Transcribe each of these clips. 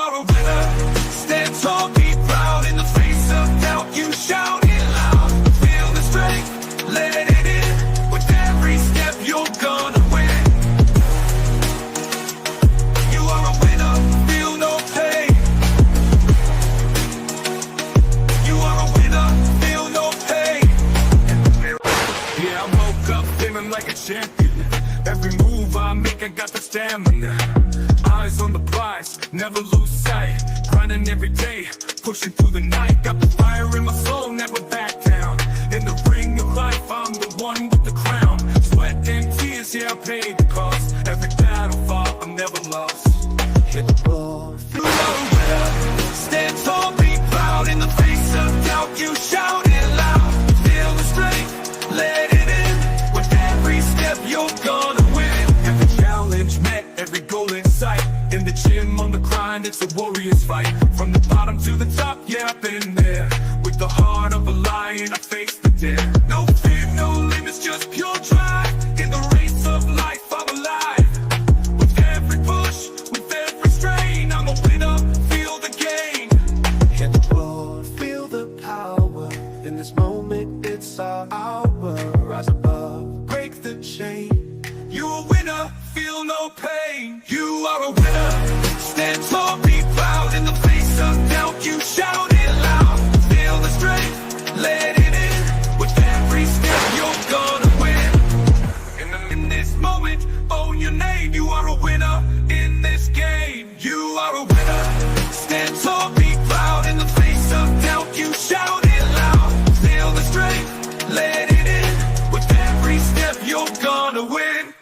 are a winner. Stand tall, be proud. In the face of doubt, you shout it loud. Feel the strength, let it in. With every step, you're gonna win. You are a winner, feel no pain. You are a winner, feel no pain. Yeah, I woke up feeling like a champion. Every move I make, I got the stamina. Eyes on the prize, never lose sight. Grinding every day, pushing through the night. Got the fire in my soul, never back down. In the ring of life, I'm the one with the crown. Sweat and tears, yeah, I paid the cost. Every battle fought, I'm never lost. Hit the floor, feel no winner. Stand tall, be proud. In the face of doubt, you shout it loud. Feel the strength, let it in. With every step, you're gonna win. Every challenge met, every goal in sight. In the gym, on the grind, it's a warrior's fight. From the bottom to the top, yeah, I've been there. With the heart of a lion, I face the dare. No fear, no limits, just pure drive. In the race of life, I'm alive. With every push, with every strain, I'm a winner, feel the gain. Hit the floor, feel the power. In this moment, it's our hour. Rise above, break the chain. You a winner, feel no pain. You are a winner. Stand tall, be proud. In the face of doubt, you shout it loud. Feel the strength, let it in. With every step, you're gonna win. In this moment, own your name. You are a winner in this game. You are a winner. Stand tall, be proud. In the face of doubt, you shout it loud. Feel the strength, let it in. With every step, you're gonna win.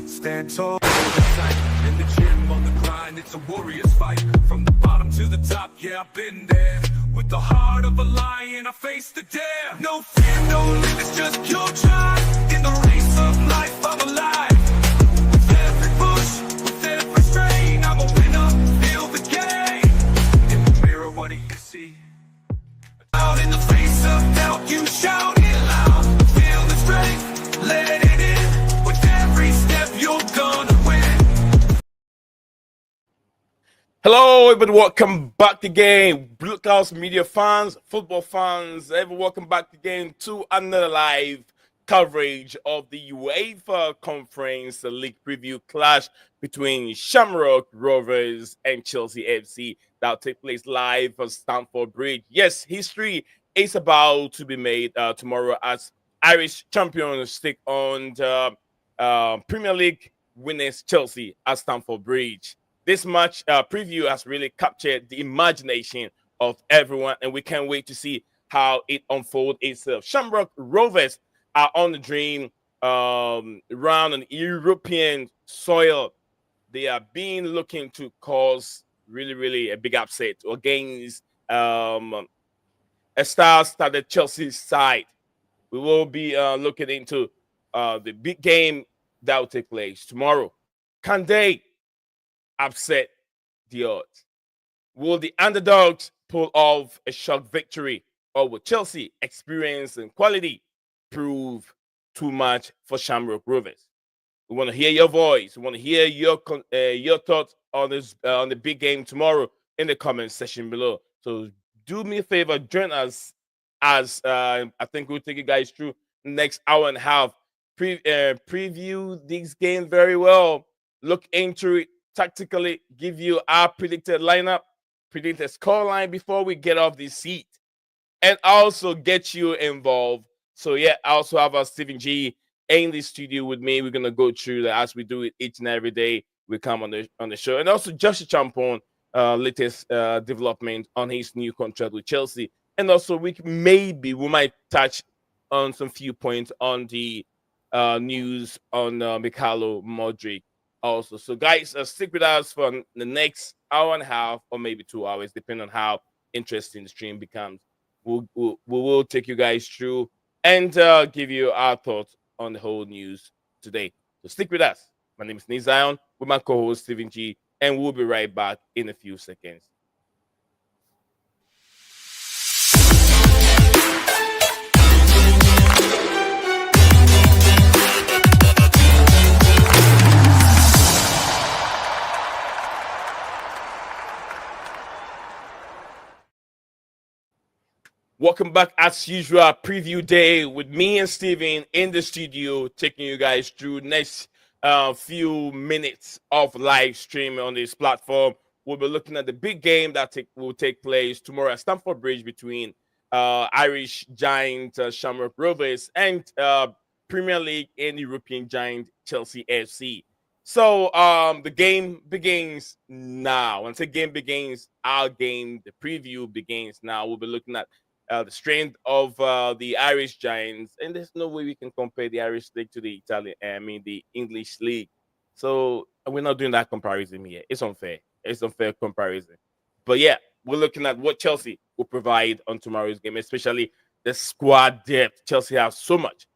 Stand tall, in the gym, on the grind, it's a warrior's fight. From the bottom to the top, yeah, I've been there. With the heart of a lion, I face the dare. No fear, no limits, just pure drive. In the race of life, I'm alive. With every push, with every strain, I'm a winner, feel the game. In the mirror, what do you see? Out in the face of doubt, you shout it loud. Feel the strength, let it in. With every step, you're gonna win. Hello, everybody. Welcome back again. Blueclouds media fans, football fans, everyone, welcome back again to another live coverage of the UEFA Conference League preview clash between Shamrock Rovers and Chelsea FC that will take place live on Stamford Bridge. Yes, history is about to be made tomorrow as Irish champions take on the Premier League winners Chelsea at Stamford Bridge. This match preview has really captured the imagination of everyone, and we can't wait to see how it unfolds itself. Shamrock Rovers are on the dream around an European soil. They are looking to cause really a big upset against a star-studded Chelsea side. We will be looking into the big game that will take place tomorrow. Can they upset the odds? Will the underdogs pull off a shock victory, or will Chelsea experience and quality prove too much for Shamrock Rovers? We want to hear your voice. We want to hear your thoughts on this on the big game tomorrow in the comment section below. So do me a favor, join us as I think we'll take you guys through the next hour and a half. Preview this game very well. Look into it tactically, give you our predicted lineup, predicted scoreline before we get off the seat, and also get you involved. So yeah, I also have our Stephen G in the studio with me. We're gonna go through that as we do it each and every day. We come on the show, and also Josh Champon, latest development on his new contract with Chelsea, and also we might touch on some few points on the news on Mikhailo Modric also. So guys, stick with us for the next hour and a half or maybe 2 hours, depending on how interesting the stream becomes. We will take you guys through and give you our thoughts on the whole news today. So stick with us. My name is Nizion with my co-host Stephen G, and we'll be right back in a few seconds. Welcome back as usual, preview day with me and Steven in the studio, taking you guys through next few minutes of live stream on this platform. We'll be looking at the big game that will take place tomorrow at Stamford Bridge between Irish giant Shamrock Rovers and Premier League and European giant Chelsea FC. So the game begins now. Once the game begins, our game, the preview begins now. We'll be looking at the strength of the Irish Giants, and there's no way we can compare the Irish League to the the English League. So we're not doing that comparison here. It's unfair. It's unfair comparison. But yeah, we're looking at what Chelsea will provide on tomorrow's game, especially the squad depth. Chelsea has so much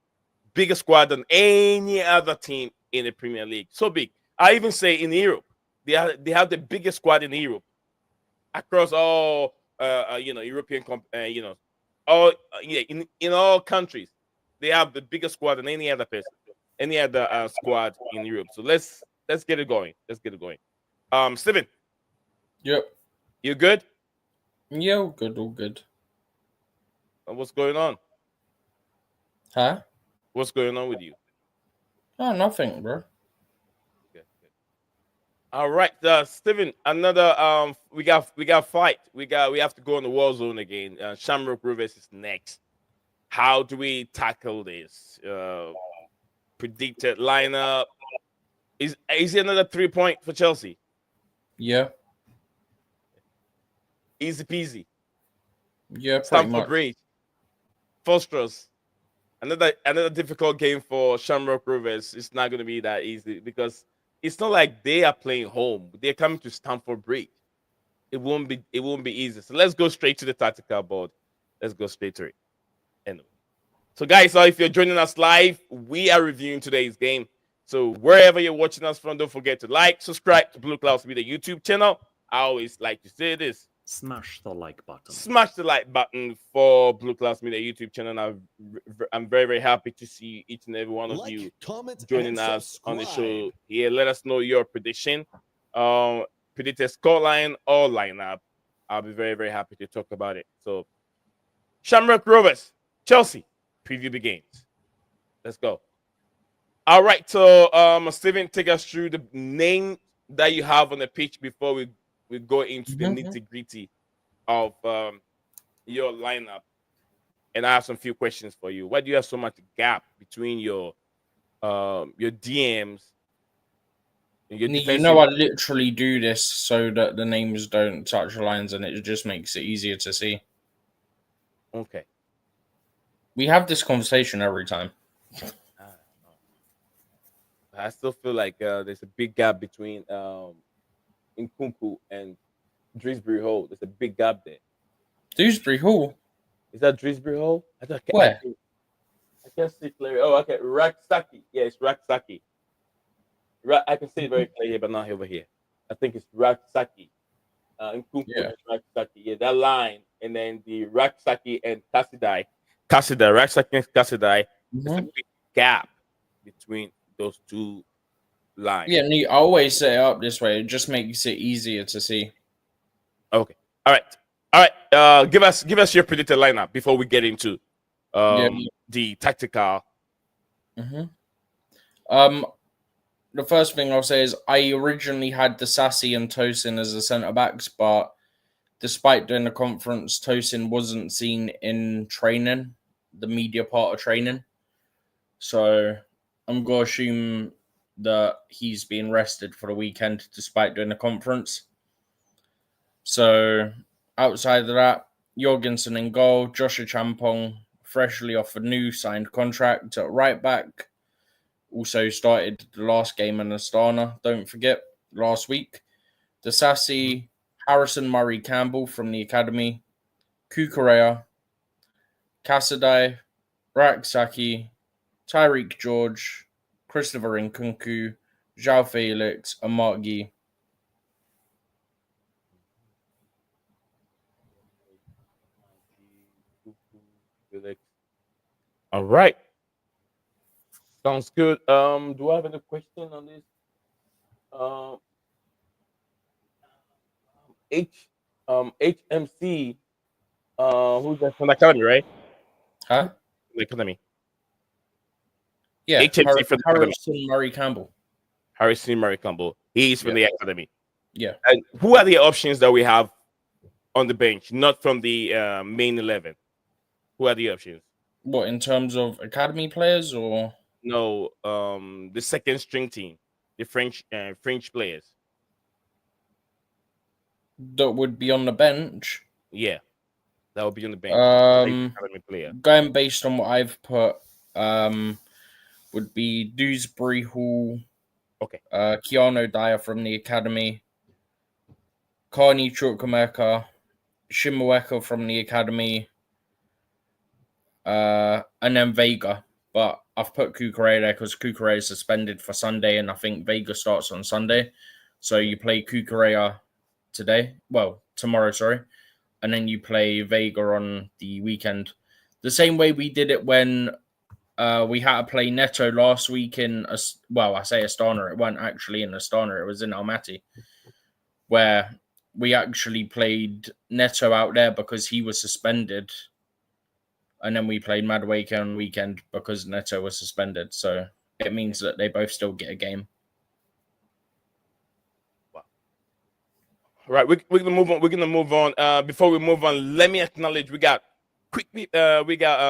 bigger squad than any other team in the Premier League. So big. I even say in Europe, they have the biggest squad in Europe across all European all in all countries. They have the biggest squad than any other person, any other squad in Europe. So let's get it going. Let's get it going. Steven. Yep. You good? Yeah, all good, all good. What's going on? Huh? What's going on with you? Oh, nothing, bro. Good. All right, Steven. Another we got fight. We have to go on the war zone again. Shamrock Rovers is next. How do we tackle this? Predicted lineup. Is it another 3-point for Chelsea? Yeah. Easy peasy. Yeah, pretty Stamford much. Bridge. Fosters. Another difficult game for Shamrock Rovers. It's not going to be that easy because it's not like they are playing home. They're coming to Stamford Bridge. It won't be easy. So let's go straight to the tactical board. Let's go straight to it. Anyway. So guys, if you're joining us live, we are reviewing today's game. So wherever you're watching us from, don't forget to like, subscribe to Blueclouds Media YouTube channel. I always like to say this. Smash the like button. Smash the like button for Blueclouds Media YouTube channel. I'm very, very happy to see each and every one of you joining us on the show here. Let us know your prediction, predicted scoreline or lineup. I'll be very, very happy to talk about it. So, Shamrock Rovers, Chelsea, preview begins. Let's go. All right, so Steven, take us through the name that you have on the pitch before we go into the nitty-gritty of your lineup. And I have some few questions for you. Why do you have so much gap between your DMs and your defensive? You know, I literally do this so that the names don't touch the lines, and it just makes it easier to see. Okay. We have this conversation every time. I still feel like there's a big gap between Nkunku and Drisbury Hall. There's a big gap there. Dewsbury Hall? Is that Drisbury Hall? Where? I can't see clearly. Oh, okay. Raksaki. Yeah, it's Raksaki. I can see it very clearly, but not over here. I think it's Raksaki. Nkunku and Raksaki. Yeah, that line. And then the Raksaki and Raksaki and Kassidai. There's a big gap between those two lines. Yeah, I always set it up this way. It just makes it easier to see. Okay. All right. Give us your predicted lineup before we get into the tactical. The first thing I'll say is I originally had the Sassy and Tosin as the centre backs, but despite doing the conference, Tosin wasn't seen in training, the media part of training. So I'm going to assume that he's being rested for the weekend despite doing the conference. So outside of that, Jorgensen in goal, Joshua Champong, freshly off a new signed contract at right back. Also started the last game in Astana, don't forget, last week. The Sassy, Harrison Murray Campbell from the academy, Kukurea, Kassidai, Raksaki, Tyreek George, Christopher Nkunku, João Felix, and Mark Gee. All right. Sounds good. Do I have any question on this? HMC Who's that from the academy, right? Huh? The academy. Yeah, HMC from the academy. Harrison Murray Campbell. Harrison Murray Campbell. He's from Yeah. the academy. Yeah. And who are the options that we have on the bench, not from the main 11? Who are the options? What, in terms of academy players or? No, the second string team, the French players. That would be on the bench. Yeah, that would be on the bench. Academy player. Going based on what I've put, would be Dewsbury Hall, Okay. Keanu Dyer from the academy, Carney Chukwuemeka, Shimueka from the academy, and then Vega. But I've put Kukure there because Kukure is suspended for Sunday, and I think Vega starts on Sunday. So you play Kukure tomorrow, sorry, and then you play Vega on the weekend. The same way we did it when we had to play Neto last week in, I say Astana. It wasn't actually in Astana. It was in Almaty, where we actually played Neto out there because he was suspended. And then we played Madueke on weekend because Neto was suspended. So it means that they both still get a game. Wow. Right, we're gonna move on. We're gonna move on. Before we move on, let me acknowledge we got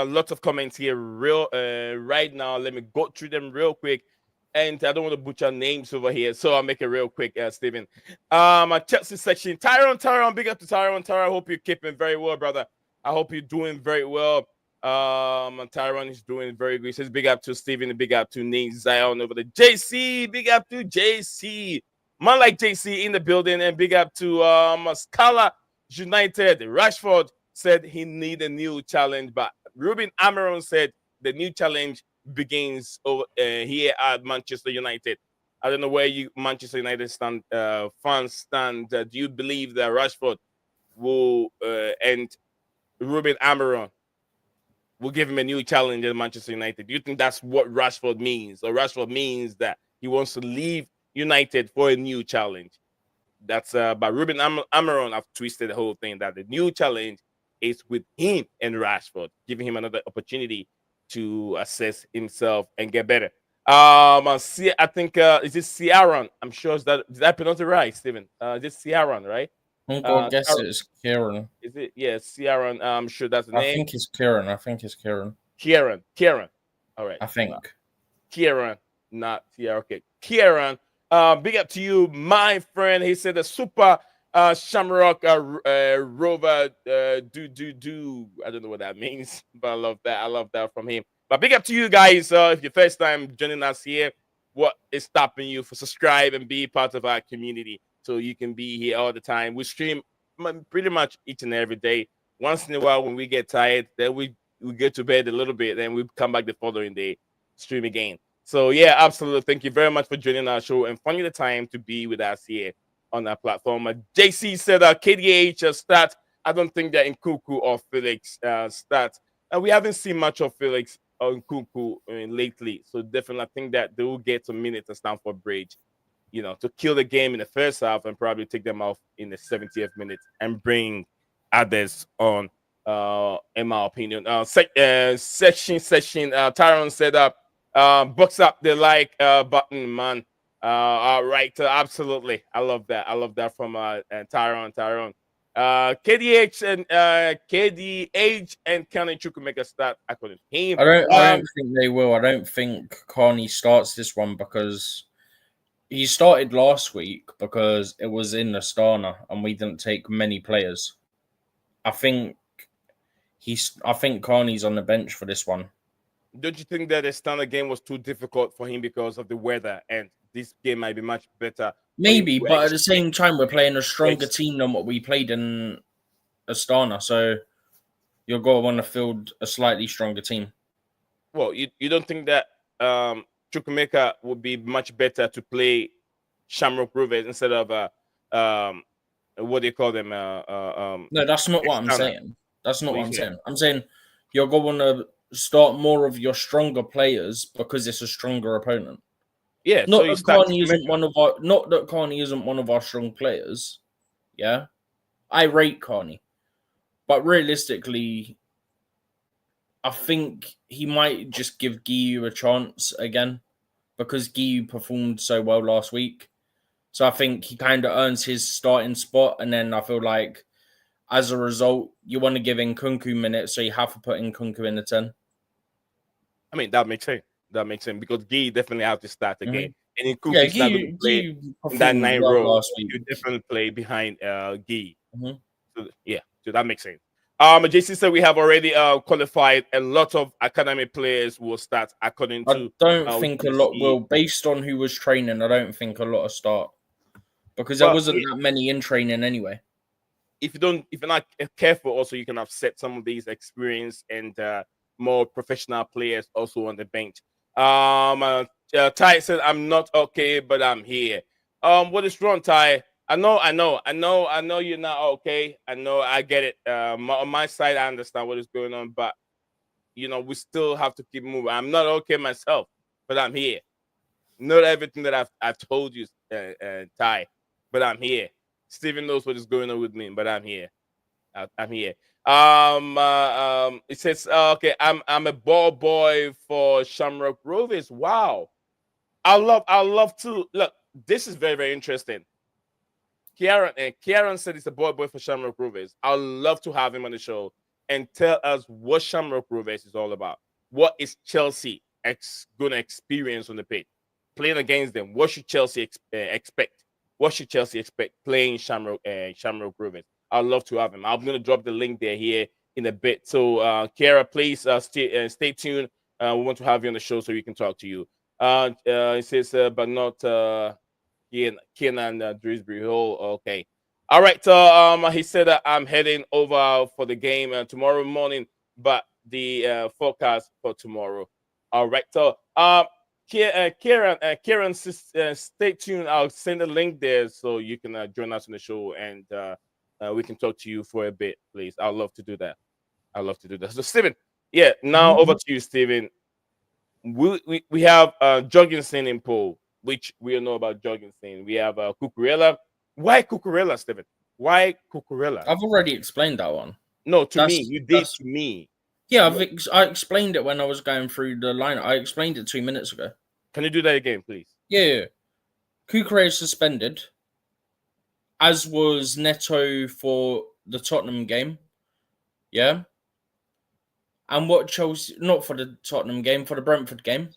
lots of comments here right now. Let me go through them real quick. And I don't want to butcher names over here, so I'll make it real quick, Stephen. My Chelsea section, Tyrone, big up to Tyrone. I hope you're keeping very well, brother. I hope you're doing very well. Tyrone is doing very good. He says big up to Stephen, big up to Nate Zion over the JC, big up to JC. Man like JC in the building, and big up to Scala United. Rashford said he need a new challenge, but Ruben Amorim said the new challenge begins over here at Manchester United. I don't know where you Manchester United fans stand. Do you believe that Rashford will and Ruben Amorim will give him a new challenge at Manchester United? Do you think that's what Rashford means, or Rashford means that he wants to leave United for a new challenge? That's by Ruben Amorim. I've twisted the whole thing that the new challenge is with him and Rashford, giving him another opportunity to assess himself and get better. I think is this Ciaran? I'm sure did I pronounce it right, Stephen? This Ciaran, right? I guess it's Kieran. Is it? Yeah, Ciaran. I'm sure that's the name. I think it's Kieran. Kieran. All right. I think. Kieran, not Ciaran. Okay. Kieran. Big up to you, my friend. He said the super Shamrock Rover do. I don't know what that means, but I love that. I love that from him. But big up to you guys. If your first time joining us here, what is stopping you for subscribe and be part of our community so you can be here all the time? We stream pretty much each and every day. Once in a while, when we get tired, then we get to bed a little bit, then we come back the following day, stream again. So yeah, absolutely. Thank you very much for joining our show and finding the time to be with us here on our platform. JC said KDH stat. I don't think that Nkunku or Felix stats. And we haven't seen much of Felix or Nkunku lately. So definitely I think that they will get some minutes at Stamford Bridge, to kill the game in the first half and probably take them off in the 70th minute and bring others on, in my opinion. Section. Tyrone said box up the like button, man. All right, absolutely. I love that from Tyrone. KDH and Carney Chukwuemeka start according to him. I don't think they will. I don't think Carney starts this one because he started last week because it was in Astana and we didn't take many players. I think Carney's on the bench for this one. Don't you think that the Astana game was too difficult for him because of the weather, and this game might be much better? Maybe, but at the same time, we're playing a stronger team than what we played in Astana, so you're going to want to field a slightly stronger team. Well, you don't think that Chukwuemeka would be much better to play Shamrock Rovers instead of what do you call them? No, that's not what I'm saying. That's not what I'm saying. I'm saying you're going to start more of your stronger players because it's a stronger opponent. Yeah, not that Carney isn't one of our strong players. Yeah, I rate Carney, But realistically, I think he might just give Guiu a chance again because Guiu performed so well last week. So I think he kind of earns his starting spot. And then I feel like as a result, you want to give in Nkunku minutes, so you have to put in Nkunku in the 10. I mean, that makes sense. That makes sense because Gee definitely have to start the game. And in Yeah, Nkunku's not going to play Guiu in that performed 9 well role. last week. You definitely play behind Gee. Mhm. So, yeah, so that makes sense. JC said we have already qualified a lot of academy players will start according I to don't think a lot UECL. will, based on who was training, I don't think a lot will start because there But wasn't that many in training anyway. if you're not careful, also you can upset some of these experienced and more professional players also on the bench. Ty said, "I'm not okay, but I'm here." What is wrong, Ty? I know you're not okay. I know, I get it. On my side, I understand what is going on, but we still have to keep moving. I'm not okay myself, but I'm here. Not everything that I've told you, Ty, but I'm here. Steven knows what is going on with me, but I'm here. I'm here. It says, okay, I'm a ball boy for Shamrock Rovers. Wow, I love to look. This is very, very interesting. Kieran said he's a ball boy for Shamrock Rovers. I'd love to have him on the show and tell us what Shamrock Rovers is all about. What is Chelsea going to experience on the pitch? Playing against them, what should Chelsea expect? What should Chelsea expect playing Shamrock Rovers? I'd love to have him. I'm going to drop the link there here in a bit. So, Kiara, please stay tuned. We want to have you on the show so we can talk to you. It says, but not Kenan Dewsbury Hall. Okay. All right. So, he said that I'm heading over for the game tomorrow morning, but the forecast for tomorrow. All right. So, Kieran, stay tuned. I'll send a link there so you can join us on the show and we can talk to you for a bit, please. I'd love to do that. So, Steven, yeah, now over to you, Steven. We have Jorgensen in pole, which we all know about Jorgensen. We have Cucurella. Why Cucurella, Steven? Why Cucurella? I've already explained that one. No, to me. You did to me. Yeah, I explained it when I was going through the lineup. I explained it 2 minutes ago. Can you do that again, please? Yeah. Cucurella is suspended, as was Neto for the Tottenham game. Yeah. And what Chelsea, not for the Tottenham game, for the Brentford game.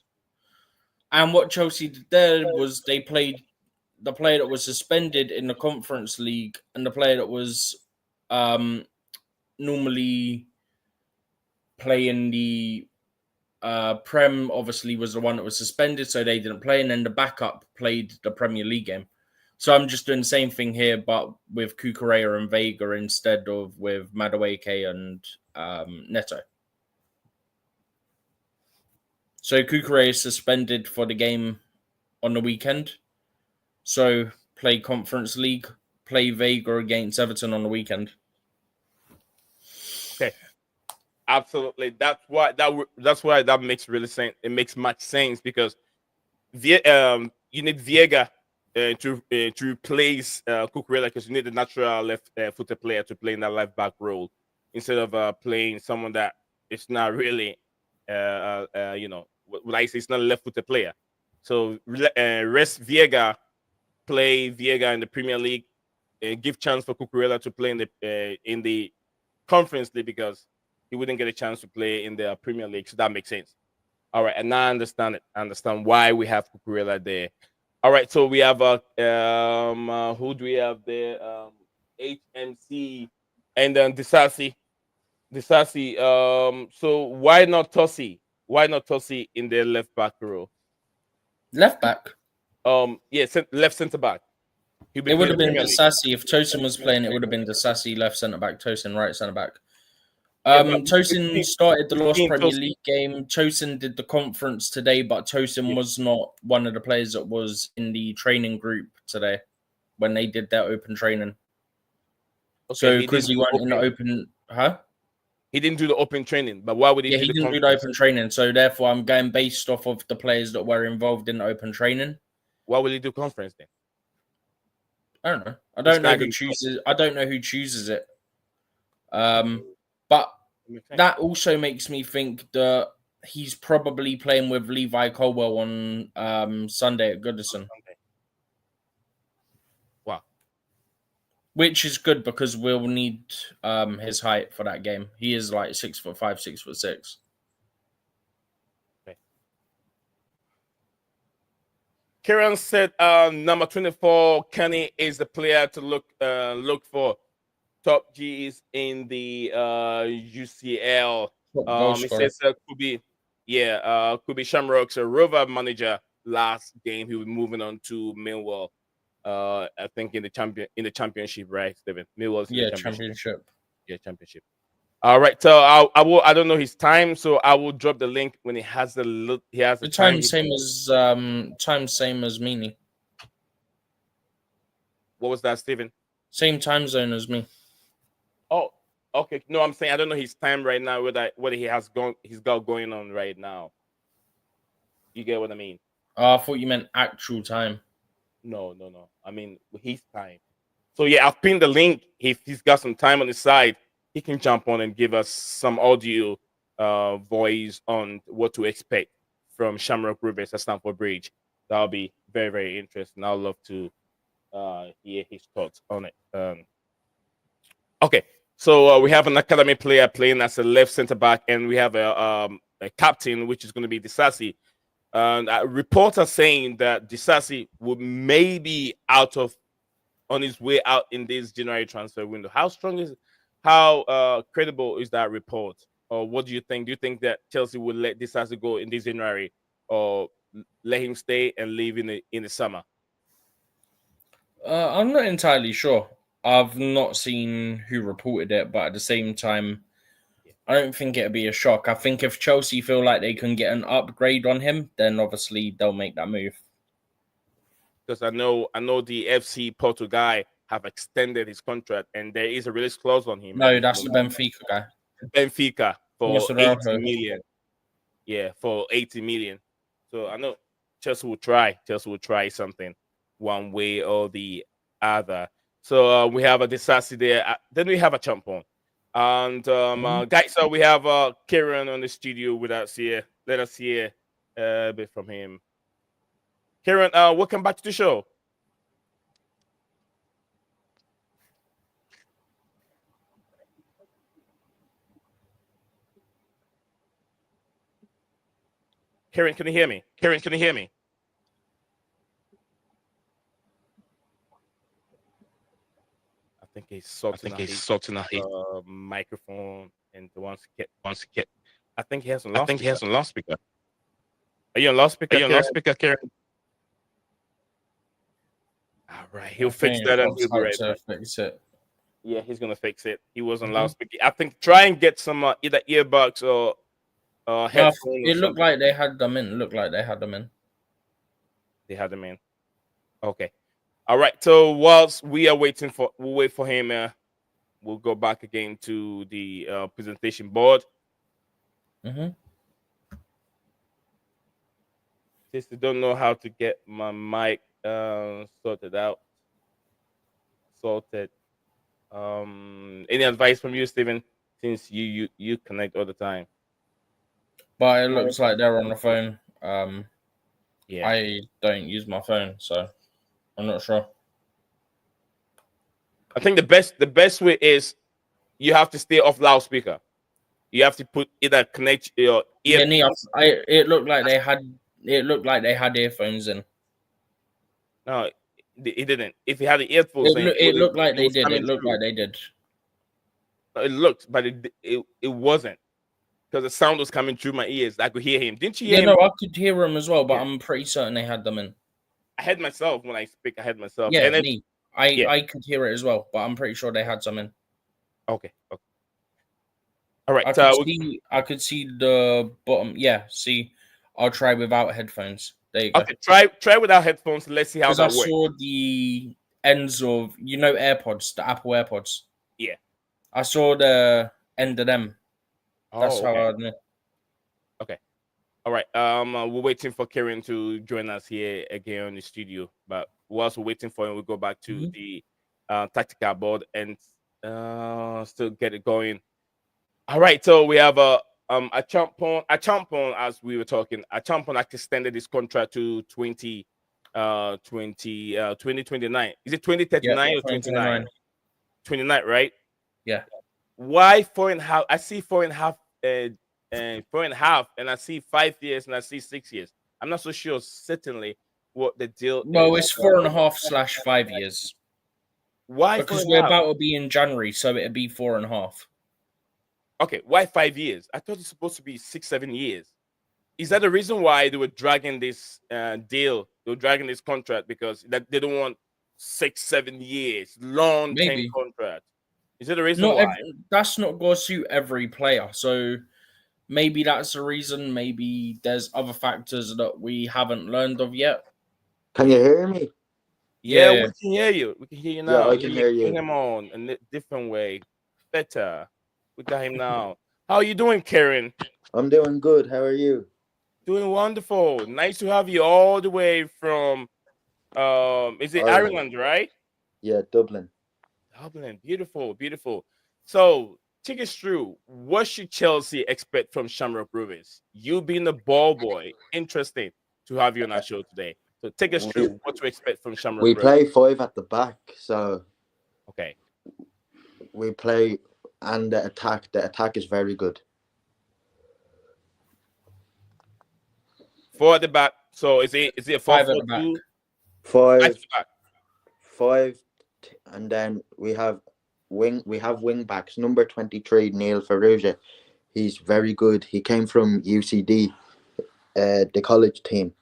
And what Chelsea did there was they played the player that was suspended in the Conference League and the player that was normally playing the Prem, obviously, was the one that was suspended, so they didn't play. And then the backup played the Premier League game. So I'm just doing the same thing here, but with Cucurella and Vega instead of with Madueke and Neto. So Cucurella is suspended for the game on the weekend. So play Conference League, play Vega against Everton on the weekend. Okay, absolutely. That's why that makes really sense. It makes much sense because you need Viega to replace Cucurella because you need a natural left-footed player to play in that left back role instead of playing someone that is not really like I say, it's not a left-footed player. So rest Viega, play Viega in the Premier League, give chance for Cucurella to play in the Conference League because he wouldn't get a chance to play in the Premier League. So that makes sense. All right, and now I understand it. I understand why we have Cucurella there. All right, so we have who do we have there? HMC and then Disasi. So why not Tossi? Why not Tossi in the left back row? Left back? Yeah, left centre back. It would have been Disasi. If Tosin was playing, it would have been Disasi left centre back, Tosin right centre back. Tosin started the last Premier League game. Tosin did the conference today, but Tosin was not one of the players that was in the training group today when they did their open training. Okay, so because he went in the open, He didn't do the open training, but why would he? Yeah, he didn't do the open training, so therefore I'm going based off of the players that were involved in the open training. Why would he do conference then? I don't know. I don't know who chooses. I don't know who chooses it. But that also makes me think that he's probably playing with Levi Colwell on Sunday at Goodison. Wow. Which is good because we'll need his height for that game. He is like 6'5", 6'6". Okay. Kieran said number 24, Kenny is the player to look for. Top G's in the UCL. He says could be Shamrock's Rover manager last game. He will be moving on to Millwall. I think in the championship, right, Stephen? Millwall's in the championship. Yeah, championship. All right, so I don't know his time, so I will drop the link when he has the time same as Meany. What was that, Stephen? Same time zone as me. Oh, okay. No, I'm saying I don't know his time right now. Whether he's got going on right now. You get what I mean? I thought you meant actual time. No. I mean his time. So yeah, I've pinned the link. If he's got some time on his side, he can jump on and give us some audio, voice on what to expect from Shamrock Rovers at Stamford Bridge. That'll be very, very interesting. I'd love to hear his thoughts on it. Okay, so we have an academy player playing as a left centre back, and we have a captain, which is going to be Disasi. And reports are saying that Disasi will maybe on his way out in this January transfer window. How credible is that report? Or what do you think? Do you think that Chelsea will let Disasi go in this January, or let him stay and leave in the summer? I'm not entirely sure. I've not seen who reported it, but at the same time, I don't think it'd be a shock. I think if Chelsea feel like they can get an upgrade on him, then obviously they'll make that move. Because I know the FC Porto guy have extended his contract, and there is a release clause on him. No, that's the Benfica guy. Benfica for 80 million. Yeah, for 80 million. So I know Chelsea will try. Chelsea will try something one way or the other. So we have a Disasi there. Then we have a Champon. And guys, so we have Kieran on the studio with us here. Let us hear a bit from him. Kieran, welcome back to the show. Kieran, can you hear me? Kieran, can you hear me? I think he's sorting out his microphone and wants to get. I think he has a loudspeaker. Are you on loudspeaker? Kieran? All right, he'll fix that and he'll be right back. Fix it. Yeah, he's gonna fix it. He was on loudspeaker. I think try and get some either earbuds or headphones. It looked like they had them in. They had them in. Okay. All right. So whilst we'll wait for him. We'll go back again to the presentation board. Since I don't know how to get my mic sorted. Any advice from you, Stephen? Since you connect all the time. But it looks like they're on the phone. Yeah. I don't use my phone, so I'm not sure. I think the best way is you have to stay off loudspeaker. You have to connect your ear. Yeah, it looked like they had earphones in. No, it didn't. If you had the earphones, it looked like they did. It looked like they did. It looked, but it wasn't, because the sound was coming through my ears. I could hear him. Didn't you hear him? No, I could hear him as well, but I'm pretty certain they had them in. I had myself when I speak. I had myself. Yeah, I could hear it as well, but I'm pretty sure they had some in. Okay. All right. I could see the bottom. Yeah, see, I'll try without headphones. There you go. Okay, try without headphones. Let's see how that works. I saw the ends of AirPods, the Apple AirPods. Yeah. I saw the end of them. That's how I knew. Okay. All right. We're waiting for Kieran to join us here again on the studio. But whilst we're waiting for him, we'll go back to the tactical board. And Still get it going. All right, so we have a Champon, as we were talking. A Champon extended his contract to 2029. Is it 2039 Yeah, or 29? 2029. 29, right? Yeah. Why 4.5? I see 4.5 and 4.5, and I see 5 years and I see 6 years. I'm not so sure certainly what the deal Well, is. it's 4.5/5 years Why four because and a we're half? about to be in January, so it'd be 4.5. Okay, why 5 years? I thought it's supposed to be 6, 7 years. Is that the reason why they were dragging this deal? They were dragging this contract because that they don't want 6, 7 years long term Maybe. contract. Is that the reason Not why? that's not going to suit every player. So maybe that's the reason. Maybe there's other factors that we haven't learned of yet. Can you hear me? Yeah, Yeah. we can hear you. We can hear you Yeah, now. I can hear you. Put him on a different way. Better. We got him now. How are you doing, Karen? I'm doing good. How are you? Doing wonderful. Nice to have you all the way from is it Ireland, right? Yeah, Dublin. Dublin. Beautiful, beautiful. So take us through. What should Chelsea expect from Shamrock Rovers? You being the ball boy, interesting to have you on our show today. So take us through what to expect from Shamrock We Rovers. play 5 at the back, so Okay. we play and the attack. The attack is very good. 4 at the back. So is it a 5 at the back. 4-4-2? 5, At the back. 5, and then we have wing backs. Number 23, Neil Ferrugia. He's very good. He came from UCD, the college team.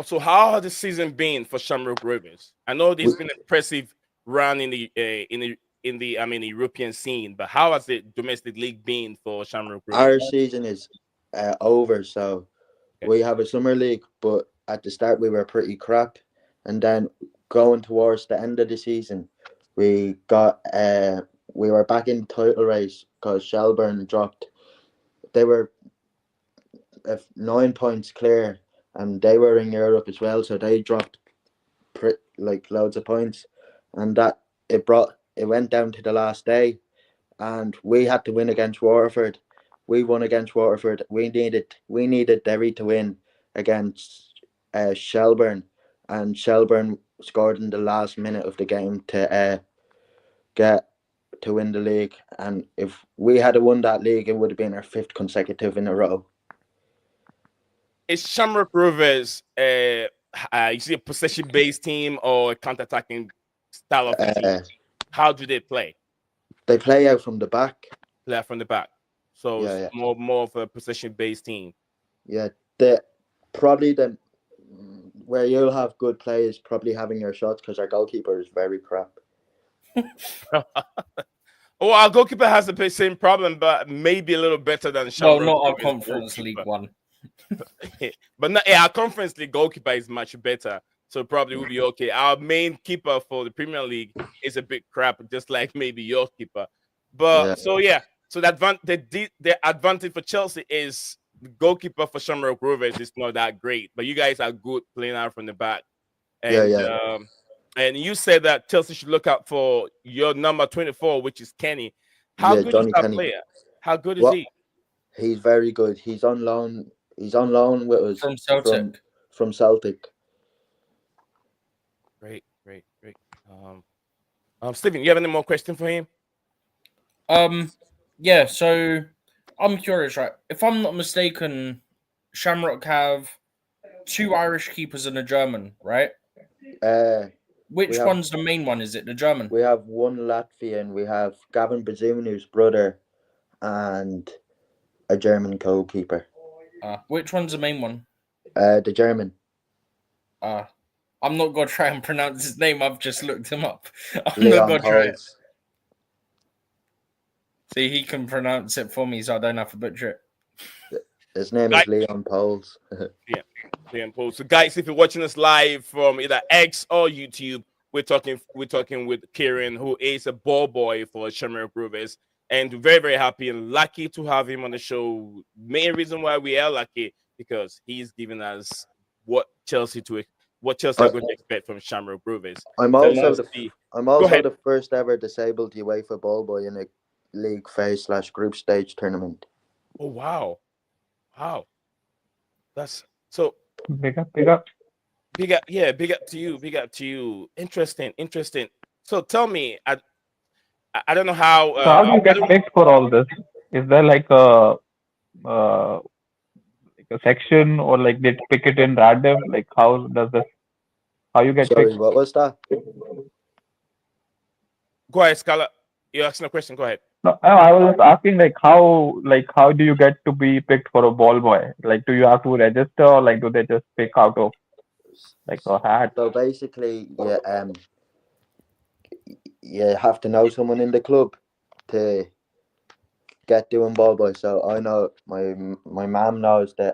So how has the season been for Shamrock Rovers? I know there's been an impressive run in the European scene, but how has the domestic league been for Shamrock Rovers? Our season is over, so we have a summer league, but at the start we were pretty crap, and then going towards the end of the season, we were back in title race because Shelburne dropped. They were 9 points clear, and they were in Europe as well, so they dropped loads of points, and that it went down to the last day, and we had to win against Waterford. We won against Waterford. We needed Derry to win against Shelburne, and Shelburne scored in the last minute of the game to win the league. And if we had won that league, it would have been our 5th consecutive in a row. Is Shamrock Rovers you see a possession-based team or a counter-attacking style of team? How do they play? They play out from the back. Play from the back. So it's more of a possession-based team. Yeah, where you'll have good players probably having your shots because our goalkeeper is very crap. Oh, our goalkeeper has the same problem, but maybe a little better than Shamrock. Well, not our Rovers Conference goalkeeper. League one. But not, our Conference League goalkeeper is much better, so probably will be okay. Our main keeper for the Premier League is a bit crap, just like maybe your keeper. But so the advantage for Chelsea is the goalkeeper for Shamrock Rovers is not that great, but you guys are good playing out from the back. And and you said that Chelsea should look out for your number 24, which is Kenny. How good Johnny is that Kenny. player? How good is he? He's very good. He's on loan. He's on loan with us From Celtic. From Celtic. Great. Stephen, you have any more questions for him? Yeah. So I'm curious, right? If I'm not mistaken, Shamrock have 2 Irish keepers and a German, right? Which one's the main one? Is it the German? We have 1 Latvian. We have Gavin Bazuni's brother, and a German goalkeeper. Which one's the main one? The German. I'm not gonna try and pronounce his name. I've just looked him up. I'm Leon not gonna try. Pauls. See, he can pronounce it for me, so I don't have to butcher it. His name is Leon Pauls. Yeah, Leon Pauls. So, guys, if you're watching us live from either X or YouTube, we're talking with Kieran, who is a ball boy for Shamrock Rovers, and very, very happy and lucky to have him on the show. Main reason why we are lucky because he's given us what Chelsea what Chelsea are going to expect from Shamrock Rovers. I'm So also let's the see. I'm Go also ahead. the first ever disabled UEFA ball boy in a league phase / group stage tournament. Oh wow, wow. That's so Big up, big up. big up. Yeah, big up to you. Big up to you. Interesting, interesting. So tell me, I don't know how. So how do you I get don't. picked for all this? Is there uh, like a section, or like they pick it in random? Like how does this? How you get Sorry, picked? what was that? Go ahead, Scala. You're asking a question. Go ahead. No, I was just asking like how do you get to be picked for a ball boy? Like do you have to register, or like do they just pick out of like a hat? So basically, you have to know someone in the club to get doing ball boy. So I know my mum knows the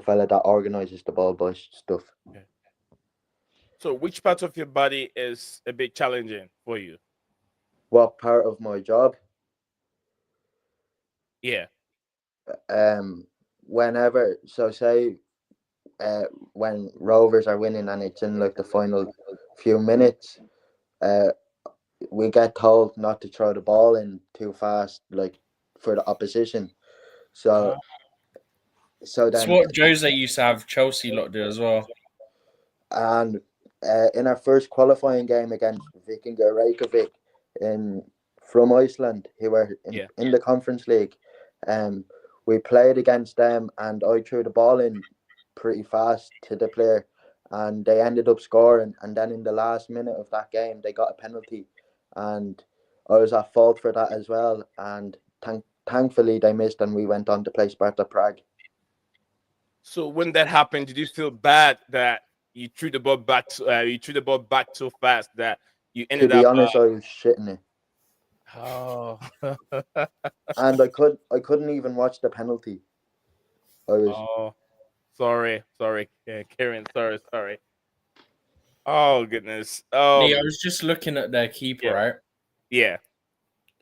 fella that organises the ball boy stuff. So, which part of your body is a bit challenging for you? What part of my job? Yeah. Whenever, so say when Rovers are winning and it's in like the final few minutes, we get told not to throw the ball in too fast, like for the opposition. So so It's then what Jose used to have Chelsea lot do as well. and in our first qualifying game against Vikingur Reykjavik in from Iceland, who were Yeah. in the Conference League, we played against them, and I threw the ball in pretty fast to the player, and they ended up scoring. And then in the last minute of that game, they got a penalty, and I was at fault for that as well. And thankfully, they missed, and we went on to play Sparta Prague. So when that happened, did you feel bad that you threw the ball back? You threw the ball back so fast that you To ended be up. honest, I was shitting it. Oh. And I couldn't even watch the penalty. I was Oh, sorry, Karen. Sorry. Oh goodness. Nee, I was just looking at their keeper, Yeah. right? Yeah.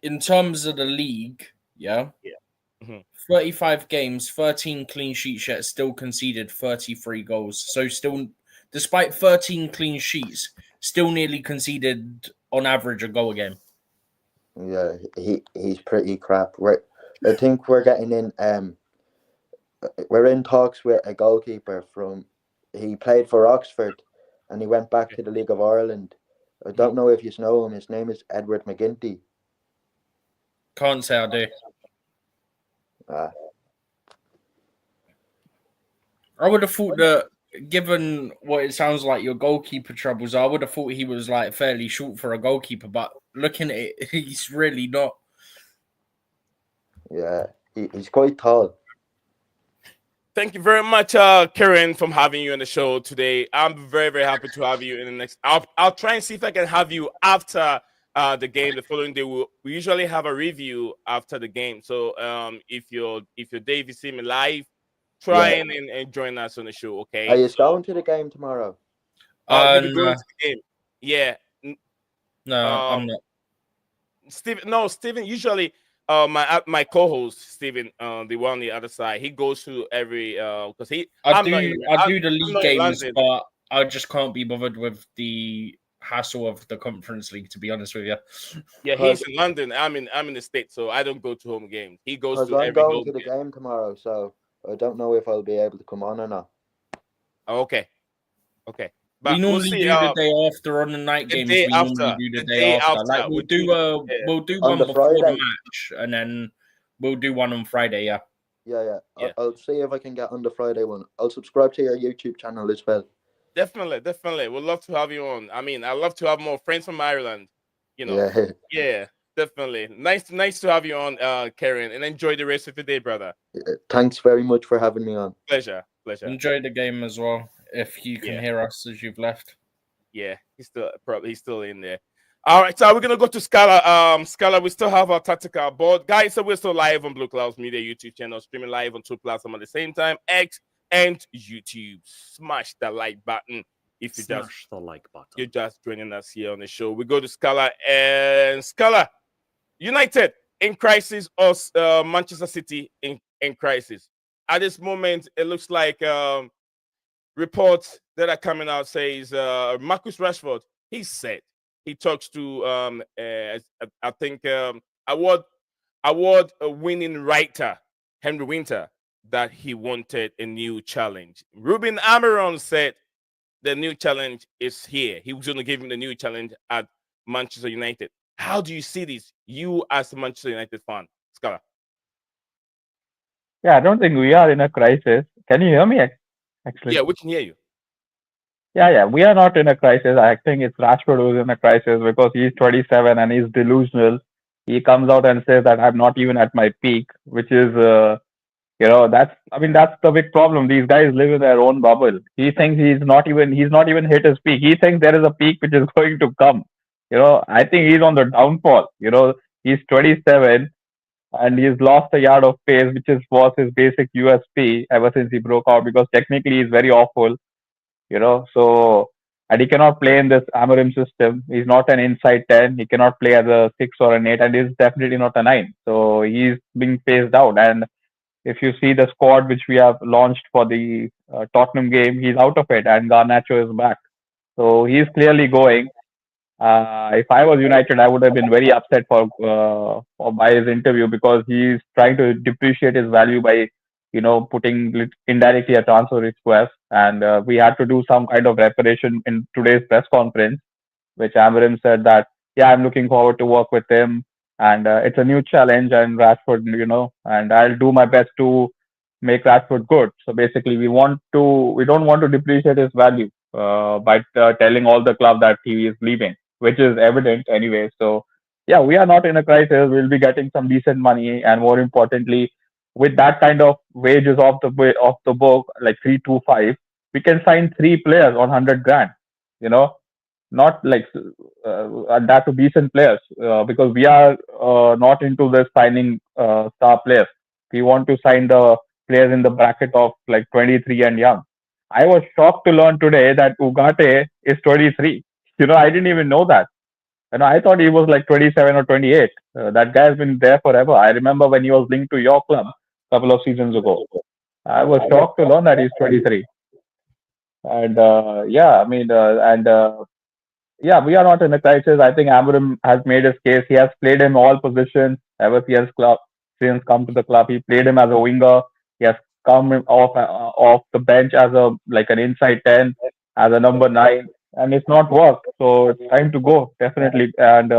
In terms of the league, yeah, Mhm. 35 games, 13 clean sheets, yet still conceded 33 goals. So still, despite 13 clean sheets, still nearly conceded on average a goal a game. yeah, he's pretty crap. I think we're getting in we're in talks with a goalkeeper he played for Oxford and he went back to the League of Ireland. I don't know if you know him. His name is Edward McGinty. Can't say I do. Ah, I would have thought that, given what it sounds like your goalkeeper troubles, I would have thought he was like fairly short for a goalkeeper. But looking at it, he's really not. yeah, he's quite tall. Thank you very much, Karen, for having you on the show today. I'm very, very happy to have you in the next. I'll try and see if I can have you after the game the following day. We usually have a review after the game. So if you're Dave, you see me live, try and join us on the show. Okay. Are you going to the game tomorrow? You'll be going No, to the game. Yeah. no, I'm not. Steven usually my co-host Steven, the one on the other side, he goes to every because I I'm do not in, the I'm league not in games, London. but I just can't be bothered with the hassle of the Conference League, to be honest with you. Yeah, he's in London. I'm in the States, so I don't go to home games. He goes Because to I'm every going home to the game. game tomorrow, so I don't know if I'll be able to come on or not. Oh, okay. We But we'll normally see. do the day after on the night The games. day We after, normally do the the day day after. after, Like we we'll do On one the before the Friday. match, and then we'll do one on Friday. Yeah. Yeah. Yeah. I'll see if I can get on the Friday one. I'll subscribe to your YouTube channel as well. Definitely. We'd love to have you on. I mean, I'd love to have more friends from Ireland. You know. Yeah. Yeah, definitely. Nice to have you on, Karen, and enjoy the rest of the day, brother. Thanks very much for having me on. Pleasure. Enjoy the game as well. If you can Yeah. hear us as you've left. Yeah, he's still in there. All right, so we're gonna go to Scala. Scala, we still have our tactical board, guys. So we're still live on Blueclouds Media YouTube channel, streaming live on two platforms at the same time, X and YouTube. Smash that like button if Smash the like button. you're just joining us here on the show. We go to Scala and Scala. United in crisis or Manchester City in crisis? At this moment, it looks like reports that are coming out says Marcus Rashford. He said he talks to I think award winning writer Henry Winter that he wanted a new challenge. Ruben Amorim said the new challenge is here. He was going to give him the new challenge at Manchester United. How do you see this, you as a Manchester United fan, Scala? Yeah, I don't think we are in a crisis. Can you hear me? Actually, Yeah, we can hear you. yeah, we are not in a crisis. I think it's Rashford who's in a crisis because he's 27 and he's delusional. He comes out and says that I'm not even at my peak, which is, that's the big problem. These guys live in their own bubble. He thinks he's not even hit his peak. He thinks there is a peak which is going to come. I think he's on the downfall. He's 27 and he's lost a yard of pace, which was his basic USP ever since he broke out because technically he's very awful. So, and he cannot play in this Amorim system. He's not an inside 10. He cannot play as a 6 or an 8, and he's definitely not a 9. So he's being phased out. And if you see the squad which we have launched for the Tottenham game, he's out of it, and Garnacho is back. So he's clearly going. If I was United, I would have been very upset by his interview because he's trying to depreciate his value by putting indirectly a transfer request, and we had to do some kind of reparation in today's press conference, which Amorim said that yeah, I'm looking forward to work with him, and it's a new challenge, and Rashford, and I'll do my best to make Rashford good. So basically, we don't want to depreciate his value by telling all the club that he is leaving, which is evident anyway. So yeah, we are not in a crisis. We'll be getting some decent money, and more importantly, with that kind of wages off the book, like 325, we can sign 3 players on 100 grand. Not like and that to decent players because we are not into this signing star players. We want to sign the players in the bracket of like 23 and young. I was shocked to learn today that Ugarte is 23. I didn't even know that. I thought he was like 27 or 28. That guy has been there forever. I remember when he was linked to your club a couple of seasons ago. I was shocked to learn that he's 23. And yeah, we are not in a crisis. I think Amorim has made his case. He has played him all positions ever since come to the club. He played him as a winger. He has come off the bench as an inside 10, as a number 9, and it's not worked. So it's time to go, definitely. And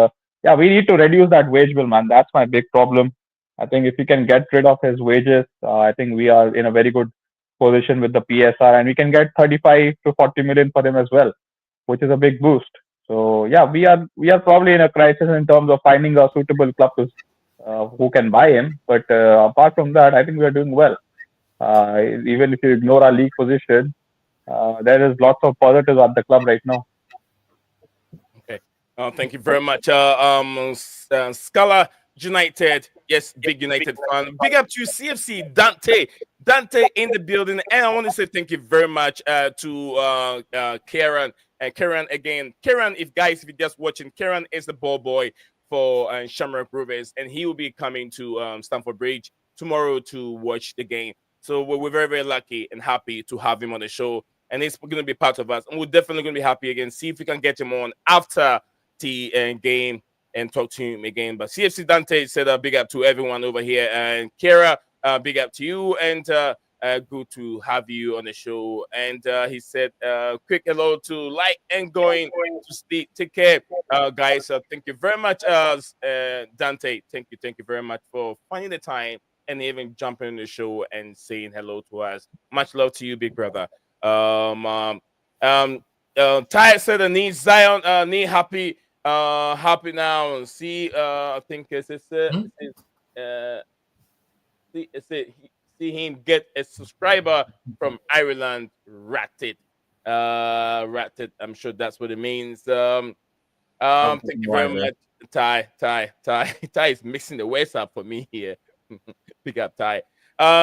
yeah, we need to reduce that wage bill, man. That's my big problem. I think if we can get rid of his wages, I think we are in a very good position with the PSR, and we can get 35 to 40 million for him as well, which is a big boost. So yeah, we are probably in a crisis in terms of finding a suitable club who can buy him. But apart from that, I think we are doing well. Even if you ignore our league position, there is lots of positives at the club right now. Okay. Thank you very much. Scala United, yes, big United fan. Big up to CFC Dante in the building, and I want to say thank you very much to Karen. And Karen again. Karen, if you're just watching, Karen is the ball boy for Shamrock Rovers, and he will be coming to Stamford Bridge tomorrow to watch the game. So we're very, very lucky and happy to have him on the show, and he's going to be part of us. And we're definitely going to be happy again. See if we can get him on after the game and talk to him again. But CFC Dante said a big up to everyone over here, and Kara, big up to you, and good to have you on the show. And he said, quick hello to Light and Going to sleep. Take care, guys. Thank you very much, Dante. Thank you very much for finding the time and even jumping on the show and saying hello to us. Much love to you, big brother. Ty said, need Zion, need happy now. See, I think see him get a subscriber from Ireland. Ratted. I'm sure that's what it means. Thank you very much, Ty. Ty is mixing the words up for me here. Big up, Ty.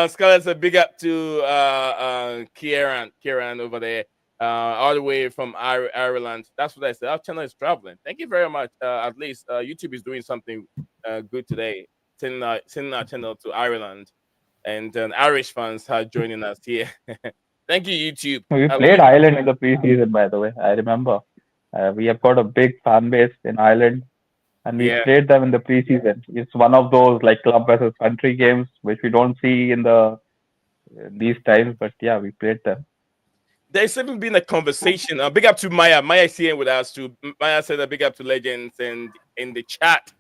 Scarlett said big up to Kieran over there, all the way from Ireland. That's what I said. Our channel is traveling. Thank you very much. At least YouTube is doing something good today, sending our channel to Ireland. And Irish fans are joining us here. Thank you, YouTube. We played Ireland in the preseason, by the way. I remember. We have got a big fan base in Ireland, and we Yeah. played them in the preseason. It's one of those like club versus country games which we don't see in these times, but yeah, we played them. There's even been a conversation. Big up to Maya. Maya is here with us too. Maya said a big up to Legends and in the chat.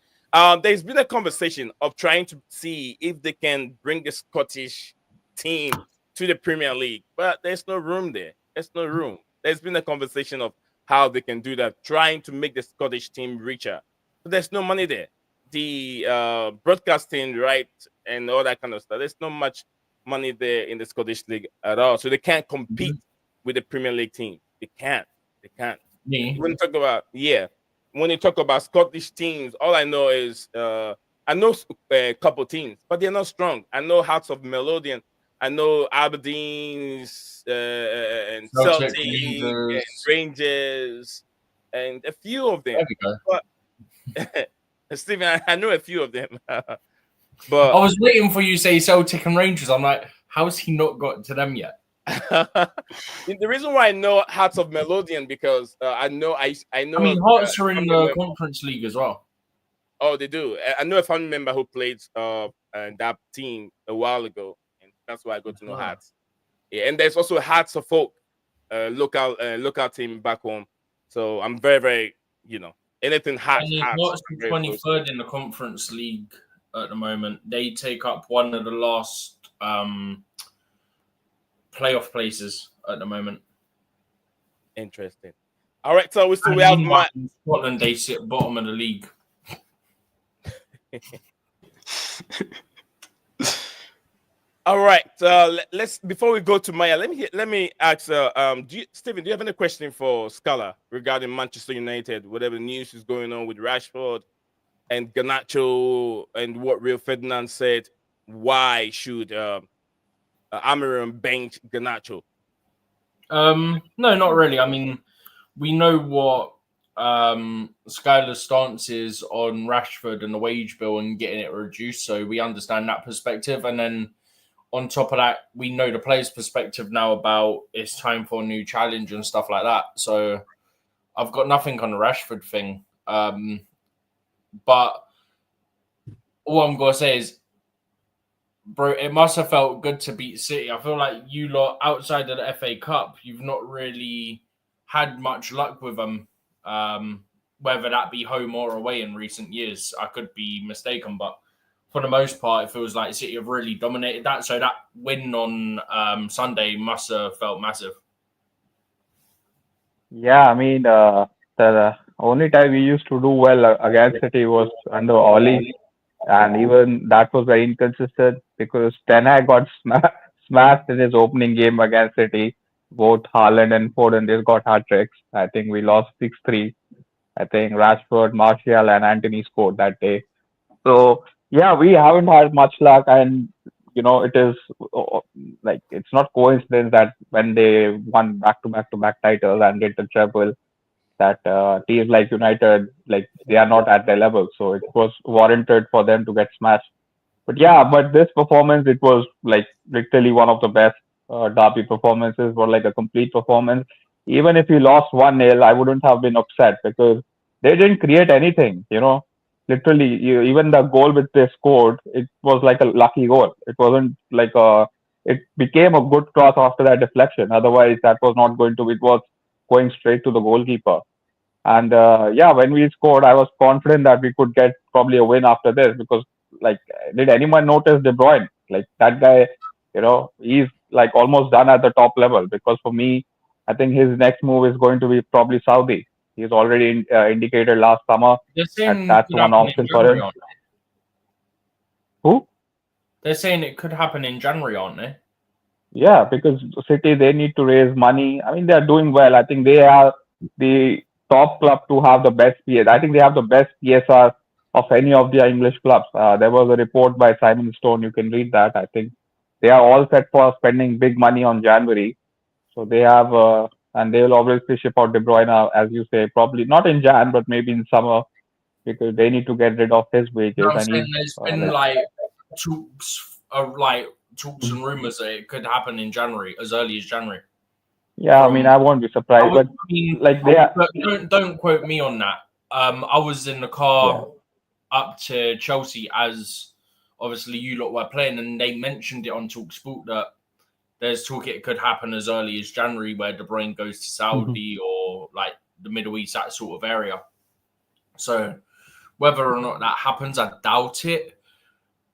There's been a conversation of trying to see if they can bring the Scottish team to the Premier League, but there's no room there. There's no room. There's been a conversation of how they can do that, trying to make the Scottish team richer. But there's no money there. The broadcasting right and all that kind of stuff. There's not much money there in the Scottish League at all, so they can't compete with the Premier League team. They can't. They can't. Yeah. When you talk about Scottish teams, all I know is I know a couple teams, but they're not strong. I know Hearts of Melodian. I know Aberdeen's and Celtic and Rangers and a few of them. There we go. But Stephen, I know a few of them. But I was waiting for you to say Celtic and Rangers. I'm like, how's he not got to them yet? The reason why I know Hearts of Melodian because I know. I mean, Hearts are in the Conference League as well. Oh, they do. I know a family member who played that team a while ago, and that's why I got to know Hearts. Yeah, and there's also Hearts of Folk, local team back home. So I'm very, very, anything Hearts. Hearts are 23rd in the Conference League at the moment. They take up one of the last playoff places at the moment. Interesting. All right, so we have Scotland. They sit bottom of the league. All right. Let's before we go to Maya, let me ask. Stephen, do you have any question for Scala regarding Manchester United? Whatever news is going on with Rashford and Garnacho and what Rio Ferdinand said. Why should Almiron bench Garnacho? No, not really. I mean, we know what Skylar's stance is on Rashford and the wage bill and getting it reduced, so we understand that perspective. And then on top of that, we know the players' perspective now about it's time for a new challenge and stuff like that. So I've got nothing on the Rashford thing. But all I'm going to say is, bro, it must have felt good to beat City. I feel like you lot, outside of the FA Cup, you've not really had much luck with them, whether that be home or away in recent years. I could be mistaken, but for the most part, it feels like City have really dominated that. So that win on Sunday must have felt massive. Yeah, I mean, the only time we used to do well against City was under Oli, and even that was very inconsistent because Ten Hag got smashed in his opening game against City. Both Haaland and Foden, they got hat tricks. I think we lost 6-3. I think Rashford, Martial, and Anthony scored that day. So yeah, we haven't had much luck, and it is like it's not coincidence that when they won back-to-back titles and did the treble, that teams like United, like they are not at their level, so it was warranted for them to get smashed. But this performance, it was like literally one of the best derby performances, or like a complete performance. Even if we lost 1-0, I wouldn't have been upset because they didn't create anything. Literally, even the goal which they scored, it was like a lucky goal. It wasn't like it became a good cross after that deflection. Otherwise, that was not going to. It was going straight to the goalkeeper. And when we scored, I was confident that we could get probably a win after this because, like, did anyone notice De Bruyne? Like that guy, he's like almost done at the top level. Because for me, I think his next move is going to be probably Saudi. He's already indicated last summer that's one option for him. Who? They're saying it could happen in January, aren't they? Yeah, because City, they need to raise money. I mean, they're doing well. I think they are the top club to have the best PS. I think they have the best PSR of any of the English clubs. There was a report by Simon Stone. You can read that. I think they are all set for spending big money on January. So they have, and they will obviously ship out De Bruyne, as you say, probably not in Jan, but maybe in summer, because they need to get rid of his wages. I'm saying there's been like talks, like talks and rumors that it could happen in January, as early as January. Yeah, I mean, I won't be surprised, but like but don't quote me on that. I was in the car up to Chelsea as obviously you lot were playing, and they mentioned it on TalkSport that there's talk it could happen as early as January, where De Bruyne goes to Saudi or like the Middle East, that sort of area. So whether or not that happens, I doubt it,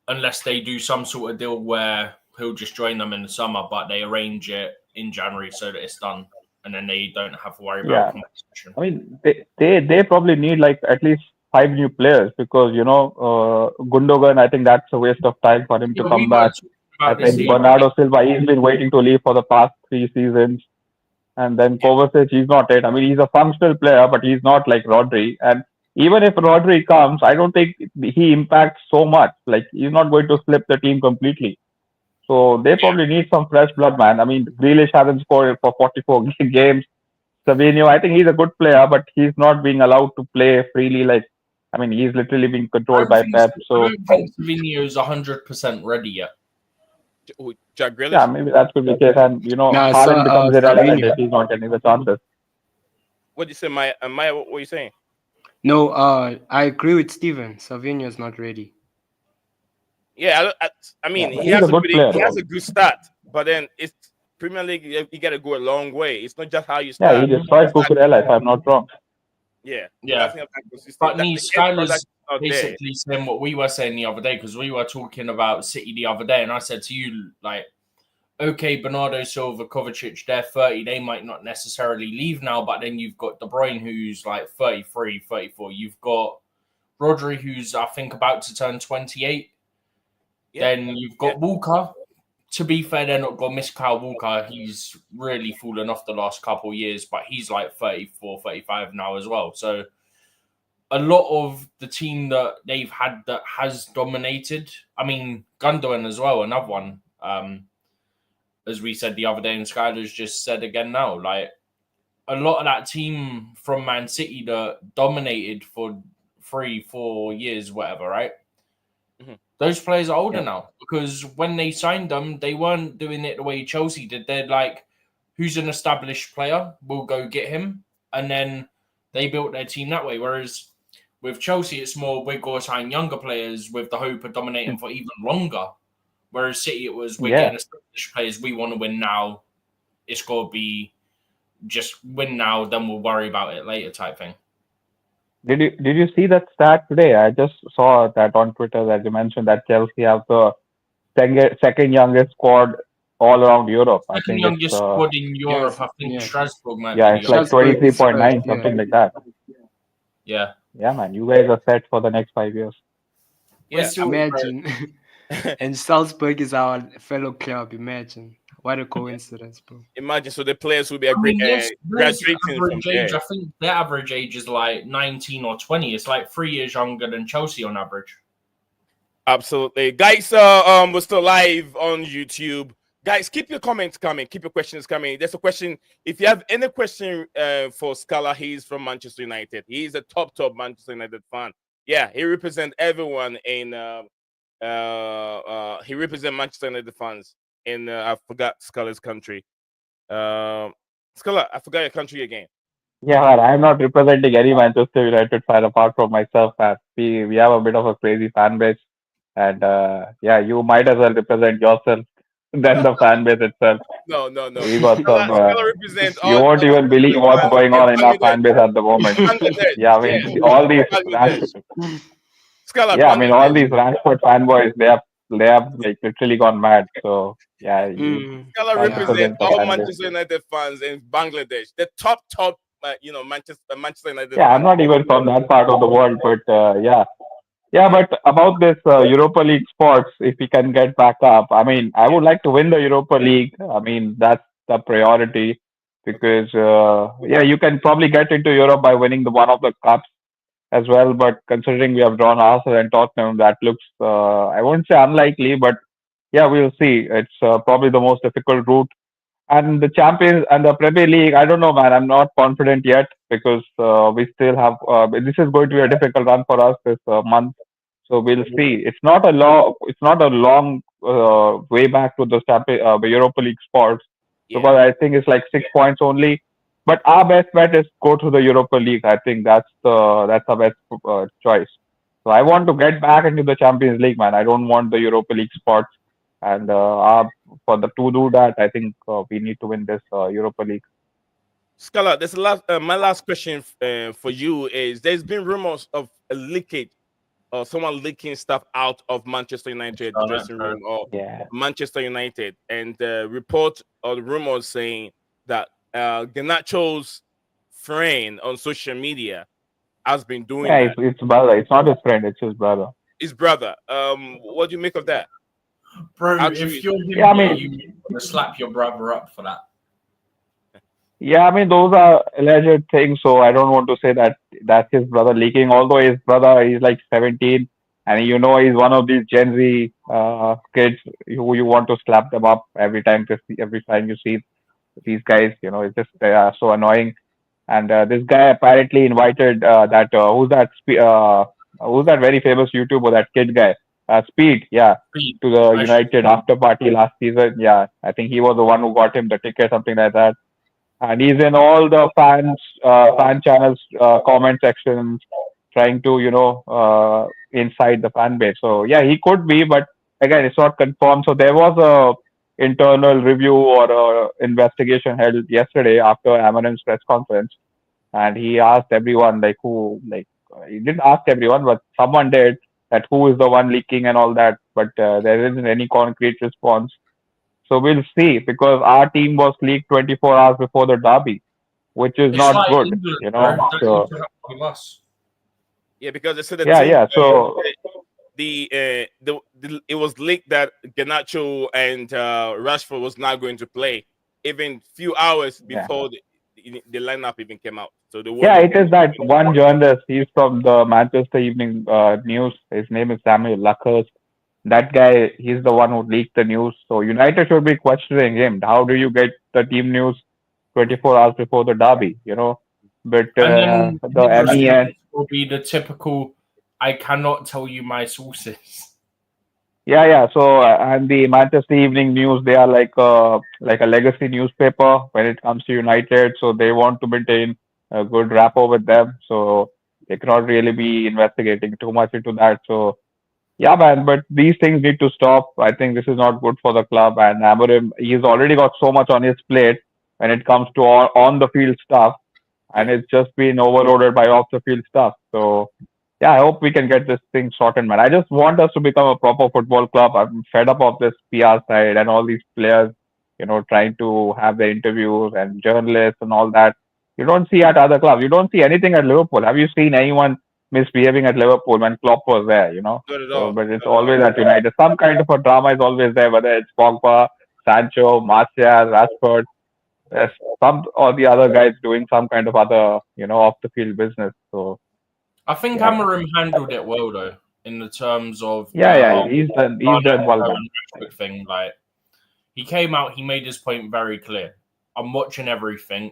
unless they do some sort of deal where he'll just join them in the summer, but they arrange it in January so that it's done, and then they don't have to worry about competition. I mean, they probably need like at least 5 new players because Gundogan, I think that's a waste of time for him to come back. I think Bernardo Silva, he's been waiting to leave for the past 3 seasons. And then Kovacic, he's not it. I mean, he's a functional player, but he's not like Rodri. And even if Rodri comes, I don't think he impacts so much. Like, he's not going to flip the team completely. So they probably need some fresh blood, man. I mean, Grealish hasn't scored for 44 games. Savinho, I think he's a good player, but he's not being allowed to play freely. Like, I mean, he's literally being controlled by Pep. So I don't think Savinho is 100% ready yet. Jack Grealish? Yeah, maybe that could be the case. And, Haaland becomes irrelevant if he's not getting the chances. What do you say, Maya? What are you saying? No, I agree with Steven. Savinho is not ready. Yeah, I mean, he has a good start, but then it's Premier League. You got to go a long way. It's not just how you start. Yeah, he destroyed Cucurella, if I'm not wrong. Yeah. But Skyler's basically saying what we were saying the other day, because we were talking about City the other day, and I said to you, like, okay, Bernardo Silva, Kovacic, they're 30. They might not necessarily leave now, but then you've got De Bruyne, who's like 33, 34. You've got Rodri, who's, I think, about to turn 28. Yeah. Then you've got Walker. To be fair, they're not going to miss Kyle Walker. He's really fallen off the last couple of years, but he's like 34, 35 now as well. So a lot of the team that they've had that has dominated, I mean, Gundogan as well, another one. As we said the other day, and Skyler's just said again now, like a lot of that team from Man City that dominated for 3-4 years, whatever, right? Mm-hmm. Those players are older now, because when they signed them, they weren't doing it the way Chelsea did. They're like, who's an established player? We'll go get him. And then they built their team that way. Whereas with Chelsea, it's more we're going to sign younger players with the hope of dominating for even longer. Whereas City, it was we're getting established players. We want to win now. It's got to be just win now, then we'll worry about it later type thing. Did you see that stat today? I just saw that on Twitter that you mentioned that Chelsea have the second youngest squad all around Europe. I think youngest squad in Europe. I think Strasbourg might. Yeah, it's like 23.9, something like that. Yeah. Yeah, man, you guys are set for the next 5 years. Yeah, imagine. And Salzburg is our fellow club. Imagine. What a coincidence, bro. Imagine, so the players will be graduating from there. I think their average age is like 19 or 20. It's like 3 years younger than Chelsea on average. Absolutely. Guys, we're still live on YouTube. Guys, keep your comments coming. Keep your questions coming. There's a question. If you have any question for Scala, he's from Manchester United. He's a top Manchester United fan. Yeah, he represents everyone in he represents Manchester United fans in I forgot Scala's country. Scala, I forgot your country again. Yeah, man, I'm not representing any Manchester United fan apart from myself. We have a bit of a crazy fan base, and you might as well represent yourself than the fan base itself. No. We got some. You won't even believe what's going on in our fan base at the moment. Yeah, I mean, all these. I mean, all these Rashford fanboys, they have like literally gone mad. So yeah, Scala represents all Manchester United fans in Bangladesh. The top, Manchester United. Yeah, I'm not even from that part of the world, but but about this Europa League spots, if we can get back up, I mean, I would like to win the Europa League. I mean, that's the priority because you can probably get into Europe by winning one of the cups as well. But considering we have drawn Arsenal and Tottenham, that looks I won't say unlikely, but yeah, we'll see. It's probably the most difficult route. And the Champions and the Premier League, I don't know, man. I'm not confident yet because we still have. This is going to be a difficult run for us this month, so we'll see. It's not a long way back to the Europa League spots Yeah. because I think it's like 6 points only. But our best bet is go to the Europa League. I think that's our best choice. So I want to get back into the Champions League, man. I don't want the Europa League spots. And to do that, I think we need to win this Europa League. Scala, this last my last question for you is: there's been rumors of a leakage or someone leaking stuff out of Manchester United dressing room or Yeah. Manchester United, and the report or the rumors saying that Garnacho's friend on social media has been doing Yeah, that. it's brother. It's not his friend. It's his brother. His brother. What do you make of that? Bro, Actually, if you're him, Yeah, I mean, you want to slap your brother up for that. yeah, I mean, those are alleged things. So I don't want to say that that's his brother leaking. Although his brother is like 17, and he's one of these Gen Z kids who you want to slap them up every time you see these guys. It's just they are so annoying. And this guy apparently invited who's that very famous YouTuber, that kid guy, Speed, yeah, to the United after party last season. Yeah, I think he was the one who got him the ticket, something like that. And he's in all the fan channels, comment sections, trying to incite the fan base. So yeah, he could be, but again, it's not confirmed. So there was a internal review or investigation held yesterday after Amarim's press conference, and he asked everyone, he didn't ask everyone, but someone did, that who is the one leaking and all that, but there isn't any concrete response. So we'll see, because our team was leaked 24 hours before the derby, which is It's not like good, England, you bro. know. That So used to happen with us. yeah, because they said the yeah, team yeah. So it was leaked that Garnacho and Rashford was not going to play even few hours yeah, before the lineup even came out. So they yeah. weren't It even. is that one journalist. He's from the Manchester Evening News. His name is Samuel Luckhurst. That guy, he's the one who leaked the news. So United should be questioning him. How do you get the team news 24 hours before the derby? But And then the his MEN, response will be the typical, I cannot tell you my sources. yeah, yeah. So and the Manchester Evening News, they are like a legacy newspaper when it comes to United. So they want to maintain a good rapport with them. So they cannot really be investigating too much into that. So yeah, man. But these things need to stop. I think this is not good for the club. And Amorim, he's already got so much on his plate when it comes to on the field stuff, and Yeah. it's just been overloaded by off the field stuff. So yeah, I hope we can get this thing sorted, man. I just want us to become a proper football club. I'm fed up of this PR side and all these players, trying to have their interviews and journalists and all that. You don't see at other clubs. You don't see anything at Liverpool. Have you seen anyone misbehaving at Liverpool when Klopp was there? Not at So, all. but it's Not at all. always at United. Some kind of a drama is always there, whether it's Pogba, Sancho, Martial, Rashford. There's some or the other guys doing some kind of other, off the field business. So I think yeah, Amarim handled it well, though, in the terms of yeah, the yeah. He's done well, man. Rashford thing. Like, he came out, he made his point very clear. I'm watching everything,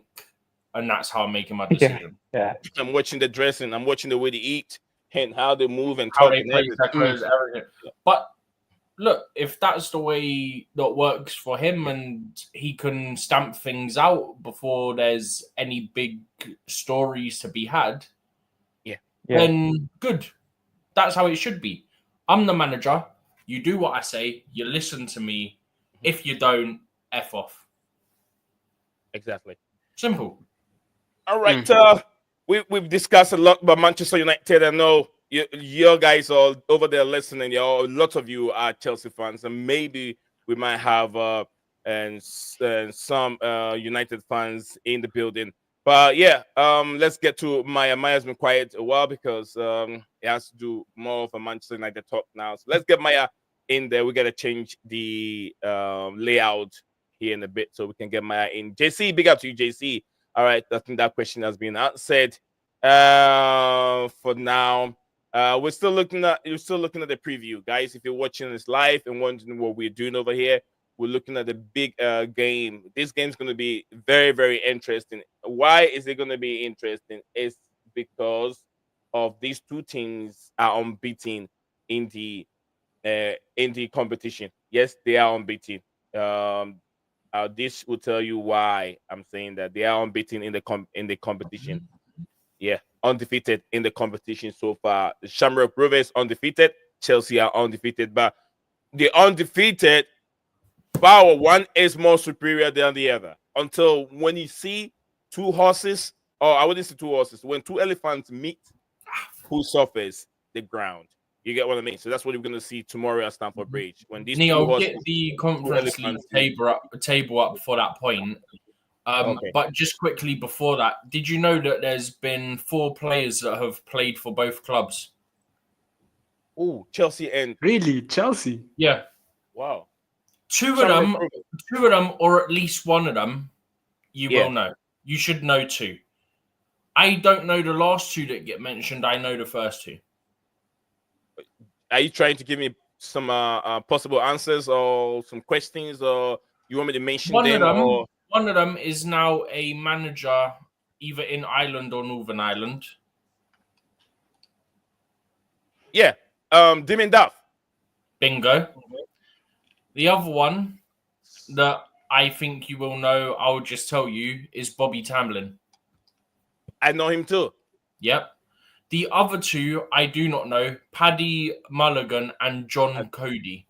and that's how I'm making my Yeah, decision. yeah, I'm watching the dressing. I'm watching the way they eat and how they move and How talk they and play everything. tacklers, everything. But look, if that's the way that works for him and he can stamp things out before there's any big stories to be had, Yeah. yeah, then good. That's how it should be. I'm the manager. You do what I say. You listen to me. If you don't, F off. Exactly. Simple. All right. We've discussed a lot about Manchester United. I know you guys are over there listening. Lots of you are Chelsea fans, and maybe we might have some United fans in the building. But yeah, let's get to Maya. Maya's been quiet a while because he has to do more of a Manchester United talk now. So let's get Maya in there. We gotta change the layout here in a bit so we can get Maya in. JC, big up to you, JC. All right, I think that question has been answered. For now, you're still looking at the preview, guys. If you're watching this live and wondering what we're doing over here, we're looking at the big game. This game's going to be very, very interesting. Why is it going to be interesting? It's because of these two teams are unbeaten in the in the competition. Yes, they are unbeaten. This will tell you why I'm saying that they are unbeaten in the competition. Yeah, undefeated in the competition so far. The Shamrock Rovers undefeated. Chelsea are undefeated, but the undefeated power one is more superior than the other. Until when you see two horses, or I wouldn't say two horses, when two elephants meet, who suffers the ground? You get what I mean? So that's what we're going to see tomorrow at Stamford Bridge. When these two Neo, horses, get the two Conference League elephants meet. table up for that point. Okay. But just quickly before that, did you know that there's been 4 players that have played for both clubs? Oh, Chelsea and Really, Chelsea? Yeah. wow. Two of Shamrock them, or at least one of them, you Yeah. will know. You should know 2. I don't know the last 2 that get mentioned. I know the first 2. Are you trying to give me some possible answers or some questions, or you want me to mention them? Or One of them is now a manager either in Ireland or Northern Ireland. yeah, Damien Duff. Bingo. The other one that I think you will know, I'll just tell you, is Bobby Tamblyn. I know him too. Yep. The other 2 I do not know, Paddy Mulligan and John Cody.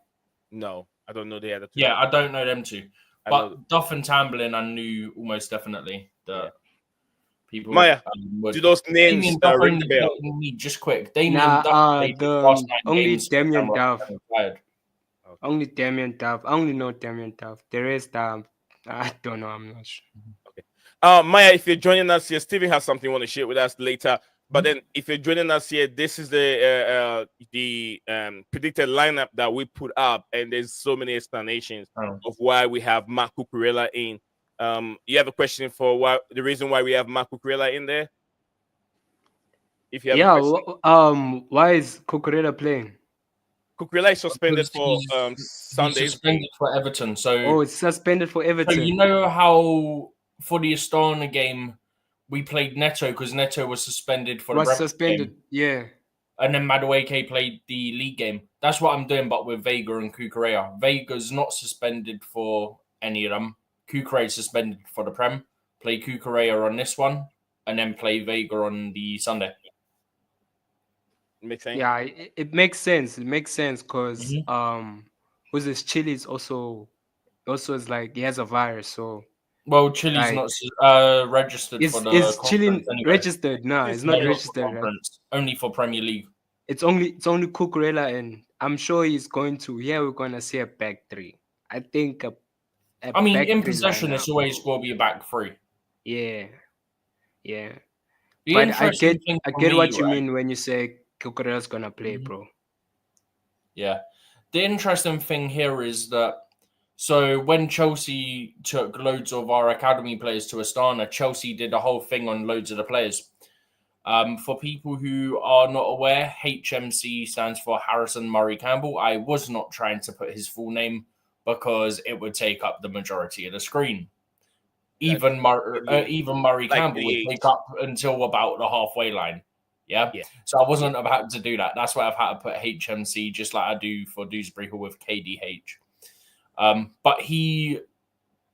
No, I don't know the other 2. Yeah, I don't know them 2. I But know. Duff and Tamblyn, I knew almost definitely that people. Maya, would. do those names Damien Duff ring only the bell? played in me, just quick. Damien Nah, Duff played the last 9 only games. Damien Duff. Okay. Only Damien Duff. I only know Damien Duff. The rest, I don't know. I'm not sure. Okay. Maya, if you're joining us here, Steven has something you want to share with us later. But then, if you're joining us here, this is the predicted lineup that we put up, and there's so many explanations of why we have Mark Cucurella in. You have a question for the reason why we have Mark Cucurella in there? If you have a question. Why is Cucurella playing? Cucurella is suspended for Sunday. He's suspended for Everton. So it's suspended for Everton. So you know how for the Astana game we played Neto because Neto was suspended for the Brentford game. Yeah. And then Madueke played the league game. That's what I'm doing, but with Vega and Cucurella. Vega's not suspended for any of them. Cucurella's suspended for the Prem. Play Cucurella on this one, and then play Vega on the Sunday. Makes sense. Yeah, it makes sense. It makes sense because who's this Chile is also is like he has a virus, so. Well, Chile's not registered for the Is conference Chile anyway. registered? No, it's not registered. Right? Only for Premier League. It's only Cucurella, and I'm sure he's going to. Yeah, we're gonna see a back 3. I think. In possession, it's always going to be a back 3. Yeah, yeah. The but I get what you right? mean when you say Cucurella's gonna play, bro. Yeah. The interesting thing here is that. So when Chelsea took loads of our academy players to Astana, Chelsea did a whole thing on loads of the players. For people who are not aware, HMC stands for Harrison Murray Campbell. I was not trying to put his full name because it would take up the majority of the screen. Even Murray Campbell would take up until about the halfway line. Yeah. So I wasn't about to do that. That's why I've had to put HMC just like I do for Dewsbury Hall with KDH. But he,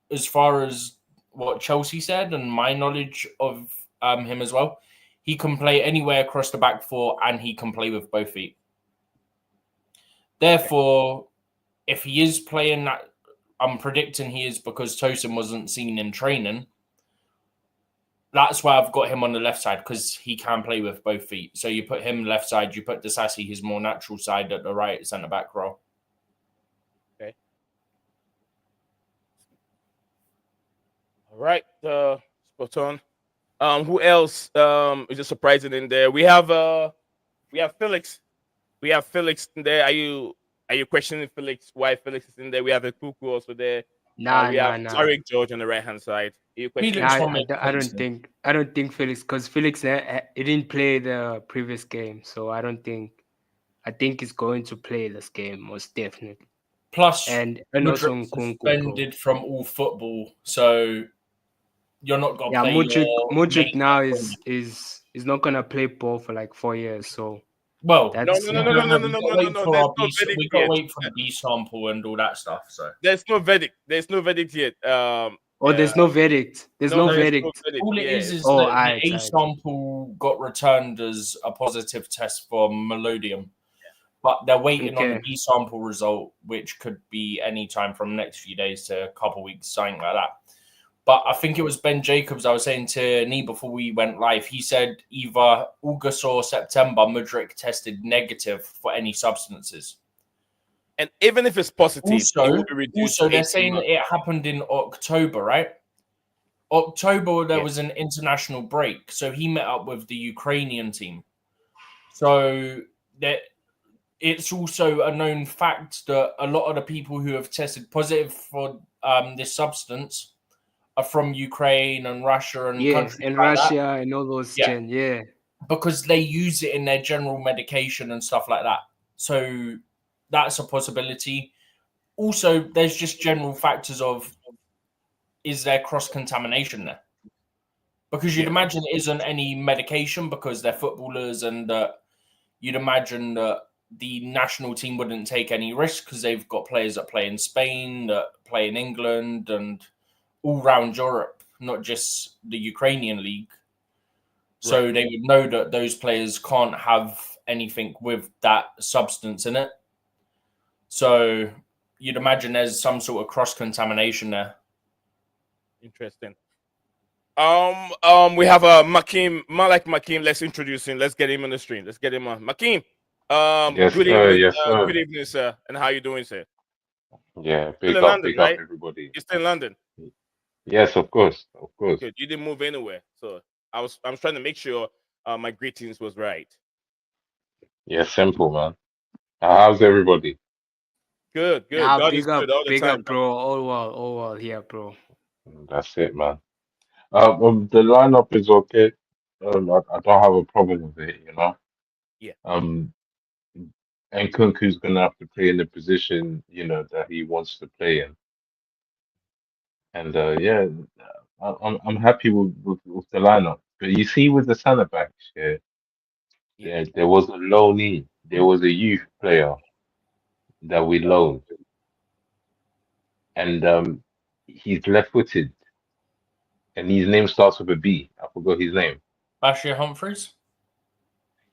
as far as what Chelsea said and my knowledge of him as well, he can play anywhere across the back 4 and he can play with both feet. Therefore, if he is playing that, I'm predicting he is because Tosin wasn't seen in training. That's why I've got him on the left side because he can play with both feet. So you put him left side, you put Disasi, his more natural side, at the right centre back role. All right, spot on. Who else is just surprising in there? We have Felix. We have Felix in there. Are you questioning Felix? Why Felix is in there? We have a Cuckoo also there. Nah. Tarek George on the right hand side. I don't think Felix, because Felix he didn't play the previous game, so I think he's going to play this game most definitely. Plus, and also suspended from all football, so you're not gonna play. Mudryk now is not gonna play ball for like 4 years, so Well, That's No. There's no verdict We got to yet. wait for the B sample and all that stuff. So There's no verdict. There's no verdict yet. oh, there's no verdict. There's no there's verdict. no verdict. all it Yeah. is Oh, that aight, the A aight. sample got returned as a positive test for melodium, but they're waiting on the Okay. B sample result, which could be any time from next few days to a couple weeks, something like that. But I think it was Ben Jacobs. I was saying to Nee before we went live. He said either August or September, Mudryk tested negative for any substances. And even if it's positive, it Also, will be reduced. also to they're 18 saying months. it happened in October, right? October, there Yeah. was an international break, so he met up with the Ukrainian team. So that it's also a known fact that a lot of the people who have tested positive for this substance are from Ukraine and Russia and Yeah, countries and like that, Russia and all those Yeah. yeah. because they use it in their general medication and stuff like that. So that's a possibility. Also, there's just general factors of, is there cross contamination there? Because you'd Yeah. imagine it isn't any medication because they're footballers, and you'd imagine that the national team wouldn't take any risk because they've got players that play in Spain, that play in England, and all round Europe, not just the Ukrainian league. So Right. they would know that those players can't have anything with that substance in it. So you'd imagine there's some sort of cross contamination there. Interesting. We have Makim, Malak Makim. Let's introduce him. Let's get him on the stream. Let's get him on. Makim. Yes, Good sir. evening. Yes, sir. Good evening, sir. And how you doing, sir? Yeah, Still in London, big up, right? everybody. You're still in London. Yes, of course, of course. Good. You didn't move anywhere. So I'm trying to make sure my greetings was right. Yeah, simple, man. How's everybody? Good. Nah, God is good all the big time. up, bro. All well here, bro. That's it, man. The lineup is okay. I don't have a problem with it, you know. Yeah. And Kunku's gonna have to play in the position, you know, that he wants to play in. And yeah, I'm happy with the lineup. But you see, with the centre backs, there was a loanee, there was a youth player that we loaned, and he's left-footed, and his name starts with a B. I forgot his name. Bashir Humphreys?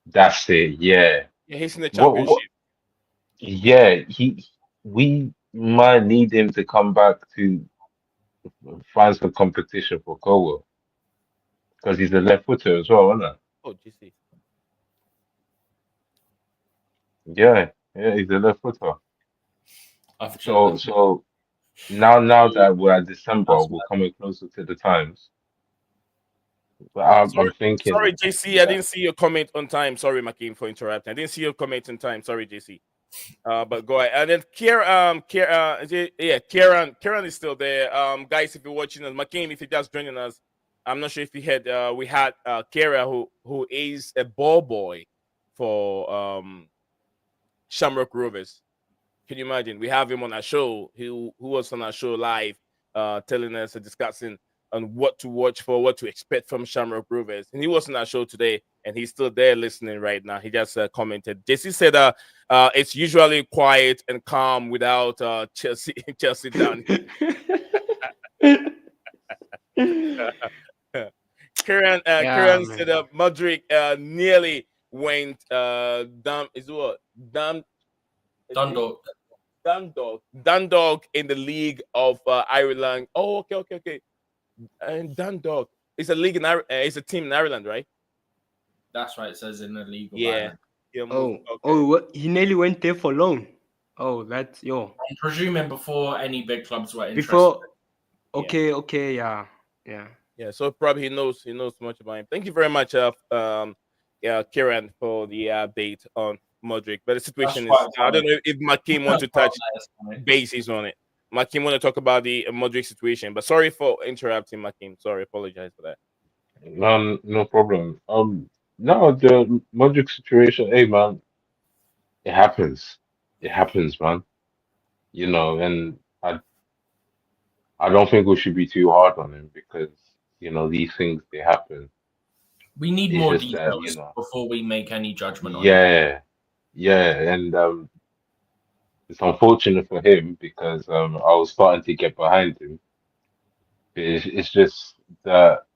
That's it. Yeah. Yeah, he's in the What? championship. Yeah. We might need him to come back to find some competition for Cowell because he's a left-footer as well, isn't it? Oh, GC. Yeah. Yeah, he's a left-footer. I've So now that we're at December, That's we're coming closer to the times. But I'm thinking, Sorry, JC, I didn't see your comment on time. Sorry, Makim, for interrupting. I didn't see your comment on time. Sorry, JC. But go ahead. And then Kieran is still there. Guys, if you're watching us, Makim, if you're just joining us, I'm not sure if you had we had Kieran who is a ball boy for Shamrock Rovers. Can you imagine? We have him on our show. Who was on our show live, telling us and discussing on what to watch for, what to expect from Shamrock Rovers. And he was on our show today, and he's still there listening right now. He just commented. JC said, "It's usually quiet and calm without Chelsea down." Kieran man. said, "Mudryk nearly went down. Is what down." Dundalk in the League of Ireland. Oh, okay. And Dundalk is a league in it's a team in Ireland, right? That's right. It says in the league of Yeah. Ireland. What? He nearly went there for loan. Oh, that's I'm presuming before any big clubs were interested. before. Okay, yeah. Yeah. So probably he knows much about him. Thank you very much, Kieran, for the update on Mudryk. But the situation is, I don't know if Makim wants to touch bases on it. Makim want to talk about the Mudryk situation, but sorry for interrupting, Makim. Sorry, apologize for that. No problem. No, the Modric situation, hey man, it happens. It happens, man. You know, and I don't think we should be too hard on him because, you know, these things they happen. We need It's more just that, details before we make any judgment on it. yeah, and it's unfortunate for him because I was starting to get behind him. It's just that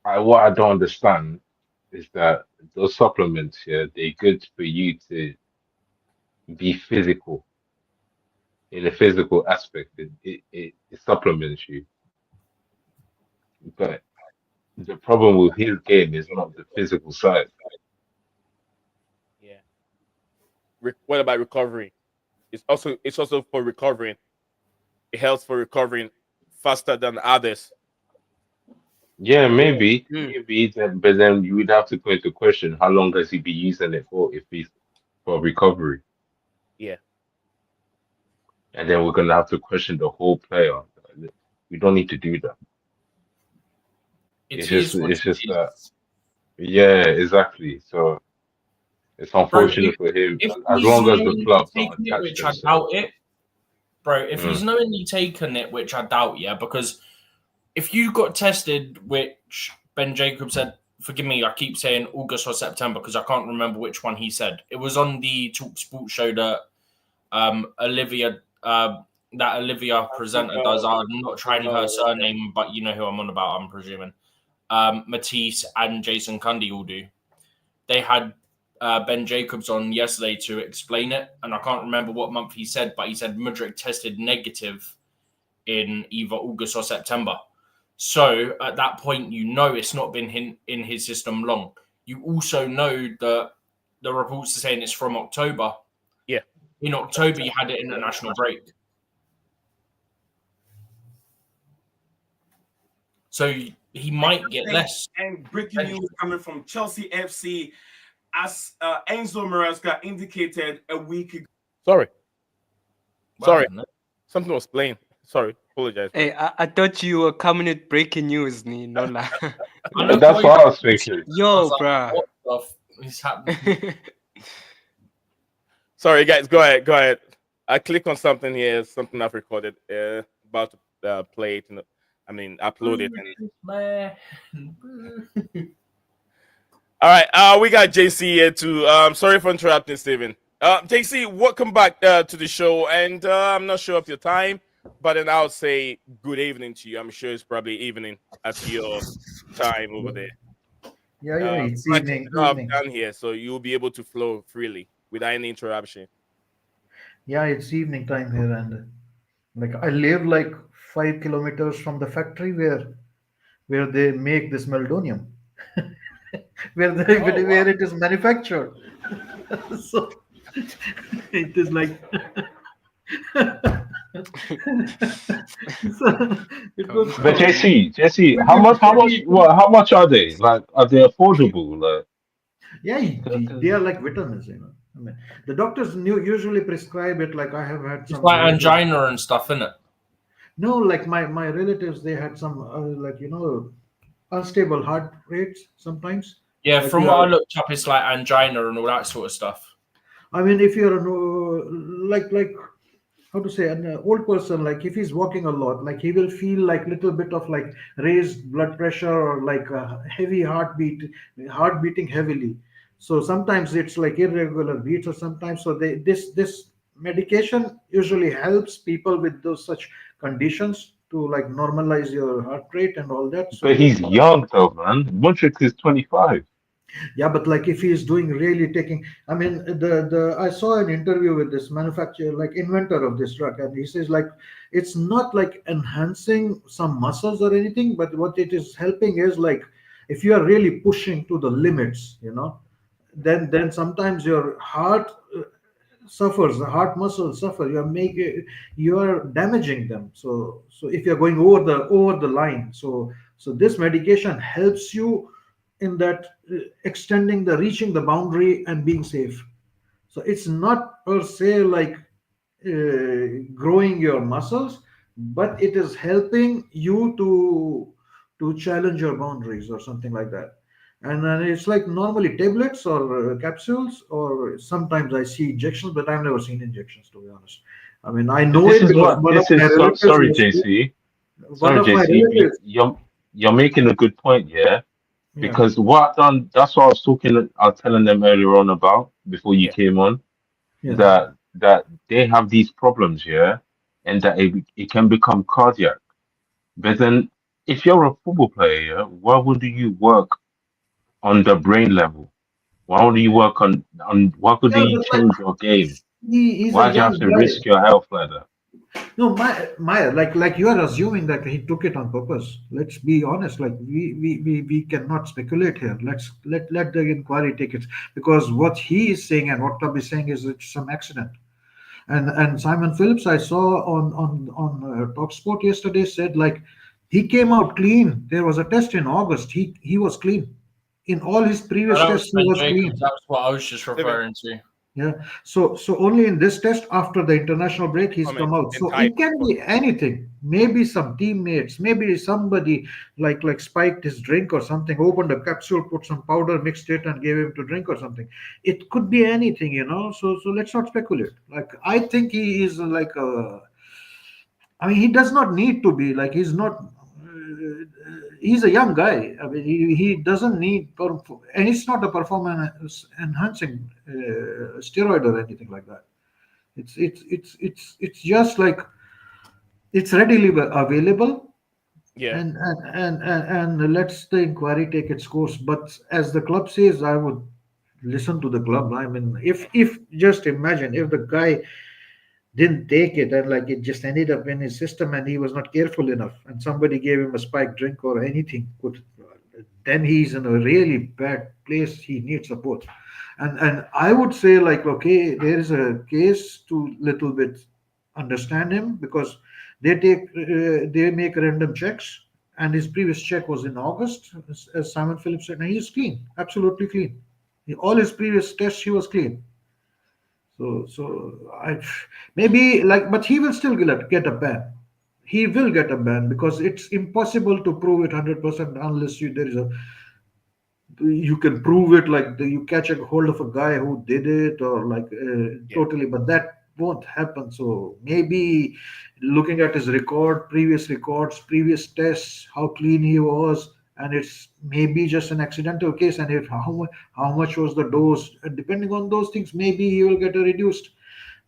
what I don't understand is that those supplements here, they're good for you to be physical in a physical aspect. It supplements you, but the problem with his game is not the physical side. Yeah. What about recovery? It's also for recovering. It helps for recovering faster than others. Yeah, maybe, Mm. but then you would have to put into question how long does he be using it for if he's for recovery, Yeah. and then we're gonna have to question the whole player. We don't need to do that. It is what It's just it that, is. yeah, exactly. So it's Bro, unfortunate for him. if As he's long as the knowingly clubs don't taken it, attach which I themselves. doubt it, bro, if he's Mm. knowingly taken it, which I doubt, yeah, because if you got tested, which Ben Jacobs said, forgive me, I keep saying August or September because I can't remember which one he said. It was on the Talk Sport show that Olivia presenter does. I'm not trying her surname, but you know who I'm on about, I'm presuming. Matisse and Jason Cundy all do. They had Ben Jacobs on yesterday to explain it, and I can't remember what month he said, but he said Mudryk tested negative in either August or September. So at that point, you know it's not been in his system long. You also know that the reports are saying it's from October. Yeah. In October, you had an international break. So he might get less. And breaking news coming from Chelsea FC, as Enzo Maresca indicated a week ago. Sorry. Something was playing. Sorry. Apologize. Hey, I thought you were coming with breaking news, Nola. That's what I was thinking. Yo, bruh. What is happening? Sorry, guys. Go ahead. I click on something here. Something I've recorded. About to play it. Upload it. All right. We got JC here too. Sorry for interrupting, Steven. JC, welcome back to the show. And I'm not sure of your time, but then I'll say good evening to you. I'm sure it's probably evening at your time over there. Yeah, it's but evening. I'm done here, so you'll be able to flow freely without any interruption. Yeah, it's evening time here, and like I live like 5 kilometers from the factory where they make this meldonium, where it is manufactured. So it is like so it was But Jesse, how much are they? Like, are they affordable? Like, yeah, they are like vitamins, you know. I mean, the doctors usually prescribe it. Like I have had It's some like angina and stuff, isn't it? No, like my relatives, they had some unstable heart rates sometimes. Yeah, Like from what I looked up, it's like angina and all that sort of stuff. I mean, if you're like how to say an old person, like if he's walking a lot, like he will feel like little bit of like raised blood pressure or like a heavy heart beating heavily. So sometimes it's like irregular beats, or sometimes this medication usually helps people with those such conditions to like normalize your heart rate and all that. but So he's young though, man. Mudryk is 25. yeah, but like if he is doing really taking, I mean, the I saw an interview with this manufacturer, like inventor of this drug, and he says like it's not like enhancing some muscles or anything, but what it is helping is like if you are really pushing to the limits, you know, then sometimes your heart suffers, the heart muscles suffer. You are damaging them. So if you're going over the line, so this medication helps you in that extending the reaching the boundary and being safe. So it's not per se like growing your muscles, but it is helping you to challenge your boundaries or something like that. And then it's like normally tablets or capsules, or sometimes I see injections, but I've never seen injections, to be honest. I mean, I know This it is because what this is. Sorry, JC. one Sorry, of my JC. relatives. You're making a good point, yeah. Yeah. Because what I've done, that's what I was telling them earlier on about before you Yeah. came on, Yeah. that they have these problems, yeah, and that it can become cardiac. But then, if you're a football player, yeah, why would you work on the brain level? Why would you work on? Why could Yeah, you but like change your game? he's a Why do you young have to guy. risk your health like that? No, Maya, like you are assuming that he took it on purpose. Let's be honest. Like we cannot speculate here. Let the inquiry take it, because what he is saying and what Club is saying is it's some accident. And Simon Phillips, I saw on Talksport yesterday, said like he came out clean. There was a test in August. He was clean. In all his Oh, previous that was tests, he Ben was Jacobs. clean. That's what I was just Steven, referring to. Yeah. So only in this test after the international break he's comment come out. and So type. it can be anything. Maybe some teammates, maybe somebody like spiked his drink or something, opened a capsule, put some powder, mixed it, and gave him to drink or something. It could be anything, you know. So let's not speculate. Like I think he is like a. I mean, he does not need to be like he's not. He's a young guy. I mean, he doesn't need, and it's not a performance enhancing steroid or anything like that. It's just like it's readily available, Yeah. and let's the inquiry take its course. But as the club says, I would listen to the club. I mean, if just imagine if the guy didn't take it and like it just ended up in his system and he was not careful enough and somebody gave him a spiked drink or anything could, then he's in a really bad place. He needs support. And I would say like, okay, there is a case to little bit understand him, because they make random checks, and his previous check was in August, as Simon Phillips said, and he's clean, absolutely clean. All his previous tests he was clean. So I maybe like, but he will still get a ban. He will get a ban because it's impossible to prove it 100% unless there is a you can prove it, like you catch a hold of a guy who did it or like Yeah. totally, but that won't happen. So maybe looking at his previous records, previous tests, how clean he was, and it's maybe just an accidental case, and if how much was the dose, and depending on those things, maybe he will get a reduced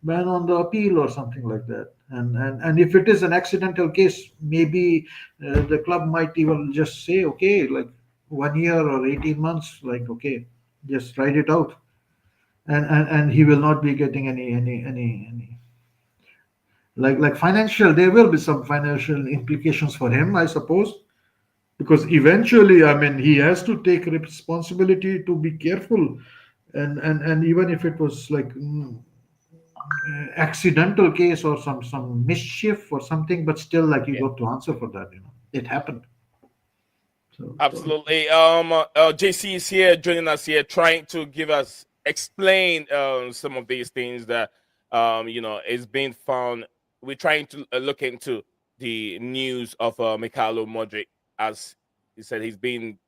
ban on the appeal or something like that. And if it is an accidental case, maybe the club might even just say, okay, like 1 year or 18 months, like okay, just write it out, and he will not be getting any like financial. There will be some financial implications for him, I suppose, because eventually, I mean, he has to take responsibility to be careful, and even if it was like accidental case or some mischief or something, but still, like you Yeah. got to answer for that. It happened. So Absolutely. JC is here joining us here, trying to explain some of these things that is being found. We're trying to look into the news of Mikhailo Modric, as he said he's been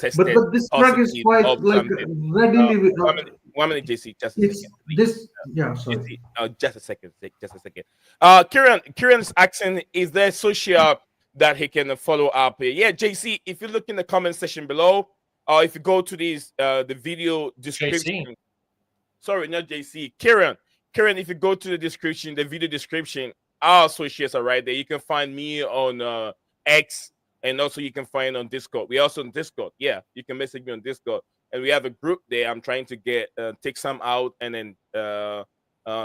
tested but this drug is positive quite of like something. readily. 1 minute, JC, just a It's second, please. this. Yeah, sorry. JC, just a second, just a second. Kieran's asking, is there social that he can follow up here? Yeah, JC, if you look in the comment section below, or if you go to the video description. JC. Sorry, not JC. Kieran, if you go to the description, the video description, our associates are right there. You can find me on X, and also you can find on Discord. We're also on Discord. Yeah, you can message me on Discord, and we have a group there. I'm trying to take some out, and then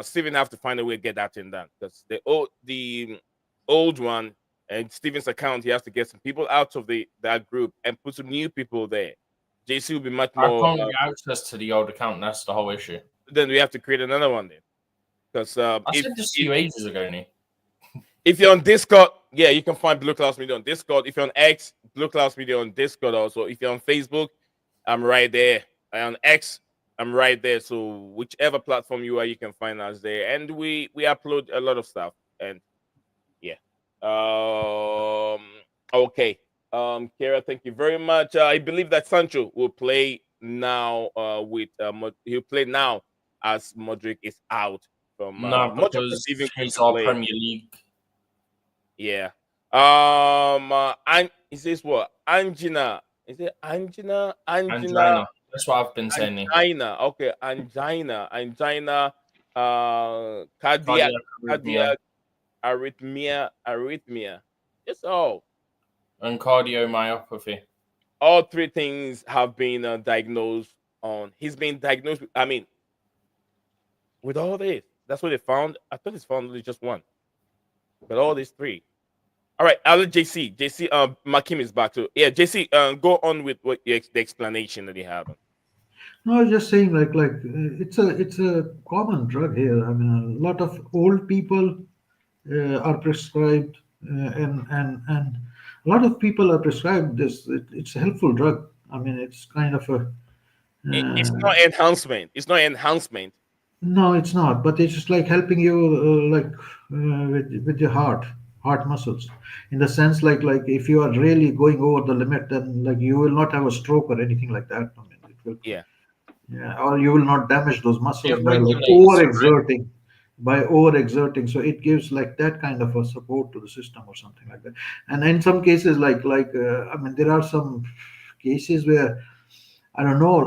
Steven have to find a way to get that in done, because the old one and Steven's account, he has to get some people out of that group and put some new people there. JC will be much I more. can't get access to the old account. That's the whole issue. Then we have to create another one then, because I said this to you ages ago, Nick. if you're on Discord, yeah, you can find Blue Clouds Media on Discord. If you're on X, Blue Clouds Media on Discord also. If you're on Facebook, I'm right there. On X, I'm right there. So whichever platform you are, you can find us there. And we upload a lot of stuff. And yeah. Okay. Kara, thank you very much. I believe that Sancho will play now he'll play now as Modric is out from No, Modric is because even going he's to our play. Premier League. Yeah. And he says what? Angina Is it angina? Angina. That's what I've been saying. Angina. Okay, angina. Cardiac, Cardiac arrhythmia. arrhythmia. It's all. And cardiomyopathy. All three things have been diagnosed on. He's been diagnosed. I mean, with all this, that's what they found. I thought it's found only just one, but all these three. All right, I'll let JC. JC, Makim is back too. Yeah, JC, go on with what the explanation that you have. No, I was just saying, it's a common drug here. I mean, a lot of old people are prescribed, and a lot of people are prescribed this. It's a helpful drug. I mean, it's kind of a It's not enhancement. It's not enhancement. no, it's not. But it's just like helping you, with your heart muscles, in the sense like if you are really going over the limit, then like you will not have a stroke or anything like that. I mean, it will. Yeah. Yeah, or you will not damage those muscles It by like regulates, overexerting, So it gives like that kind of a support to the system or something like that. And in some cases, I mean, there are some cases where I don't know,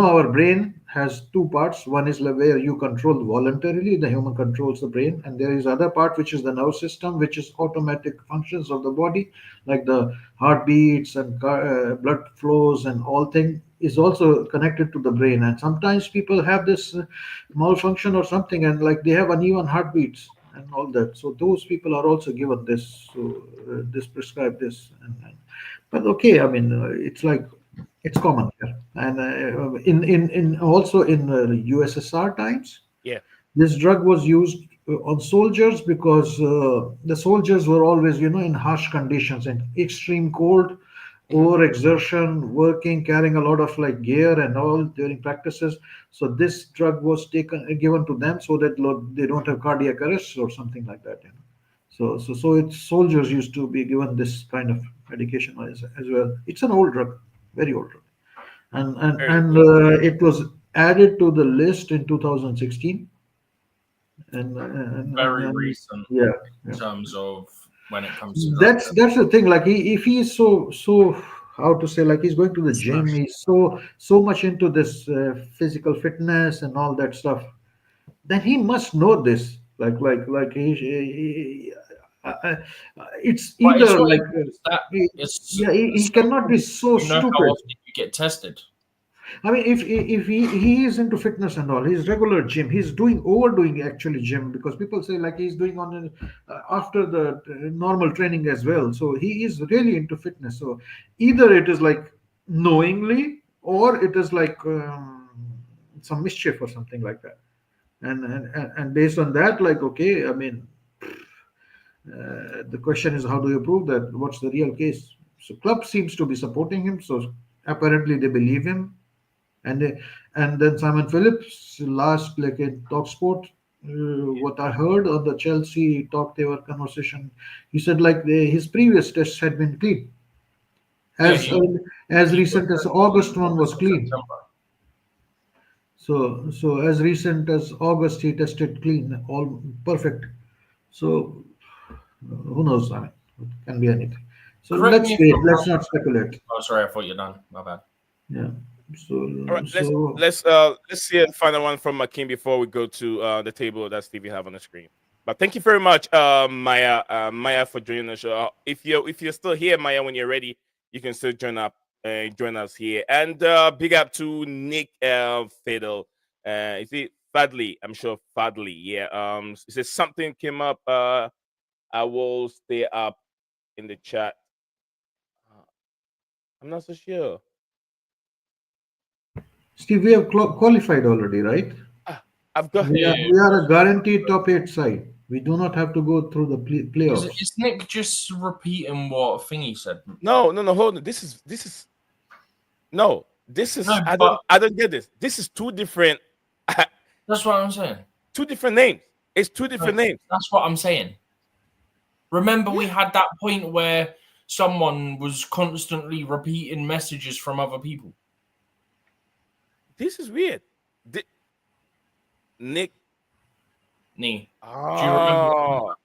our brain has two parts. One is like where you control voluntarily, the human controls the brain, and there is other part which is the nerve system, which is automatic functions of the body, like the heartbeats and blood flows and all thing is also connected to the brain. And sometimes people have this malfunction or something, and like they have uneven heartbeats and all that. So those people are also given this, this prescribed this, but okay, I mean, it's like it's common here, and in also in USSR times, Yeah. this drug was used on soldiers because the soldiers were always, in harsh conditions and extreme cold, overexertion, working, carrying a lot of like gear and all during practices. So this drug was given to them so that they don't have cardiac arrest or something like that. So it's soldiers used to be given this kind of medication as well. It's an old drug, very old drug, and and Very and old. it was added to the list in 2016. Very And recent yeah, in yeah. terms of when it comes to That's the thing. Like if he's so how to say, like he's going to the gym, he's so much into this physical fitness and all that stuff, then he must know this. It's But it's either not like even just that. It's yeah, he some cannot be so you know how stupid. often you get tested. I mean, if he is into fitness and all, he's regular gym. He's overdoing actually gym, because people say like he's doing on after the normal training as well. So he is really into fitness. So either it is like knowingly, or it is like some mischief or something like that. And based on that, like okay, I mean, the question is how do you prove that? What's the real case? So club seems to be supporting him. So apparently they believe him, and and then Simon Phillips last, like in Talksport, what I heard on the Chelsea talk, they were conversation, he said like his previous tests had been clean, Yeah, as as he got recent as tested August in one was August or clean. September. So as recent as August he tested clean, all perfect. So who knows? I mean, it can be anything. So Correct let's me if wait. I'm Let's wrong. not speculate. Oh, sorry, I thought you're done. My bad. Yeah. All right, So let's see a final one from Makim before we go to the table that Stevie have on the screen. But thank you very much, Maya, for joining the show. If you're still here, Maya, when you're ready, you can still join us here. And big up to Nick Fiddle. Is it Fadley? I'm sure Fadley. Yeah. It says something came up. I will stay up in the chat. I'm not so sure. Steve, we have qualified already, right? I've got We are, Yeah. we are a guaranteed top 8 side. We do not have to go through the playoffs. Is Nick just repeating what Thingy said? no. Hold on. This is no. This is No, I but don't get this. This is two different that's what I'm saying. two different names. It's two different names. That's what I'm saying. Remember, we had that point where someone was constantly repeating messages from other people. This is weird. Nick. Nee. Do you remember?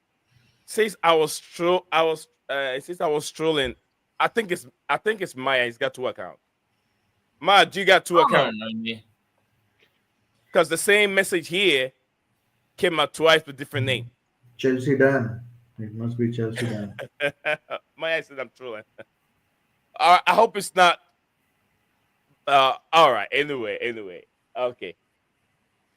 Says I was it says I was strolling. I think it's Maya. He's got 2 accounts. Maya, do you got 2 accounts? Because the same message here came out twice with different name. Chelsea Dan. It must be Chelsea Dan. Maya said I'm trolling. I hope it's not. All right. Anyway. Okay.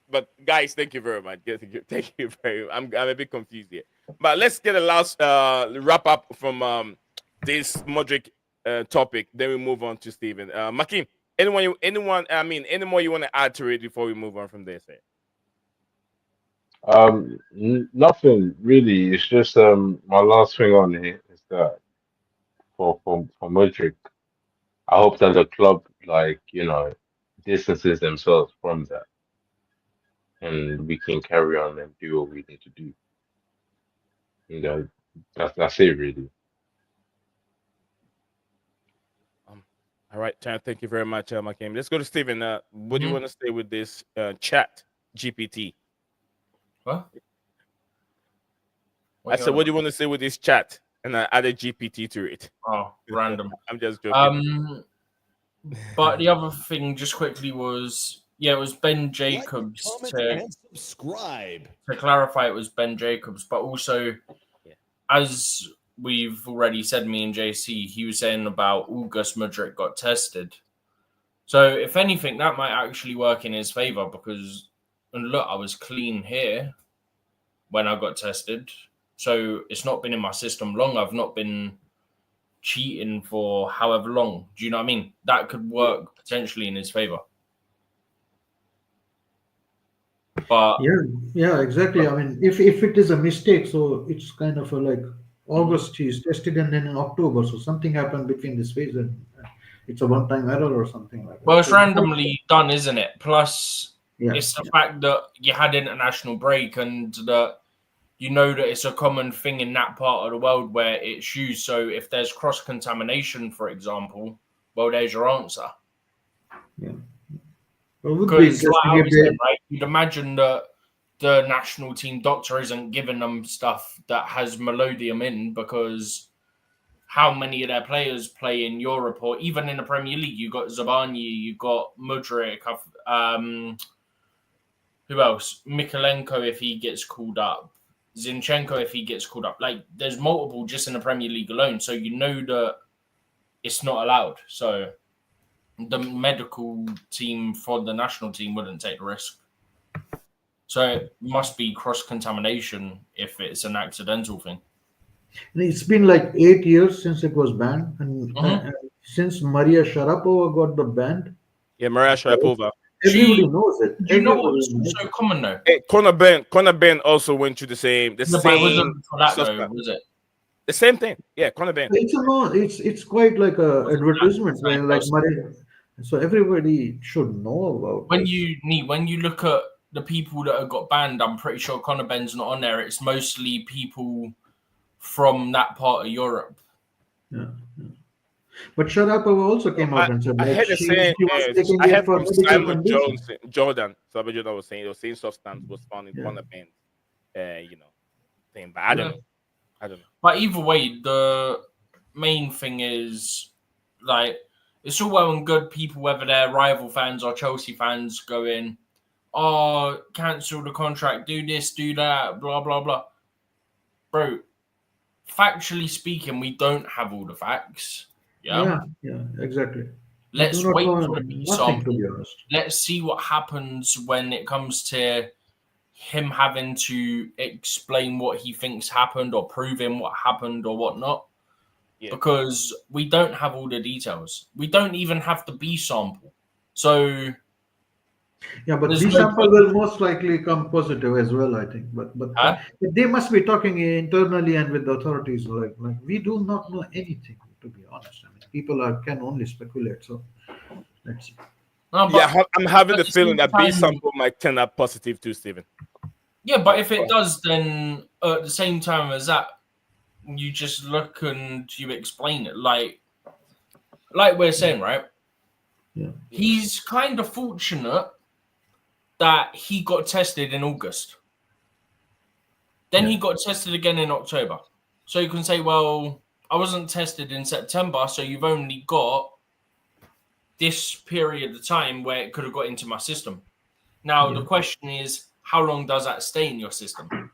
But guys, thank you very much. Thank you very much. I'm a bit confused here. But let's get a last wrap up from this Modric topic. Then we move on to Steven. Makim, any more you want to add to it before we move on from this? Nothing really. It's just my last thing on here is that for Modric, I hope that the club distances themselves from that, and we can carry on and do what we need to do. That's it really. All right, thank you very much, Makim. Let's go to Steven. What do you want to say with this chat GPT? What? I said, what do you want to say with this chat? And I added GPT to it. Oh, random. I'm just joking. But the other thing, just quickly, was it was Ben Jacobs. Subscribe. To clarify, it was Ben Jacobs, but also, as we've already said, me and JC, he was saying about August Modric got tested. So, if anything, that might actually work in his favor because, and look, I was clean here when I got tested. So, it's not been in my system long. I've not been cheating for however long. Do you know what I mean? That could work potentially in his favor. But yeah, exactly. I mean, if it is a mistake, so it's kind of like August he's tested and then in October, so something happened between this phase and it's a one-time error or something like that. Well, it's randomly done, isn't it? Plus, it's the fact that you had international break and that that it's a common thing in that part of the world where it's used. So if there's cross-contamination, for example, well, there's your answer. Yeah. Because like I was saying, right, you'd imagine that the national team doctor isn't giving them stuff that has Melodium in because how many of their players play in Europe or even in the Premier League? You got Zabani, you got Mudryk, who else? Mikolenko if he gets called up, Zinchenko if he gets called up. Like there's multiple just in the Premier League alone, so you know that it's not allowed. So the medical team for the national team wouldn't take the risk. So it must be cross-contamination if it's an accidental thing. It's been like 8 years since it was banned. And since Maria Sharapova got the ban. Yeah, Maria Sharapova. Everybody knows it. You know what's so common though? Hey, Conor Ben also went through the same. Was it? The same thing. Yeah, Conor Ben. It's quite like a advertisement where like Maria. So everybody should know about when you look at the people that have got banned, I'm pretty sure Conor Ben's not on there. It's mostly people from that part of Europe. Yeah. But Sharapova also came out and said I had the same. I had from Simon Jordan. Simon Jordan was saying the same substance was found in Conor Ben's, thing. But I don't know. But either way, the main thing is like it's all well and good. People, whether they're rival fans or Chelsea fans, going, "Oh, cancel the contract, do this, do that, blah blah blah." Bro, factually speaking, we don't have all the facts. Yeah, exactly. Let's wait for the B sample. Let's see what happens when it comes to him having to explain what he thinks happened or proving what happened or whatnot. Yeah. Because we don't have all the details. We don't even have the B sample. So yeah, but B sample will most likely come positive as well, I think. But they must be talking internally and with the authorities. Like we do not know anything, to be honest. I mean, people can only speculate. So let's see. No, I'm having the feeling that B sample might turn up positive too, Stephen. Yeah, but if it does, then at the same time as that, you just look and you explain it like we're saying, right? Yeah. He's kind of fortunate that he got tested in August. Then he got tested again in October. So you can say, well, I wasn't tested in September, so you've only got this period of time where it could have got into my system. Now, the question is, how long does that stay in your system?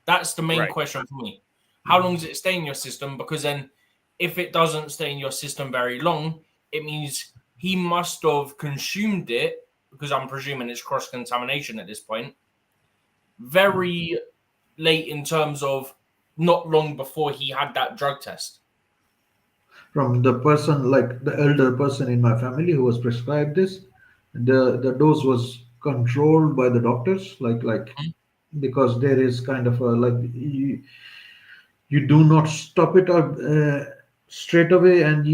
That's the main question for me. How long does it stay in your system? Because then if it doesn't stay in your system very long, it means he must have consumed it, because I'm presuming it's cross-contamination at this point, very late in terms of not long before he had that drug test. From the person, like the elder person in my family who was prescribed this, the dose was controlled by the doctors, because there is kind of a you do not stop it straight away, and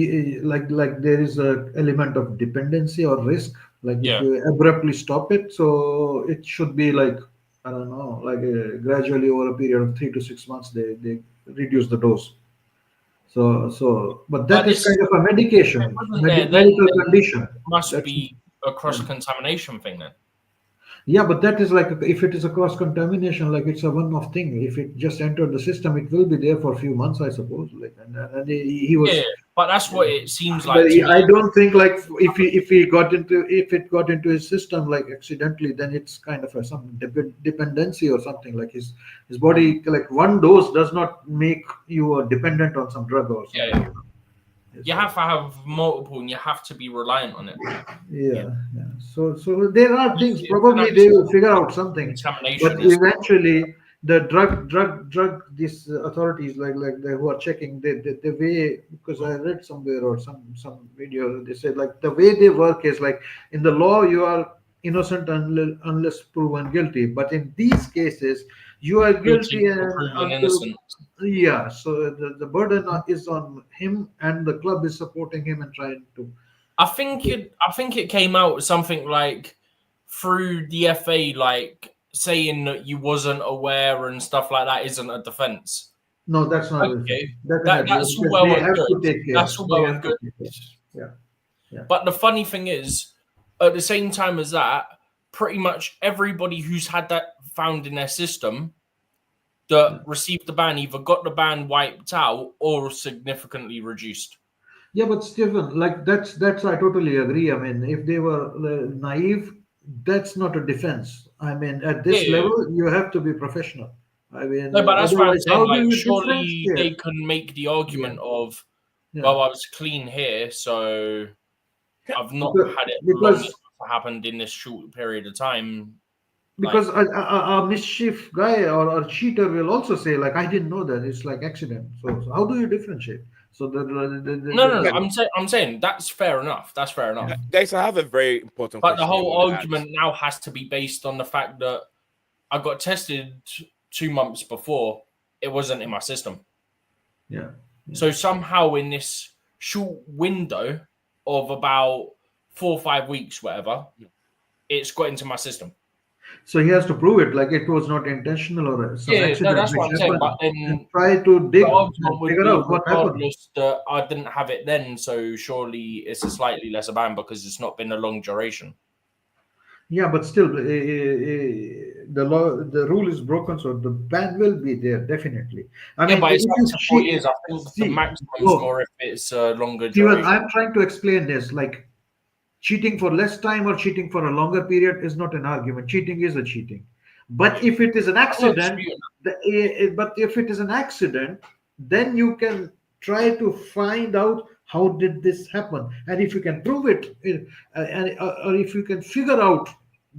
like there is a element of dependency or risk, like if you abruptly stop it, so it should be like, I don't know, like gradually over a period of 3 to 6 months they reduce the dose. But that is kind of a medication, medical condition. Must be a cross-contamination thing then. Yeah, but that is like, if it is a cross-contamination, like it's a one-off thing. If it just entered the system, it will be there for a few months, I suppose. Like, and he was. Yeah, but that's what it seems like. But I don't think like if it got into his system like accidentally, then it's kind of some dependency or something. Like his body, like one dose does not make you dependent on some drug or something. Yeah. You have to have multiple, and you have to be reliant on it. Yeah. So there are things. Probably they will figure out something, but eventually the drug these authorities like they who are checking the way, because I read somewhere or some video, they said like the way they work is like in the law you are innocent unless proven guilty, but in these cases you are guilty and innocent. Yeah, so the burden is on him, and the club is supporting him and trying to. I think it came out something like through the FA, like saying that you wasn't aware and stuff like that isn't a defence. No, that's not. Okay, that's all well and good. That's all well and good. Yeah. But the funny thing is, at the same time as that, pretty much everybody who's had that found in their system that received the ban either got the ban wiped out or significantly reduced. Yeah, but Stephen, like that's I totally agree. I mean, if they were naive, that's not a defense. I mean, at this level, you have to be professional. I mean, no, but that's what I'm saying. Like, surely they can make the argument of, well, I was clean here, so I've not had it long enough happened in this short period of time. Because a mischief guy or a cheater will also say, like, I didn't know that, it's like accident. So how do you differentiate? So no. I'm saying that's fair enough. That's fair enough. Guys, I have a very important question. But the whole argument now has to be based on the fact that I got tested 2 months before, it wasn't in my system. Yeah. So somehow in this short window of about 4 or 5 weeks, whatever, it's got into my system. So he has to prove it, like it was not intentional or some accident. No, that's what I'm saying. But then try to dig and figure out what happened. That I didn't have it then, so surely it's a slightly lesser ban because it's not been a long duration. Yeah, but still, the rule is broken, so the ban will be there definitely. I mean, but it's up to 4 years. I think the maximum is more if it's a longer duration. I'm trying to explain this, like. Cheating for less time or cheating for a longer period is not an argument. Cheating is a cheating. But if it is an accident, then you can try to find out how did this happen. And if you can prove it, or if you can figure out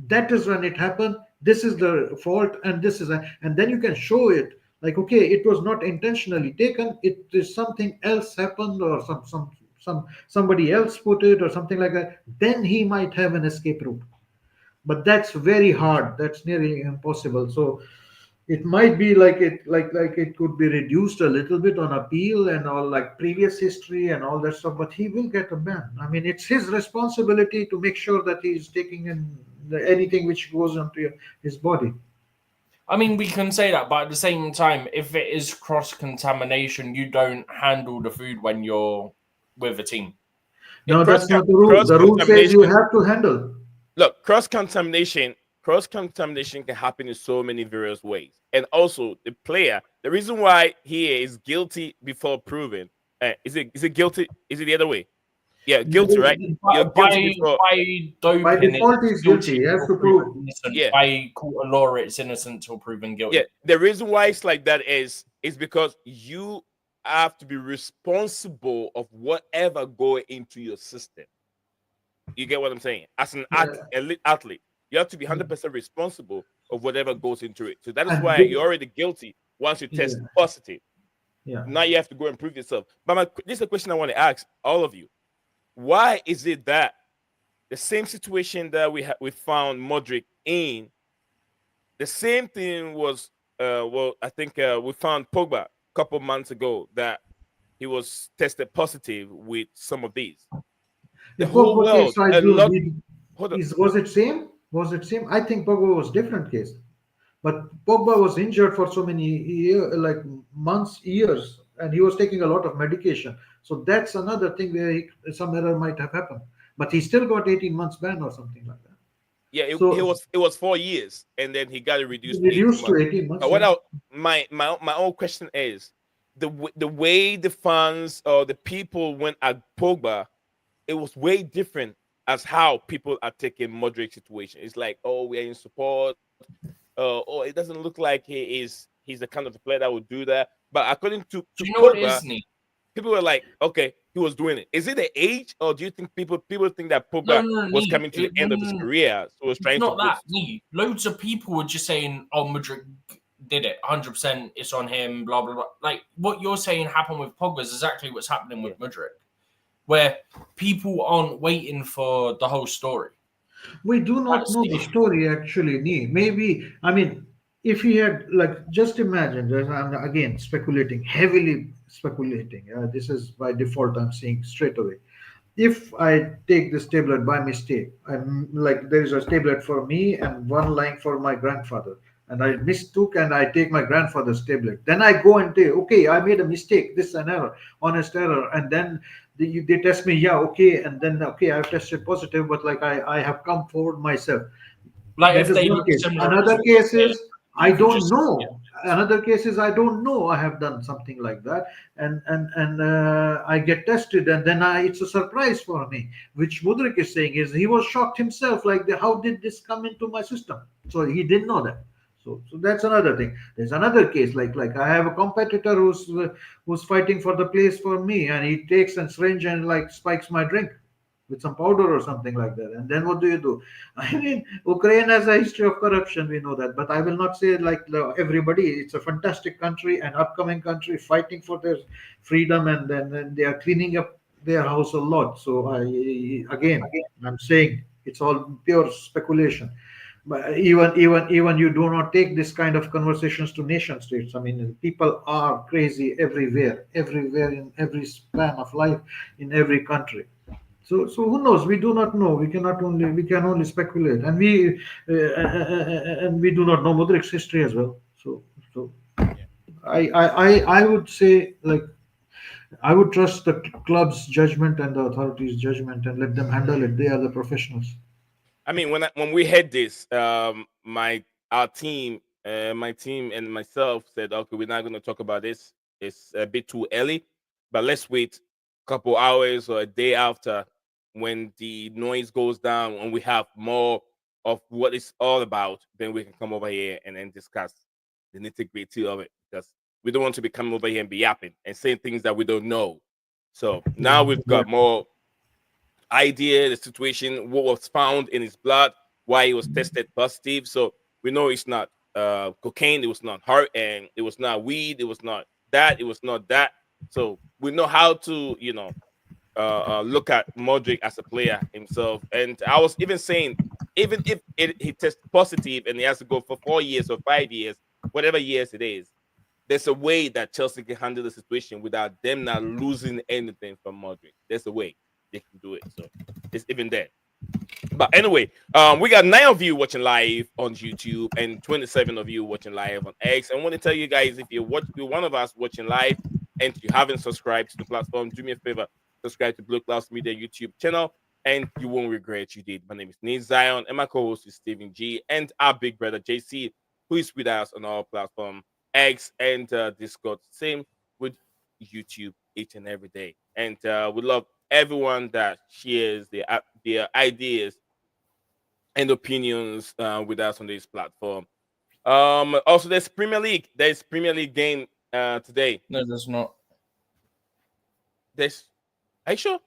that is when it happened, this is the fault, and this is and then you can show it. Like, okay, it was not intentionally taken. It is something else happened, or somebody else put it or something like that, then he might have an escape route. But that's very hard. That's nearly impossible. So it might be like it could be reduced a little bit on appeal and all, like previous history and all that stuff, but he will get a ban. I mean, it's his responsibility to make sure that he's taking in anything which goes into his body. I mean, we can say that, but at the same time, if it is cross-contamination, you don't handle the food when you're with a team. No, that's not the rule. The rule says you have to handle. Look, cross-contamination cross contamination can happen in so many various ways. And also, the player, the reason why he is guilty before proven, is it guilty? Is it the other way? Yeah, guilty, right? You're guilty before. By By doping, default, it's he's guilty. He has till to proven prove. innocent. Yeah. By court of law, it's innocent till proven guilty. Yeah, the reason why it's like that is because you have to be responsible of whatever go into your system. You get what I'm saying? As an elite athlete, you have to be 100% responsible of whatever goes into it. So that is And why you're already guilty once you test positive. Yeah. Now you have to go and prove yourself. But this is a question I want to ask all of you. Why is it that the same situation that we found Modric in, the same thing was I think we found Pogba a couple months ago that he was tested positive with some of these. The whole world, a lot. Was it same? Was it same? I think Pogba was different case, but Pogba was injured for so many like months, years, and he was taking a lot of medication. So that's another thing where some error might have happened. But he still got 18 months ban or something like that. Yeah, it was 4 years, and then he got it reduced to 18 months. But my own question is the way the fans or the people went at Pogba, it was way different as how people are taking Modric situation. It's like, oh, we are in support. Oh, it doesn't look like he's the kind of player that would do that. But according to do you know Pogba, what it is, Nick? People were like, okay, he was doing it. Is it the age, or do you think people think that Pogba was coming to the end of his career, so was trying not to that? Loads of people were just saying, "Oh, Modric did it, 100%. It's on him." Blah blah blah. Like what you're saying happened with Pogba is exactly what's happening with Modric, where people aren't waiting for the whole story. We do not know the story actually. Maybe, I mean, if he had, like, just imagine, I'm again speculating, heavily speculating. This is by default, I'm saying straight away. If I take this tablet by mistake, I'm like, there is a tablet for me and one lying for my grandfather, and I mistook and I take my grandfather's tablet. Then I go and say, okay, I made a mistake. This is an error, honest error, and then they test me, yeah, okay, and then okay, I've tested positive, but like I have come forward myself. Like That if is they one look case. similar, Another case is I don't just- know. Another case is I don't know I have done something like that, and I get tested, and then it's a surprise for me. Which Mudrik is saying is he was shocked himself, like how did this come into my system? So he didn't know that. So that's another thing. There's another case like I have a competitor who's fighting for the place for me, and he takes a syringe and like spikes my drink with some powder or something like that. And then what do? I mean, Ukraine has a history of corruption, we know that, but I will not say like everybody. It's a fantastic country, an upcoming country fighting for their freedom, and then they are cleaning up their house a lot. So I'm saying it's all pure speculation. But even you do not take this kind of conversations to nation states. I mean, people are crazy everywhere in every span of life, in every country. So who knows? We do not know. We can only speculate, and we do not know Modric's history as well. So I would say, like, I would trust the club's judgment and the authorities' judgment and let them handle it. They are the professionals. I mean, when we had this, our team, my team and myself said, okay, we're not going to talk about this. It's a bit too early, but let's wait a couple hours or a day after, when the noise goes down and we have more of what it's all about, then we can come over here and then discuss the nitty-gritty of it, because we don't want to be coming over here and be yapping and saying things that we don't know. So now we've got more idea, the situation, what was found in his blood, why he was tested positive. So we know it's not cocaine, it was not heart, and it was not weed, it was not that, it was not that. So we know how to, look at Modric as a player himself. And I was even saying, even if he tests positive and he has to go for 4 years or 5 years, whatever years it is, there's a way that Chelsea can handle the situation without them not losing anything from Modric. There's a way they can do it. So it's even there. But anyway, we got 9 of you watching live on YouTube and 27 of you watching live on X. I want to tell you guys, if you're one of us watching live and you haven't subscribed to the platform, do me a favor, subscribe to Blueclouds Media YouTube channel. and you won't regret you did. My name is Nate Zion, and my co-host is Stephen G, and our big brother JC, who is with us on our platform X and Discord. Same with YouTube each and every day. And we love everyone that shares their ideas and opinions with us on this platform. Also, there's Premier League. There's Premier League game today. No, there's not. There's. Are you sure?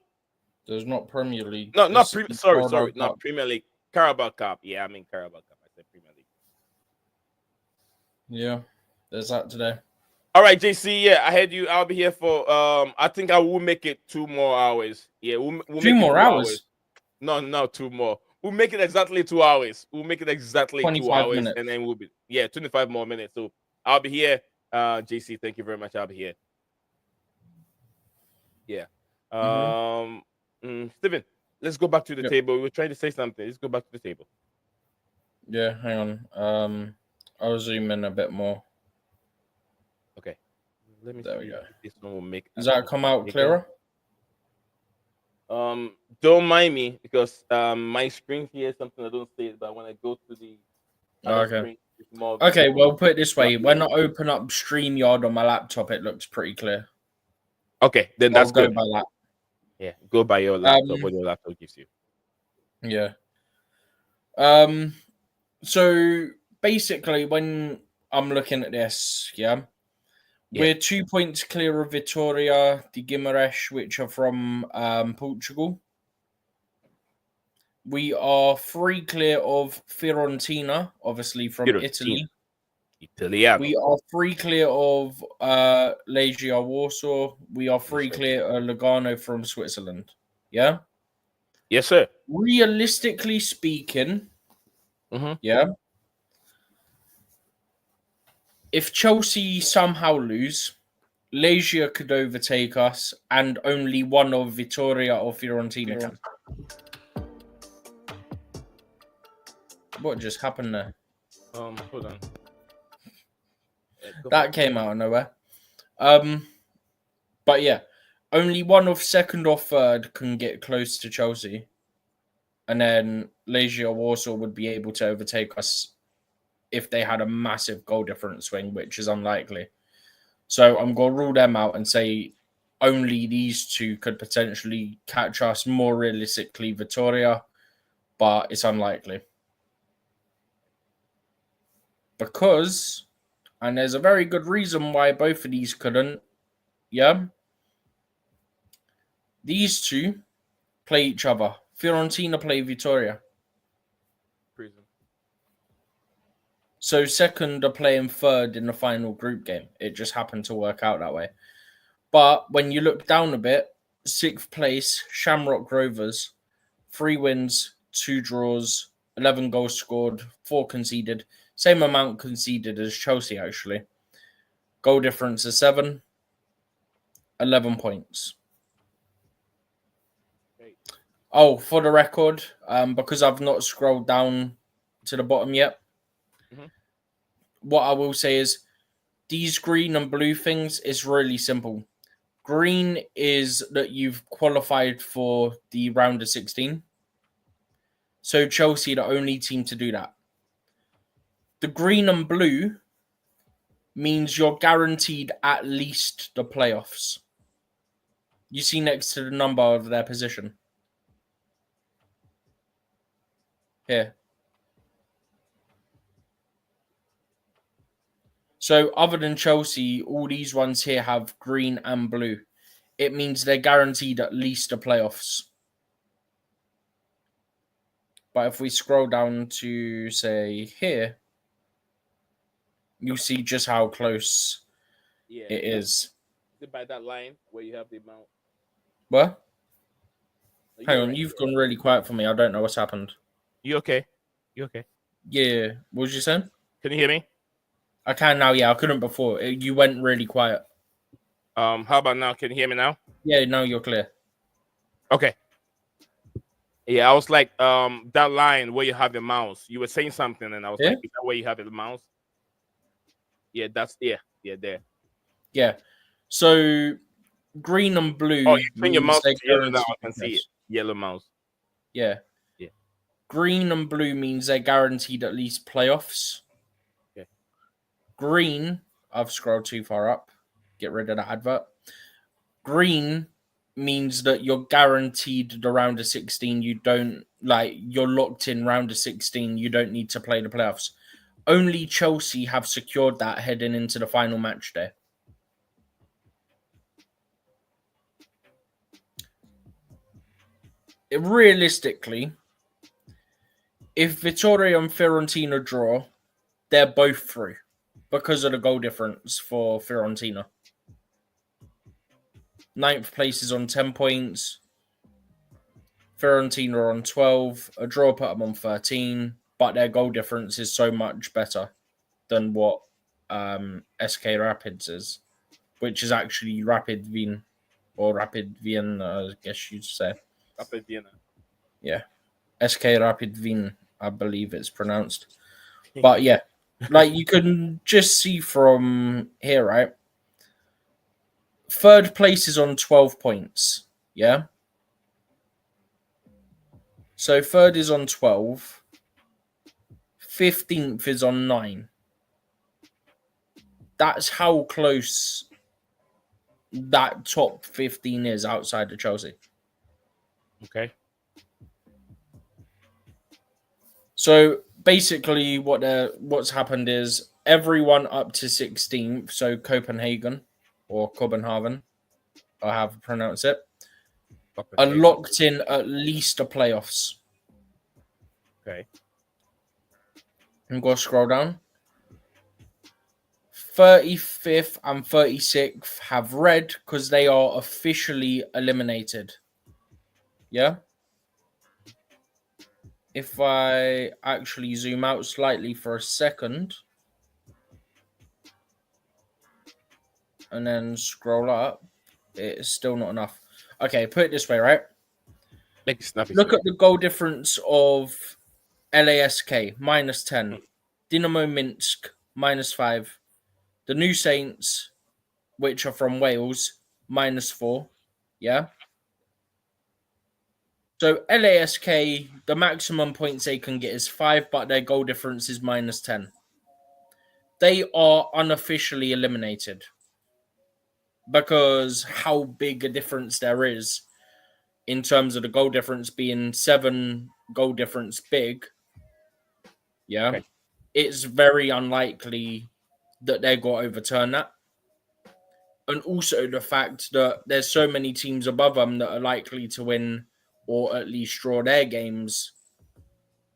There's not Premier League. No, not It's sorry, Carabao not Cup. Premier League. Carabao Cup. Yeah, I mean Carabao Cup. I said Premier League. Yeah, there's that today. All right, JC. Yeah, I had you. I'll be here for. I think I will make it 2 more hours. Yeah, we'll make 2 it more 2 hours. No, 2 more. We'll make it exactly 2 hours. We'll make it exactly 2 25 hours, minutes. and then we'll be 25 more minutes. So I'll be here. JC, thank you very much. I'll be here. Yeah. Steven, let's go back to the table. We were trying to say something. Let's go back to the table. Yeah, hang on. I'll zoom in a bit more. Okay. Let me There see we go. if this one will make. Does that come out clearer? Don't mind me because my screen here is something I don't see it, but when I go to the other screen, it's more. Okay, well, put it this way: when I open up StreamYard on my laptop, it looks pretty clear. Okay, then that's I'll go good. by that. Yeah, go by your laptop. What your laptop gives you. Yeah. So basically, when I'm looking at this, we're 2 points clear of Vitória de Guimarães, which are from Portugal. We are 3 clear of Fiorentina, obviously from Italy. Italiano. We are 3 clear of Legia Warsaw. We are 3 clear of Lugano from Switzerland. Yeah? Yes, sir. Realistically speaking, if Chelsea somehow lose, Legia could overtake us, and only one of Vitória or Fiorentina can. What just happened there? Hold on. That came out of nowhere. But yeah, only one of second or third can get close to Chelsea, and then Legia Warsaw would be able to overtake us if they had a massive goal difference swing, which is unlikely. So I'm going to rule them out and say only these two could potentially catch us. More realistically, Vitória, but it's unlikely. Because, and there's a very good reason why both of these couldn't, these two play each other. Fiorentina play Vitória. So second are playing third in the final group game. It just happened to work out that way. But when you look down a bit, 6th place, Shamrock Rovers, 3 wins, 2 draws, 11 goals scored, 4 conceded. Same amount conceded as Chelsea, actually. Goal difference is 7, 11 points. Oh, for the record, because I've not scrolled down to the bottom yet, what I will say is these green and blue things is really simple. Green is that you've qualified for the round of 16. So Chelsea are the only team to do that. The green and blue means you're guaranteed at least the playoffs. You see next to the number of their position. Here. So other than Chelsea, all these ones here have green and blue. It means they're guaranteed at least the playoffs. But if we scroll down to, say, here, you'll see just how close it is. Is it by that line where you have the amount? What? Hang on, you've gone really quiet for me. I don't know what's happened. You okay? You okay? Yeah. What was you saying? Can you hear me? I can now, yeah. I couldn't before. You went really quiet. How about now? Can you hear me now? Yeah, now you're clear. Okay. Yeah, I was like, that line where you have your mouse. You were saying something, and I was like, is that where you have your mouse? Yeah, that's there. Yeah. So green and blue. Oh, you turn your mouse to yellow now. I can see it. Yellow mouse. Yeah. Yeah. Green and blue means they're guaranteed at least playoffs. Okay. Green, I've scrolled too far up. Get rid of that advert. Green means that you're guaranteed the round of 16. You don't you're locked in round of 16. You don't need to play the playoffs. Only Chelsea have secured that heading into the final match day. Realistically, if Vittoria and Fiorentina draw, they're both through because of the goal difference for Fiorentina. 9th place is on 10 points. Fiorentina are on 12. A draw put them on 13, but their goal difference is so much better than what SK Rapids is, which is actually Rapid Wien, or Rapid Wien, I guess you'd say. Rapid Vienna. Yeah. SK Rapid Wien, I believe it's pronounced. But yeah, you can just see from here, right? 3rd place is on 12 points. Yeah. So 3rd is on 12. 15th is on 9. That's how close that top 15 is outside of Chelsea. Okay. So basically what's happened is everyone up to 16th, so Copenhagen or Copenhagen, or however you pronounce it, are locked in at least the playoffs. Okay. I'm going to scroll down. 35th and 36th have red because they are officially eliminated. Yeah? If I actually zoom out slightly for a second and then scroll up, it's still not enough. Okay, put it this way, right? Look at the goal difference of LASK, minus 10. Dynamo Minsk, minus 5. The New Saints, which are from Wales, minus 4. Yeah? So LASK, the maximum points they can get is 5, but their goal difference is minus 10. They are unofficially eliminated because how big a difference there is in terms of the goal difference being 7 goal difference big. Yeah. Okay. It's very unlikely that they're going to overturn that. And also the fact that there's so many teams above them that are likely to win or at least draw their games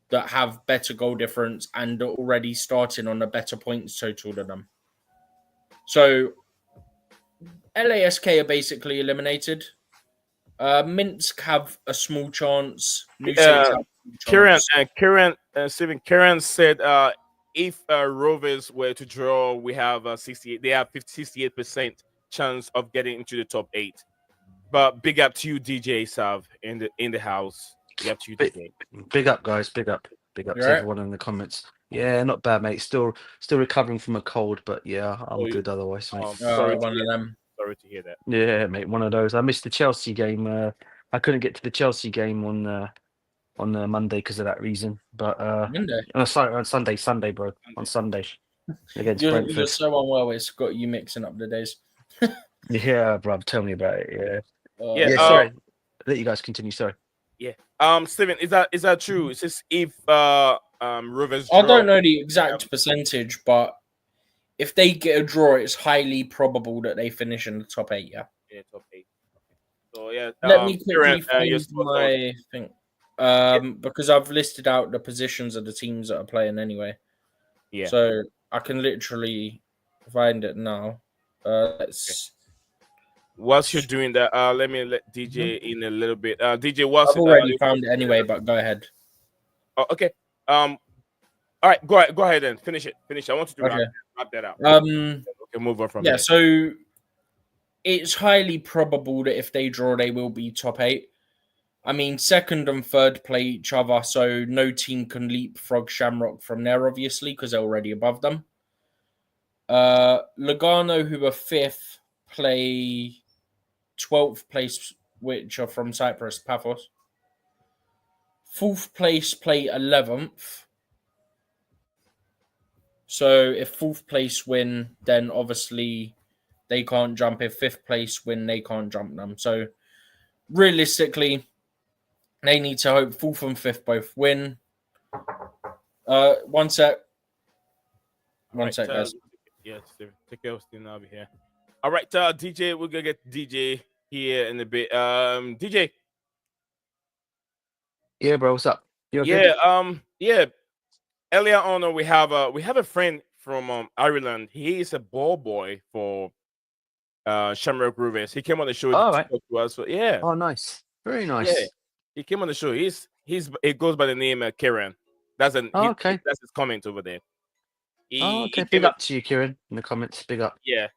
that have better goal difference and are already starting on a better points total than them. So LASK are basically eliminated. Minsk have a small chance. New Saints have Stephen Kieran said if Rovers were to draw, we have 68. They have 68% chance of getting into the top 8. But big up to you, DJ Sav, in the house. Big up to you, DJ. Big up, guys. Big up to everyone in the comments. Yeah, not bad, mate. Still recovering from a cold, but yeah, I'm good otherwise, mate. Sorry to hear that. Yeah, mate, one of those. I missed the Chelsea game. I couldn't get to the Chelsea game on Monday because of that reason. But Monday? Sorry, on Sunday, bro. On Sunday against Brentford. You're so unwell. It's got you mixing up the days. Yeah, bro. Tell me about it. Yeah. Sorry. Let you guys continue. Sorry. Yeah. Steven, is that true? It's just if Rovers I don't know the exact percentage, but if they get a draw, it's highly probable that they finish in the top 8. Yeah. Yeah, top 8. So yeah. Let me quickly find my thing, because I've listed out the positions of the teams that are playing anyway. Yeah. So I can literally find it now. Let's. Whilst you're doing that, let me let DJ in a little bit. DJ, I've already found it anyway, but go ahead. Oh, okay. All right, go ahead and finish it. I want you to wrap that out. Okay, move on from there. So it's highly probable that if they draw, they will be top 8. I mean, 2nd and 3rd play each other, so no team can leapfrog Shamrock from there, obviously, because they're already above them. Lugano, who are 5th, play 12th place, which are from Cyprus, Paphos. Fourth place play 11th. So if fourth place win, then obviously they can't jump. If fifth place win, they can't jump them. So realistically, they need to hope fourth and fifth both win. One sec. One sec, guys. Yes, take care of Steve. I'll be here. All right, DJ, we're gonna get DJ here in a bit. DJ. Yeah, bro. What's up? You okay? Yeah. Yeah. Earlier on, we have a friend from Ireland. He is a ball boy for Shamrock Rovers. He came on the show All to right. talk to us. So, yeah. Oh, nice. Very nice. Yeah. He came on the show. He goes by the name Kieran. That's okay. That's his comment over there. Okay. Big up to you, Kieran, in the comments. Big up. Yeah.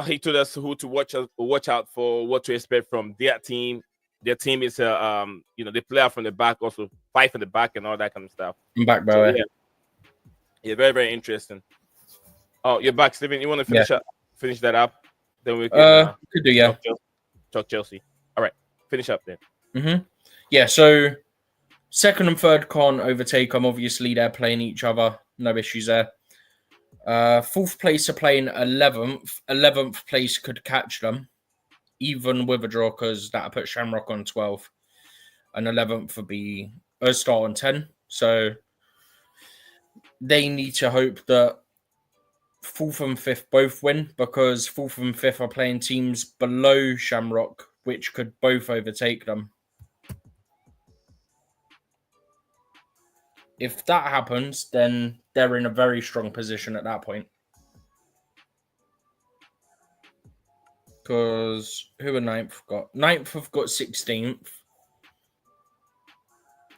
He told us who to watch out for, what to expect from their team. Their team is they play out from the back, also fight from the back and all that kind of stuff. I'm back, by the way. Yeah, very, very interesting. Oh, you're back, Steven. You want to finish that up? Then we can could do, talk Chelsea. All right, finish up then. Mm-hmm. Yeah, so second and third can't overtake them. Obviously, they're playing each other. No issues there. Fourth place are playing 11th. 11th place could catch them, even with a draw, because that put Shamrock on 12. And 11th would be a start on 10. So they need to hope that fourth and fifth both win, because fourth and fifth are playing teams below Shamrock, which could both overtake them. If that happens, then they're in a very strong position at that point. Because who are ninth got? Ninth have got 16th.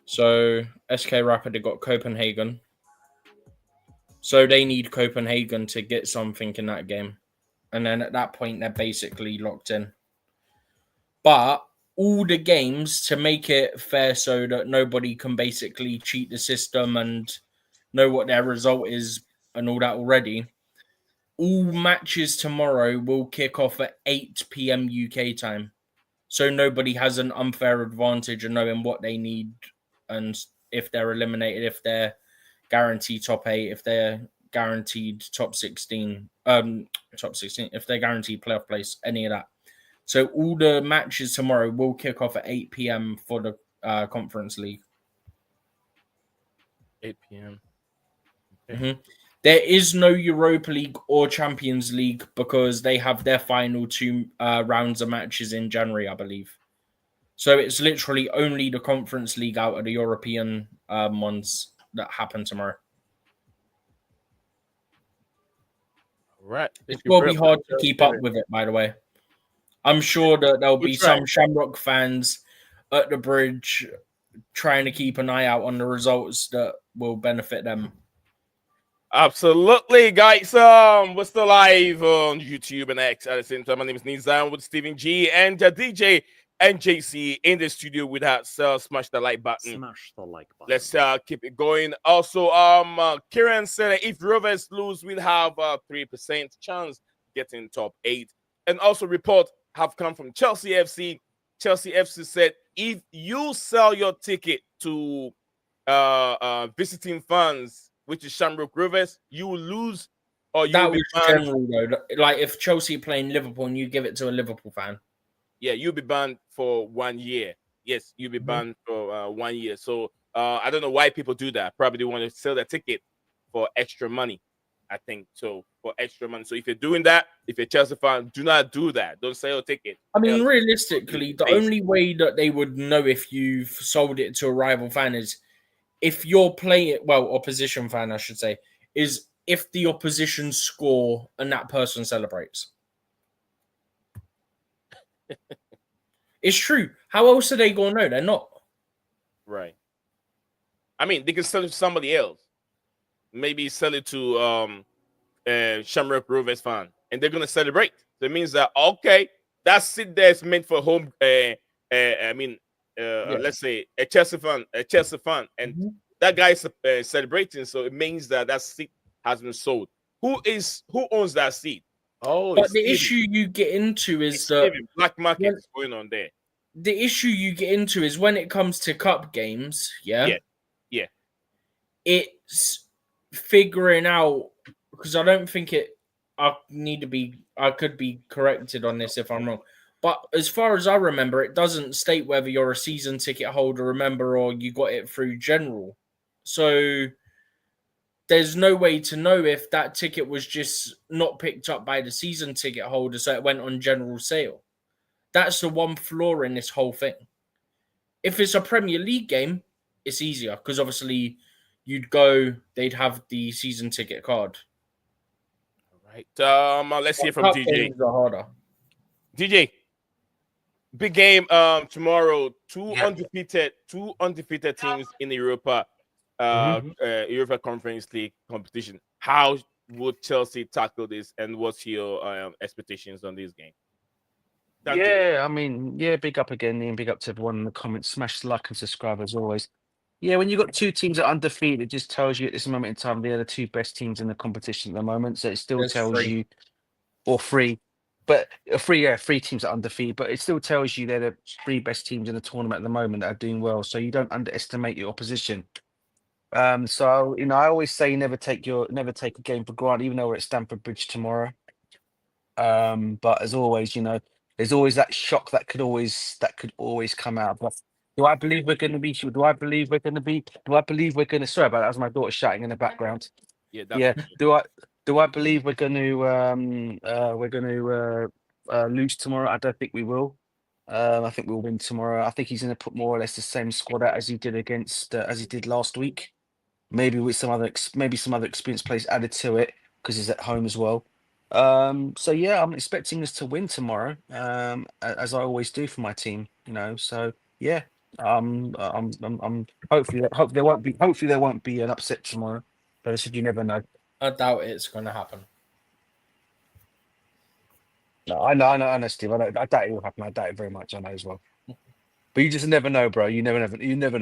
So SK Rapid have got Copenhagen. So they need Copenhagen to get something in that game. And then at that point, they're basically locked in. But all the games, to make it fair so that nobody can basically cheat the system and know what their result is and all that already, all matches tomorrow will kick off at 8 p.m. UK time. So nobody has an unfair advantage of knowing what they need and if they're eliminated, if they're guaranteed top 8, if they're guaranteed top 16, if they're guaranteed playoff place, any of that. So all the matches tomorrow will kick off at 8 p.m. for the Conference League. 8 p.m. Okay. Mm-hmm. There is no Europa League or Champions League because they have their final 2 rounds of matches in January, I believe. So it's literally only the Conference League out of the European ones that happen tomorrow. Right. It will be hard to keep up with it, by the way. I'm sure that there'll be some Shamrock fans at the bridge trying to keep an eye out on the results that will benefit them. Absolutely, guys. We're still live on YouTube and X at the same time. My name is Nizam with Stephen G and DJ and JC in the studio with us. Smash the like button. Smash the like button. Let's keep it going. Also, Kieran said if Rovers lose, we'll have 3% chance getting top 8. And also, report have come from Chelsea FC. Chelsea FC said if you sell your ticket to visiting fans, which is Shamrock Rovers, you will lose, or you will be banned. General, though. Like if Chelsea playing Liverpool and you give it to a Liverpool fan. Yeah, you'll be banned for 1 year. Yes, you'll be banned for 1 year. So I don't know why people do that. Probably they want to sell their ticket for extra money. I think so, for extra money. So if you're doing that, if you're a Chelsea fan, do not do that. Don't sell your ticket. I mean, realistically, the only way that they would know if you've sold it to a rival fan is if you're playing, opposition fan, I should say, is if the opposition score and that person celebrates. It's true. How else are they going to know? They're not. Right. I mean, they can sell it to somebody else. Maybe sell it to Shamrock Rovers fan, and they're going to celebrate. So it means that, okay, that seat there is meant for home. Let's say a Chelsea fan, and that guy is celebrating. So it means that seat has been sold. Who owns that seat? Oh, but the issue you get into is that black market is going on there. the issue you get into is when it comes to cup games, yeah. It's figuring out, because I don't think I could be corrected on this if I'm wrong. But as far as I remember, it doesn't state whether you're a season ticket holder, remember, or you got it through general. So there's no way to know if that ticket was just not picked up by the season ticket holder, so it went on general sale. That's the one flaw in this whole thing. If it's a Premier League game, it's easier because obviously they'd have the season ticket card. Right. Let's hear from Cup DJ. games are harder. DJ, big game tomorrow. Two undefeated teams in the Europa UEFA Conference League competition. How would Chelsea tackle this, and what's your expectations on this game? Yeah, I mean, big up again, Ian. Big up to everyone in the comments. Smash the like and subscribe as always. Yeah, when you've got two teams that are undefeated, it just tells you at this moment in time they're the two best teams in the competition at the moment. So it still tells you, or three, but three teams that are undefeated, but it still tells you they're the three best teams in the tournament at the moment that are doing well. So you don't underestimate your opposition. So I always say never take a game for granted, even though we're at Stamford Bridge tomorrow. But as always, there's always that shock that could always come out. But do I believe we're going to be? Sorry about that. That was my daughter shouting in the background. Yeah. Do I believe we're going to lose tomorrow? I don't think we will. I think we'll win tomorrow. I think he's going to put more or less the same squad out as he did as he did last week. Maybe with some other experienced players added to it because he's at home as well. So yeah, I'm expecting us to win tomorrow, as I always do for my team. So yeah, I'm hopefully there won't be an upset tomorrow. But I said you never know. I doubt it's going to happen. No, I know, Steve. I doubt it will happen. I doubt it very much. I know as well. But you just never know, bro. You never know. You never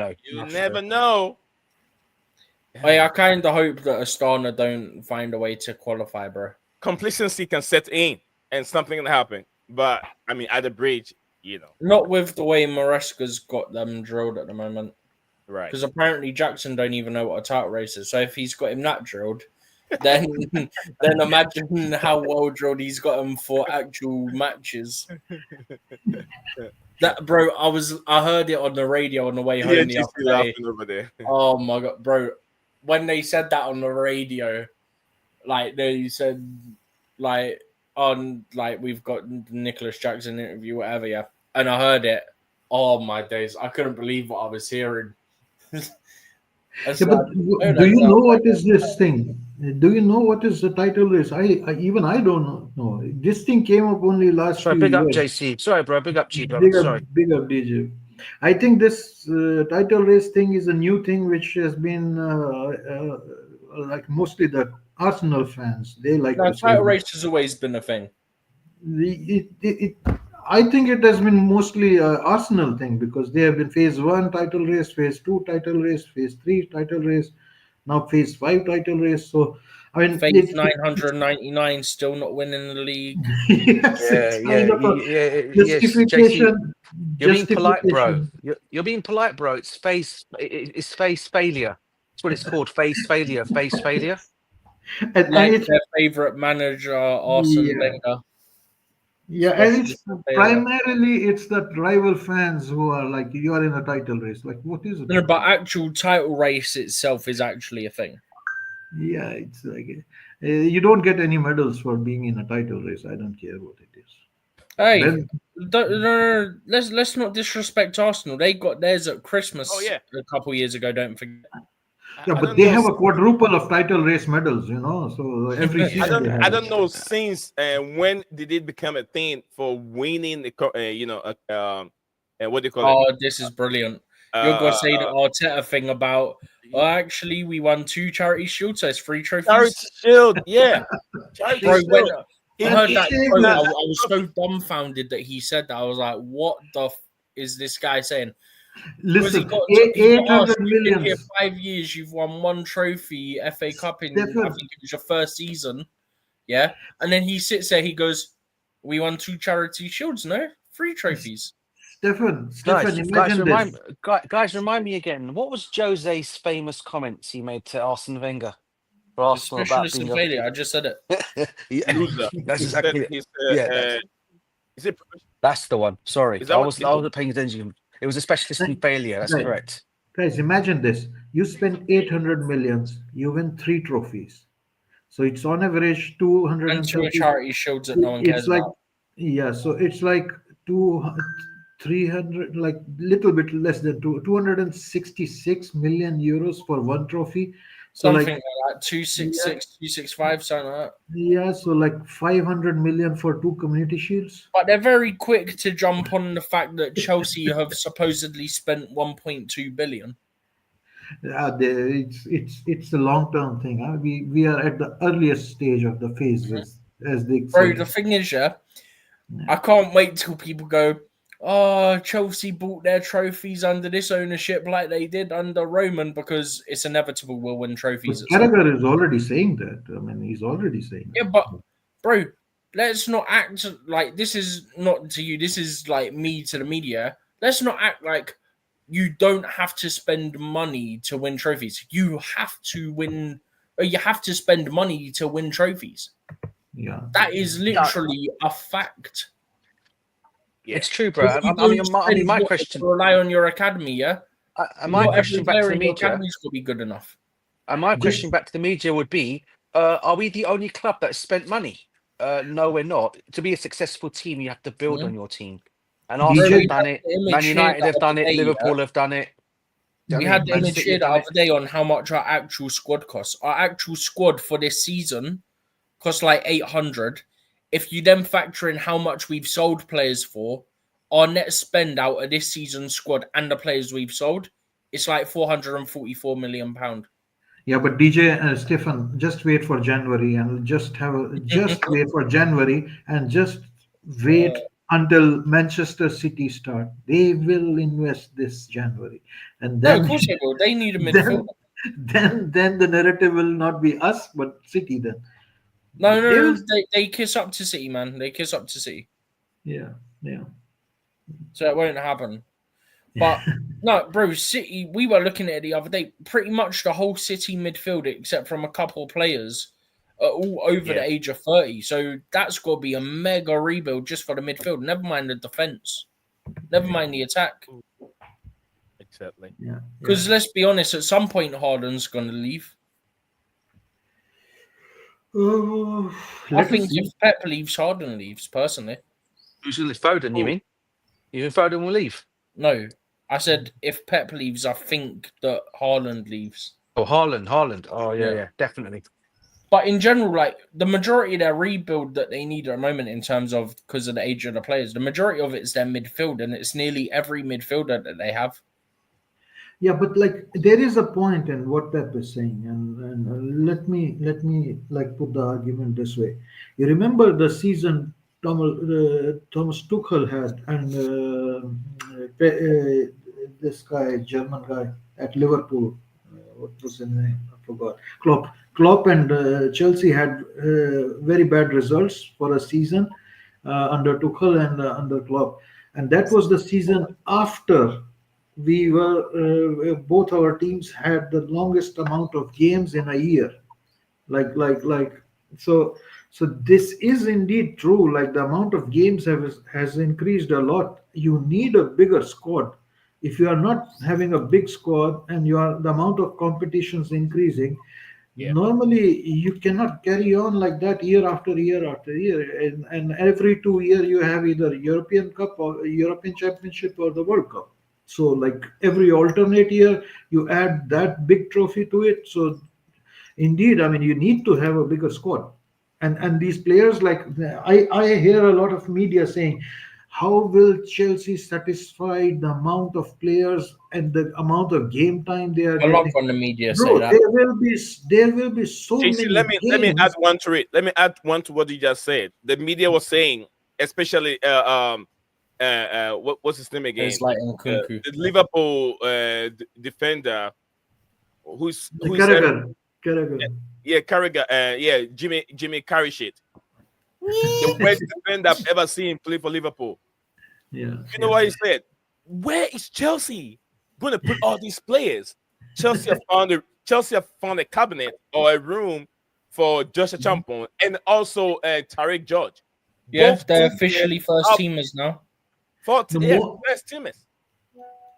know. I kind of hope that Astana don't find a way to qualify, bro. Complacency can set in and something can happen. But I mean, at the bridge, not with the way Maresca's got them drilled at the moment, right? Because apparently Jackson don't even know what a title race is. So if he's got him that drilled, then imagine how well drilled he's got him for actual matches. That bro, I heard it on the radio on the way home the other day. Over there. Oh my god, bro! When they said that on the radio. Like they said, we've got Nicholas Jackson interview, whatever, yeah. And I heard it. Oh my days! I couldn't believe what I was hearing. But do you know what is this thing? Do you know what is the title race? I don't know. This thing came up only last. Sorry, big up JC. Sorry, bro. Big up G, bro. Sorry. Big up DJ. I think this title race thing is a new thing which has been like mostly the Arsenal fans. They like the title race has always been a thing. I think it has been mostly Arsenal thing because they have been phase 1 title race, phase 2 title race, phase 3 title race, now phase 5 title race. So I mean, phase 999 still not winning the league. Justification. You're being polite, bro. You're being polite, bro. It's phase failure. That's what it's called. Phase failure. And like their favorite manager, Arsene Wenger. Yeah, and it's primarily that rival fans who are like, you are in a title race. Like, what is it? No, but actual title race itself is actually a thing. Yeah, it's like you don't get any medals for being in a title race. I don't care what it is. Hey, no, let's not disrespect Arsenal. They got theirs at Christmas a couple years ago. Don't forget. Yeah, but they have a quadruple of title race medals, So every season I don't know since when did it become a thing for winning the what do you call it? Oh, this is brilliant. You're gonna say the Arteta thing about? Oh, actually, we won 2 charity shields, so it's 3 trophies. Charity shield, yeah. Bro, when I heard that, I was so dumbfounded that he said that. I was like, "What the is this guy saying?" Listen, he got asked, you've been here 5 years, you've won 1 trophy, FA Cup in, I think it was your first season. Yeah. And then he sits there, he goes, we won 2 charity shields, no? 3 trophies. Stefan, Guys, imagine this. guys, remind me again. What was Jose's famous comments he made to Arsene Wenger for Arsenal about Specialist in being failure. I just said it. Yeah, Loser. that's He said exactly it. he's Yeah, is it that's the one. Sorry, is that what I wasn't paying attention. It was a specialist in failure. That's Guys, correct. guys, imagine this. You spend 800 millions, you win 3 trophies. So it's on average And to a 230. charity shields that no one cares It's like, about. yeah, so it's like 300, like little bit less than 266 million euros for one trophy. So Something like, like that. 266, 265, something like that. yeah, so like 500 million for 2 community shields. But they're very quick to jump on the fact that Chelsea have supposedly spent 1.2 billion. It's a long term thing. Huh? We are at the earliest stage of the phase, as they Bro, say. the thing is, I can't wait till people go, oh, Chelsea bought their trophies under this ownership like they did under Roman, because it's inevitable we'll win But trophies. At some point. Carragher is already saying that. I mean, he's already saying Yeah, that. but bro, let's not act like this is not to you. This is like me to the media. Let's not act like you don't have to spend money to win trophies. You have to win, or you have to spend money to win trophies. Yeah. That is literally a fact. It's true, bro. If you I mean, don't my spend question. to rely on your academy, yeah. My Not question every back to player the in your media. academy's got to be good enough. And my question back to the media would be: are we the only club that spent money? No, we're not. To be a successful team, you have to build on your team. And Arsenal have done it. Man United have done it. Liverpool have done it. We had the image here the other day on how much our actual squad costs. Our actual squad for this season costs like 800. If you then factor in how much we've sold players for, our net spend out of this season's squad and the players we've sold, it's like £444 million. Yeah, but DJ Stefan, just wait for January and just wait for January and just wait until Manchester City start. They will invest this January, and No, then of course they will. They need a midfielder. then the narrative will not be us but City. Then No. They kiss up to City, man. They kiss up to City. Yeah. So it won't happen. But no, bro, City, we were looking at it the other day. Pretty much the whole City midfield, except from a couple of players, are all over the age of 30. So that's got to be a mega rebuild just for the midfield. Never mind the defense. Never mind the attack. Exactly. Yeah. Because let's be honest, at some point Harden's going to leave. I think if Pep leaves, Harden leaves, personally. Who's going to leave? Foden, you mean? You think Foden will leave? No. I said if Pep leaves, I think that Haaland leaves. Oh, Haaland. Oh, yeah, definitely. But in general, like the majority of their rebuild that they need at the moment in terms of because of the age of the players, the majority of it is their midfield, and it's nearly every midfielder that they have. Yeah, but like there is a point in what Pep is saying, and let me like put the argument this way. You remember the season Thomas Tuchel had, and this guy, German guy at Liverpool, what was his name? I forgot. Klopp and Chelsea had very bad results for a season under Tuchel and under Klopp, and that was the season after we were both our teams had the longest amount of games in a year, so this is indeed true. Like the amount of games has increased a lot. You need a bigger squad. If you are not having a big squad and the amount of competitions increasing, normally you cannot carry on like that year after year after year, and every 2 years you have either European Cup or European Championship or the World Cup. So like every alternate year you add that big trophy to it. So indeed, I mean, you need to have a bigger squad, and these players, like I hear a lot of media saying, how will Chelsea satisfy the amount of players and the amount of game time they are A lot getting? from the media Bro, say that. there will be so JC, many let me games. add one to it. Let me add one to what you just said. The media was saying, especially what's his name again? It's like Nkunku. The Liverpool defender, who's Carragher. Carragher. Jimmy Carragher. The worst defender I've ever seen play for Liverpool. Yeah. You know what he said? Where is Chelsea going to put all these players? Chelsea have found a cabinet or a room for Joshua Champon and also Tariq George. Yeah, Both they're two players officially first are teamers now. The more, first teamers.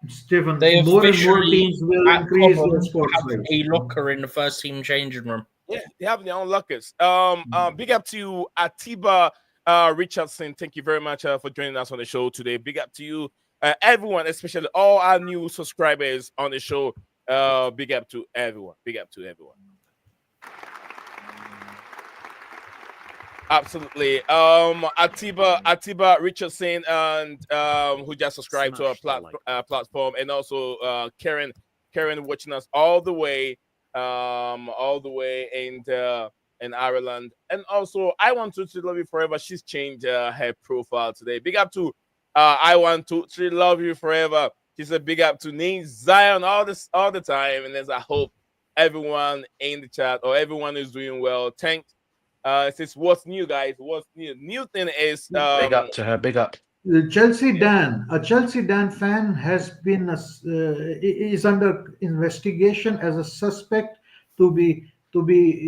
Stephen, They more and more officially, teams will at increase their Cobham, squad have size. a locker in the first team changing room. Yeah, they have their own lockers. Big up to Atiba Richardson. Thank you very much for joining us on the show today. Big up to you, everyone, especially all our new subscribers on the show. Big up to everyone. Big up to everyone. Absolutely. Atiba Richardson and who just subscribed to our platform, and also Karen watching us all the way in Ireland. And also I Want to Love You Forever. She's changed her profile today. Big up to I Want to Love You Forever. She said big up to Nate Zion all the time. And as I hope everyone in the chat or everyone is doing well. Thanks. It says what's new, guys? What's new? New thing is Big up to her. Big up. A Chelsea Dan fan has been is under investigation as a suspect to be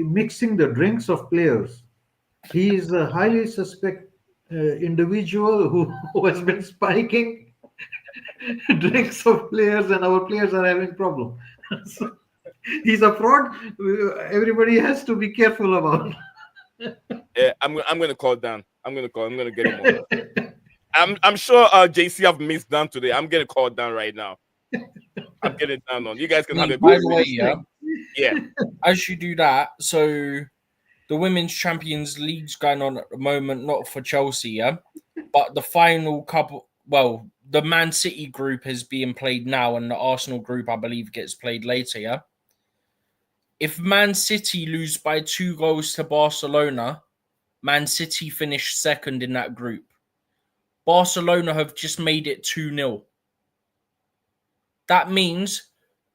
mixing the drinks of players. He is a highly suspect individual who has been spiking drinks of players, and our players are having problem. So, he's a fraud. Everybody has to be careful about. Yeah, I'm gonna call Dan. I'm gonna get him on. I'm sure JC have missed Dan today. I'm gonna call Dan right now. I'm getting Dan on. You guys can have a By the way, yeah. As you do that, so the Women's Champions League's going on at the moment, not for Chelsea, yeah, but the final couple. Well, the Man City group is being played now, and the Arsenal group, I believe, gets played later. Yeah. If Man City lose by 2 goals to Barcelona, Man City finish second in that group. Barcelona have just made it 2-0. That means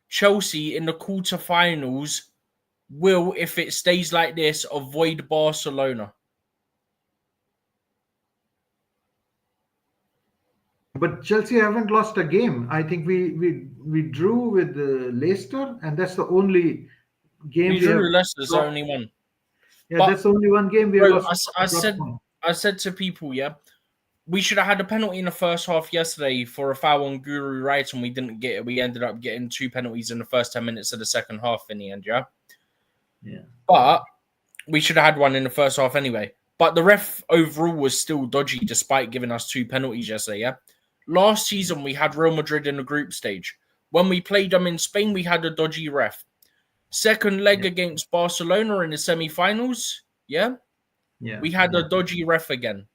Chelsea in the quarterfinals will, if it stays like this, avoid Barcelona. But Chelsea haven't lost a game. I think we drew with Leicester, and that's the only game We we have. drew Leicester's the only one. Yeah, But, that's the only one game we have lost. I said to people, yeah, we should have had a penalty in the first half yesterday for a foul on Guru Wright, and we didn't get it. We ended up getting 2 penalties in the first 10 minutes of the second half in the end, yeah? Yeah. But we should have had one in the first half anyway. But the ref overall was still dodgy despite giving us 2 penalties yesterday, yeah? Last season, we had Real Madrid in the group stage. When we played them in Spain, we had a dodgy ref. Second leg against Barcelona in the semi-finals, yeah? We had a dodgy ref again.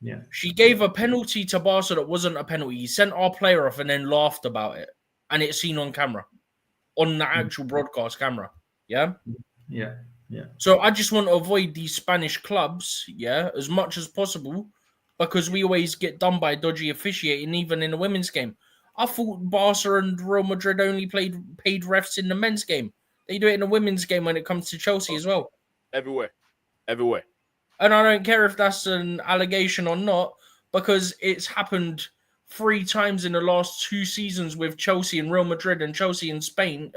Yeah. She gave a penalty to Barca that wasn't a penalty. He sent our player off and then laughed about it. And it's seen on camera. On the actual broadcast camera. Yeah? Yeah. Yeah. So I just want to avoid these Spanish clubs, yeah, as much as possible, because we always get done by dodgy officiating, even in the women's game. I thought Barca and Real Madrid only paid refs in the men's game. They do it in the women's game when it comes to Chelsea as well. Everywhere. And I don't care if that's an allegation or not, because it's happened 3 times in the last 2 seasons with Chelsea and Real Madrid, and Chelsea in Spain.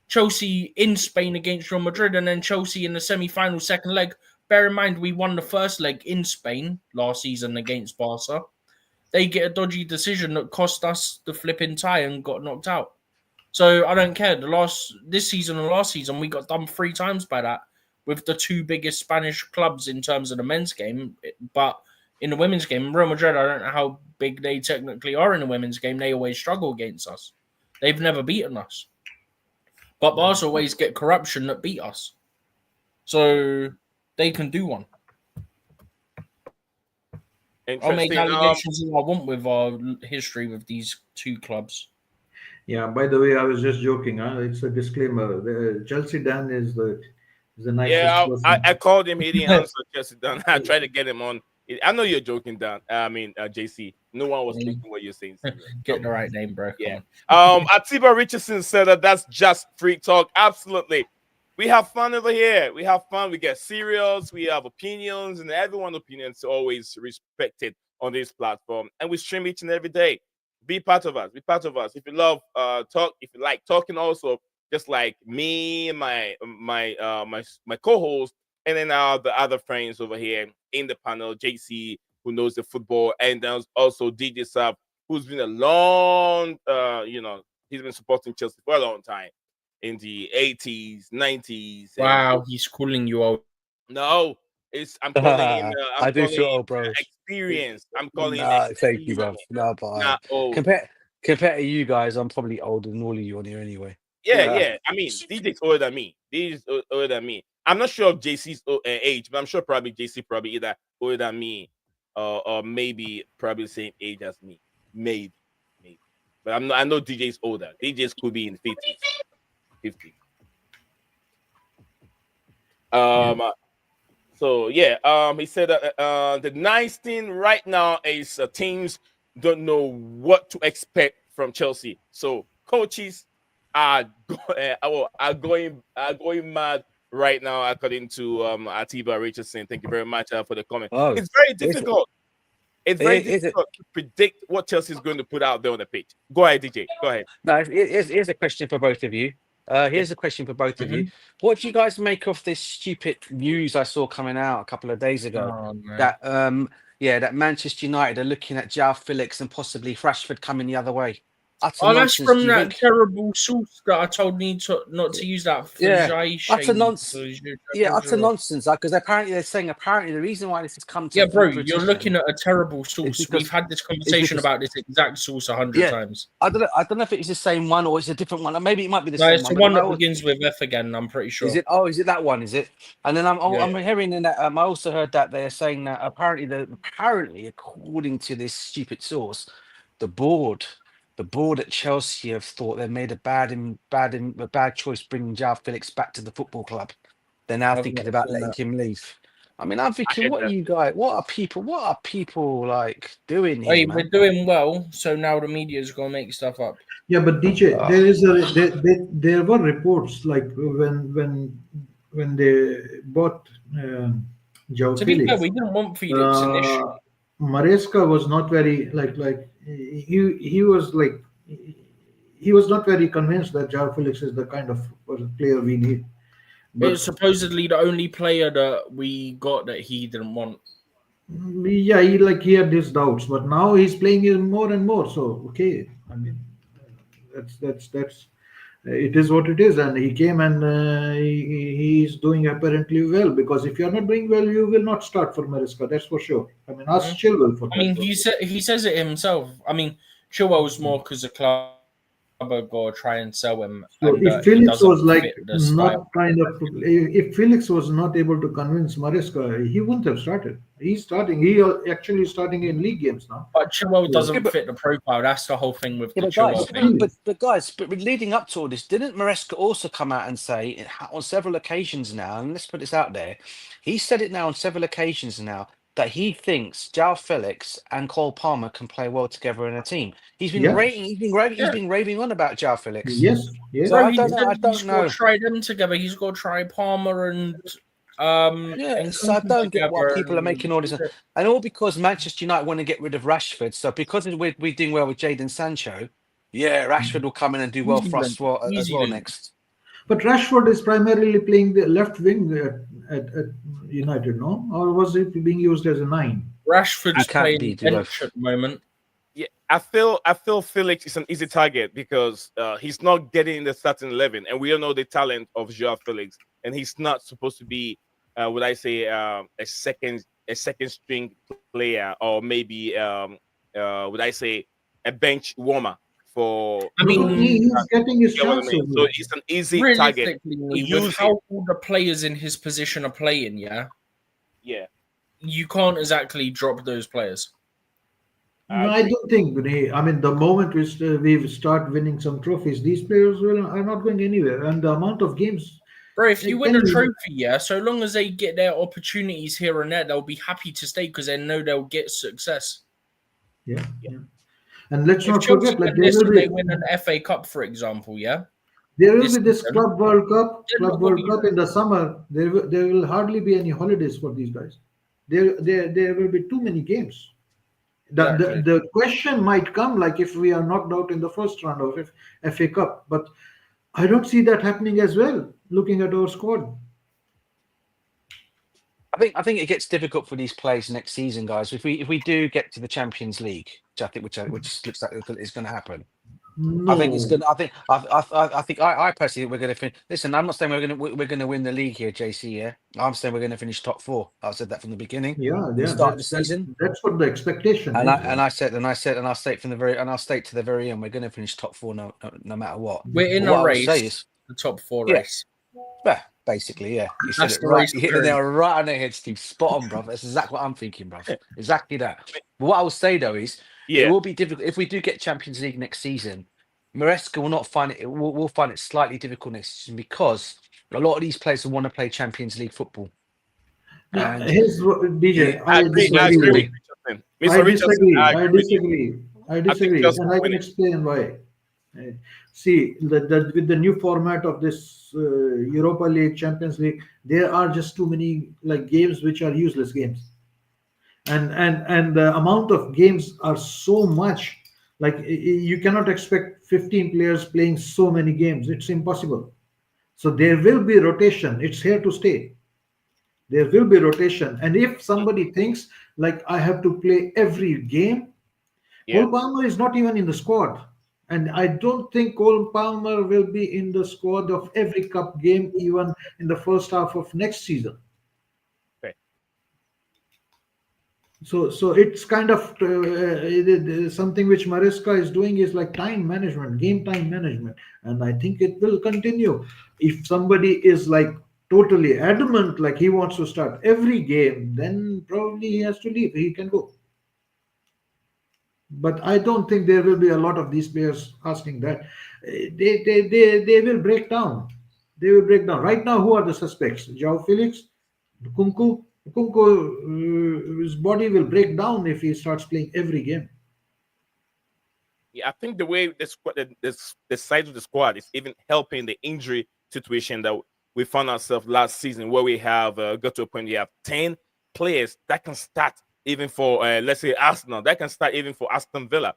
Chelsea in Spain against Real Madrid, and then Chelsea in the semi-final second leg. Bear in mind, we won the first leg in Spain last season against Barca. They get a dodgy decision that cost us the flipping tie and got knocked out. So I don't care. This season and last season, we got done 3 times by that, with the 2 biggest Spanish clubs in terms of the men's game. But in the women's game, Real Madrid, I don't know how big they technically are in the women's game. They always struggle against us. They've never beaten us. But Barca always get corruption that beat us. So they can do one. I'll make allegations I want with our history with these 2 clubs. Yeah, by the way, I was just joking. It's a disclaimer. The Chelsea Dan is the nicest person. I called him. He didn't answer. Chelsea Dan. I tried to get him on. I know you're joking, Dan. JC. No one was thinking what you're saying. Get the right name, bro. Yeah. Atiba Richardson said that's just free talk. Absolutely. We have fun over here. We have fun. We get serious. We have opinions, and everyone's opinions are always respected. on this platform, and we stream each and every day. Be part of us. Be part of us. If you love talk, if you like talking, also just like me, my co-host, and then the other friends over here in the panel, JC, who knows the football, and then also DJ Sab, who's been a long, he's been supporting Chelsea for a long time in the 80s, 90s. Wow, he's calling you old. No, I'm calling him. I do feel old, bro. Experience. I'm calling him Nah, thank you, bro. experience. No, but Not old. compared to you guys, I'm probably older than all of you on here anyway. Yeah. I mean, DJ's older than me. DJ's older than me. I'm not sure of JC's age, but I'm sure probably JC probably either older than me, or maybe probably the same age as me. Maybe. But I know DJ's older. DJ's could be in 50s. 50. So yeah, he said that the nice thing right now is teams don't know what to expect from Chelsea. So coaches are going mad right now, according to Atiba Richardson. Thank you very much for the comment. Oh, it's very difficult. It's very difficult to predict what Chelsea is going to put out there on the pitch. Go ahead, DJ. Go ahead. No, here's a question for both of you. Here's a question for both of you. What do you guys make of this stupid news I saw coming out a couple of days ago? That that Manchester United are looking at João Felix and possibly Rashford coming the other way. That's from that terrible source that I told me not to use that. Utter nonsense. Utter nonsense. Because apparently they're saying the reason why this has come to bro, you're looking at a terrible source. We've had this conversation about this exact source 100 times. I don't know if it's the same one or it's a different one. Maybe it might be the same one. It's the one that begins with F again. I'm pretty sure. Is it? Oh, is it that one? Is it? And then I'm hearing that. I also heard that they're saying that apparently, according to this stupid source, the board at Chelsea have thought they made a bad choice bringing João Felix back to the football club. They're now thinking about letting him leave. I mean, I'm thinking, what are you guys? What are people like doing here? Hey, we're doing well, so now the media's gonna make stuff up. Yeah, but DJ, there were reports like when they bought João Felix. To be fair, we didn't want Felix initially. Maresca was not very he was not very convinced that João Felix is the kind of player we need. But it's supposedly the only player that we got that he didn't want. Yeah, he had his doubts, but now he's playing more and more. So okay, I mean that's it is what it is, and he came and he's doing apparently well, because if you're not doing well, you will not start for Maresca. That's for sure. I mean, ask Chilwell for that. I mean, he says it himself. I mean, Chilwell's more because the club are going to try and sell him. So if Felix was if Felix was not able to convince Maresca, he wouldn't have started. He's starting. He actually starting in league games now. But Chilwell doesn't fit the profile. That's the whole thing with the Chilwell thing. But leading up to all this, didn't Maresca also come out and say on several occasions now, and let's put this out there, he said it now on several occasions now, that he thinks João Felix and Cole Palmer can play well together in a team. He's been raving on about João Felix. Yes. So I don't know. He's got to try them together. He's got to try Palmer and so I don't get why people are making all this, and all because Manchester United want to get rid of Rashford. So because we're doing well with Jadon Sancho, Rashford will come in and do well for us as well next. But Rashford is primarily playing the left wing at United, no? Or was it being used as a 9? Rashford's playing bench at the moment. Yeah, I feel Felix is an easy target because he's not getting the starting 11, and we all know the talent of João Felix, and he's not supposed to be, would I say, a second string player, or maybe would I say a bench warmer. He's getting his chances. So it's an easy target. With how all the players in his position are playing, you can't exactly drop those players. No, I don't think. I mean, the moment we start winning some trophies, these players are not going anywhere. And the amount of games, bro, if you win a trophy, so long as they get their opportunities here and there, they'll be happy to stay because they know they'll get success. Yeah. And let's not forget, they win an FA Cup, for example, there will be this Club World Cup in the summer. There will hardly be any holidays for these guys. There will be too many games. The question might come like if we are knocked out in the first round of FA Cup, but I don't see that happening as well. Looking at our squad, I think it gets difficult for these players next season, guys. If we do get to the Champions League, which looks like it's going to happen, I think it's no, going. I think I personally think we're going to finish. Listen, I'm not saying we're going to win the league here, JC. Yeah, I'm saying we're going to finish top 4. I said that from the beginning. yeah, The yeah, start of the season, that's what the expectation and is. I'll state from the very, and I'll state to the very end, we're going to finish top 4 no matter what. We're in But what a I will say race, is, the top 4 yeah, race. yeah, basically, yeah. You said That's it the right. race You we're hit the in. nail right on the head, Steve. Spot on, bruv. That's exactly what I'm thinking, bruv. Exactly that. But what I will say though is, it will be difficult if we do get Champions League next season. Maresca will not find it. We'll find it slightly difficult next season because a lot of these players will want to play Champions League football. Now, And here's DJ. I I agree. I disagree. agree with Absolutely. Richardson. I Mr. Richardson, disagree. I I agree with you. disagree. I I think disagree, Chelsea and will I win can it. explain why. See, with the new format of this Europa League, Champions League, there are just too many like games which are useless games, and the amount of games are so much. Like you cannot expect 15 players playing so many games. It's impossible. So there will be rotation. It's here to stay. There will be rotation, and if somebody thinks like I have to play every game, Yeah. Cole Palmer is not even in the squad. And I don't think Cole Palmer will be in the squad of every cup game, even in the first half of next season. Okay. So it's kind of something which Maresca is doing is like time management, game time management. And I think it will continue. If somebody is like totally adamant, like he wants to start every game, then probably he has to leave. He can go. But I don't think there will be a lot of these players asking that. They will break down. They will break down. Right now, who are the suspects? Joao Felix, Kunku. Kunku, his body will break down if he starts playing every game. Yeah, I think the way the size of the squad is even helping the injury situation that we found ourselves last season, where we have got to a point you have 10 players that can start even for let's say Arsenal, that can start even for Aston Villa.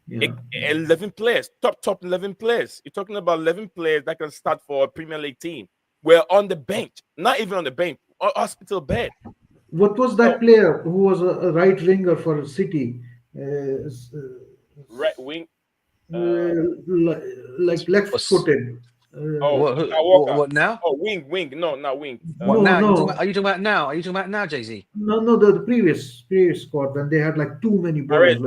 Yeah. 11 players, top 11 players. You're talking about 11 players that can start for a Premier League team. We're on the bench, not even on the bench, hospital bed. What was that player who was a right winger for City? Right wing. Like left-footed. What now? Oh, wing. No, not wing. What No, now? no. Are you talking about now? Are you talking about now, Jay-Z? No, the previous squad when they had like too many ballers.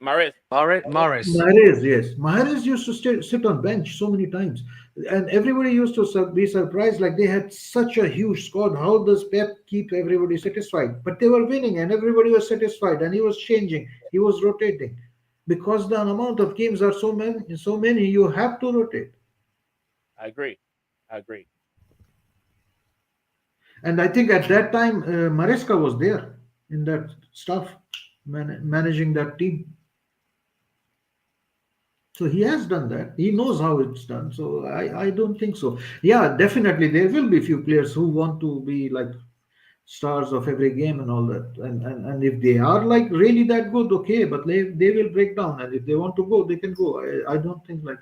Mahrez. Mahrez, yes. Mahrez used to sit on bench so many times. And everybody used to be surprised, like they had such a huge squad. How does Pep keep everybody satisfied? But they were winning and everybody was satisfied and he was changing. He was rotating. Because the amount of games are so many, you have to rotate. I agree. And I think at that time, Maresca was there in that staff, managing that team. So he has done that. He knows how it's done. So I don't think so. Yeah, definitely there will be few players who want to be like stars of every game and all that. And if they are like really that good, okay, but they will break down. And if they want to go, they can go. I don't think like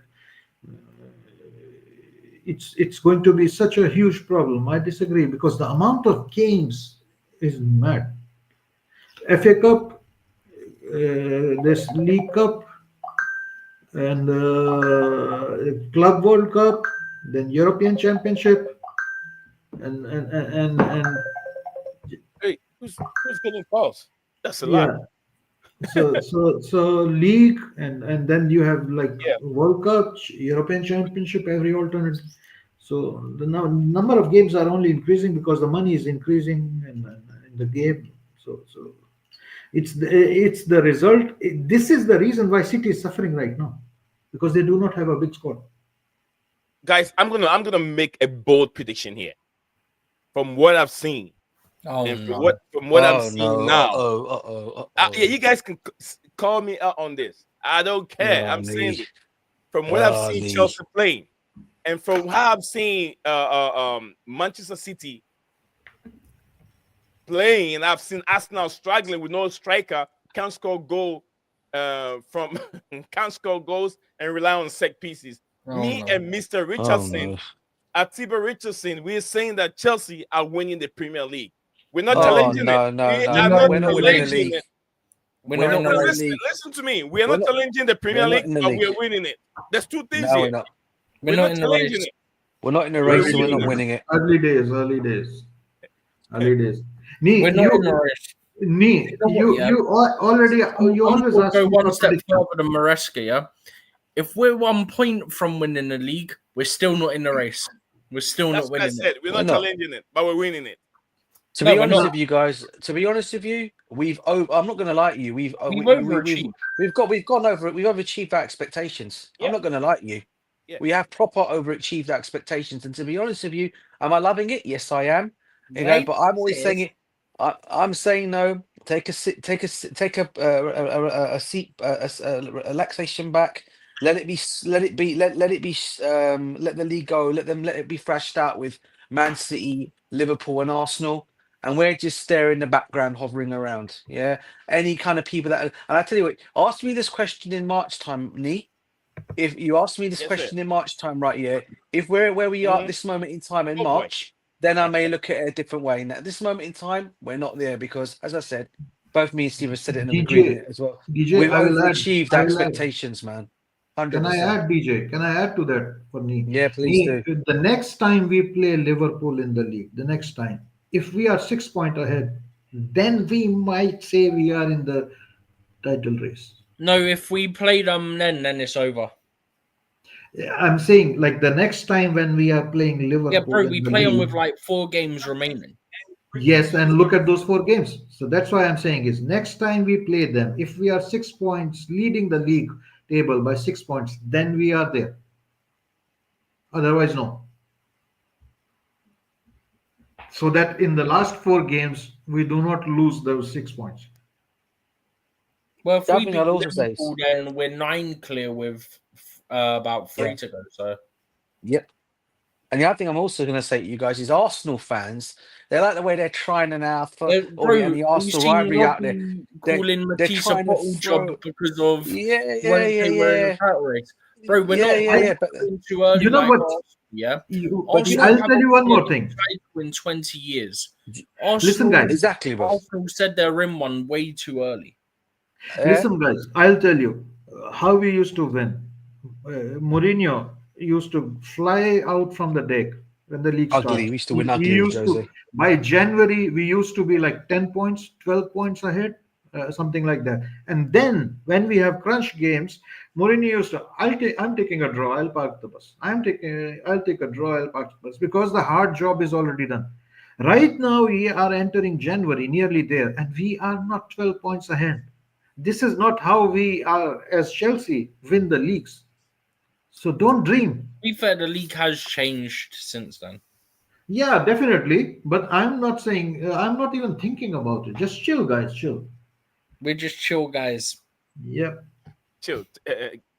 it's going to be such a huge problem. I disagree because the amount of games is mad. FA Cup, this League Cup, and Club World Cup, then European Championship, and Hey, who's getting calls? That's a yeah. lot. So league and then you have like Yeah. World Cup, European Championship, every alternate. So the number of games are only increasing because the money is increasing in the game. So it's the result. This is the reason why City is suffering right now because they do not have a big squad. Guys, I'm gonna make a bold prediction here. From what I've seen, from what I'm seeing now. Yeah, you guys can call me out on this. I don't care. I'm saying this. From what I've seen Chelsea playing, and from how I've seen Manchester City playing, and I've seen Arsenal struggling with no striker. can't score from can't score goals and rely on set pieces. Me and Mr. Richardson, Atiba Richardson, we're saying that Chelsea are winning the Premier League. We're not challenging it. We are not We're not winning the challenging league. it. We're not winning the league. Listen to me. We are not challenging the Premier League, but we are winning it. There's two things No, here. we're not. We're not challenging it. We're not in the race, so we're not winning it. Early days. We're not in the race. You already you always ask go me one for step prediction. further than Maresca, yeah? If we're 1 point from winning the league, we're still not in the race. We're still That's not what I winning said. it. We're not challenging it, but we're winning it. To be honest with you guys, I'm not going to lie to you. We've overachieved. We've gone over it. We've overachieved our expectations. Yeah. I'm not going to lie to you. Yeah. We have proper overachieved our expectations. And to be honest with you, am I loving it? Yes, I am. You know, but I'm always saying it. I'm saying no. Take a seat, take a seat, relaxation back. Let the league go. Let it be thrashed out with Man City, Liverpool, and Arsenal. And we're just there in the background, hovering around. Yeah. Any kind of people that, and I tell you what, ask me this question in March time, Nee. If you ask me this question in March time, right? Yeah. If we're where we are at this moment in time in March, then I may look at it a different way. Now, at this moment in time, we're not there because, as I said, both me and Steve have said it and have agreed on it as well. DJ, We've overachieved our expectations, man. 100%. Can I add, DJ? Can I add to that for me? Yeah, please do. The next time we play Liverpool in the league, the next time, if we are 6 points ahead, then we might say we are in the title race. No, if we play them, then it's over. I'm saying, like the next time when we are playing Liverpool. Yeah, bro, we play them league, with like 4 games remaining. Yes, and look at those 4 games. So that's why I'm saying is next time we play them, if we are 6 points leading the league table by 6 points, then we are there. Otherwise, no. So that in the last 4 games, we do not lose those 6 points. Well, if we beat Liverpool, then we're 9 clear with about 3 to go. So, yep. And the other thing I'm also going to say to you guys is Arsenal fans, they like the way they're trying and now for the Arsenal rivalry out there. Calling Matisse a bottle job because of yeah. Bro, we're not but too early. You know what? I'll tell you one more thing. In 20 years, listen, guys. Exactly, bro. Arsenal said they're in one way too early. Listen, guys. I'll tell you how we used to win. Mourinho used to fly out from the deck when the league started. We used to win ugly, by January, we used to be like 10 points, 12 points ahead, something like that. And then when we have crunch games, Mourinho used to, I'm taking a draw, I'll park the bus. I'll take a draw, I'll park the bus, because the hard job is already done. Right now, we are entering January, nearly there, and we are not 12 points ahead. This is not how we are, as Chelsea, win the leagues. So don't dream. To be fair, the league has changed since then. Yeah, definitely. But I'm not saying, I'm not even thinking about it. Just chill, guys, chill. We're just chill guys. Yep. Chill.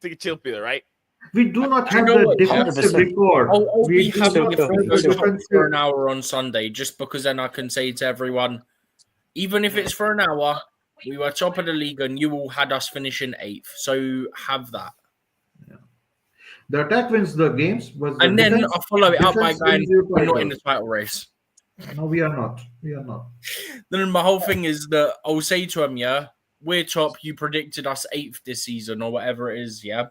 Take a chill pill, right? We do not have the defensive record. I'll be happy if we go top for an hour on Sunday, just because then I can say to everyone, even if it's for an hour, we were top of the league and you all had us finishing 8th. So have that. Yeah. The attack wins the games, but and then I follow it up by going, we're not in the title race. No, we are not. We are not. Then my whole thing is that I'll say to him, yeah, we're top. You predicted us 8th this season or whatever it is, yeah.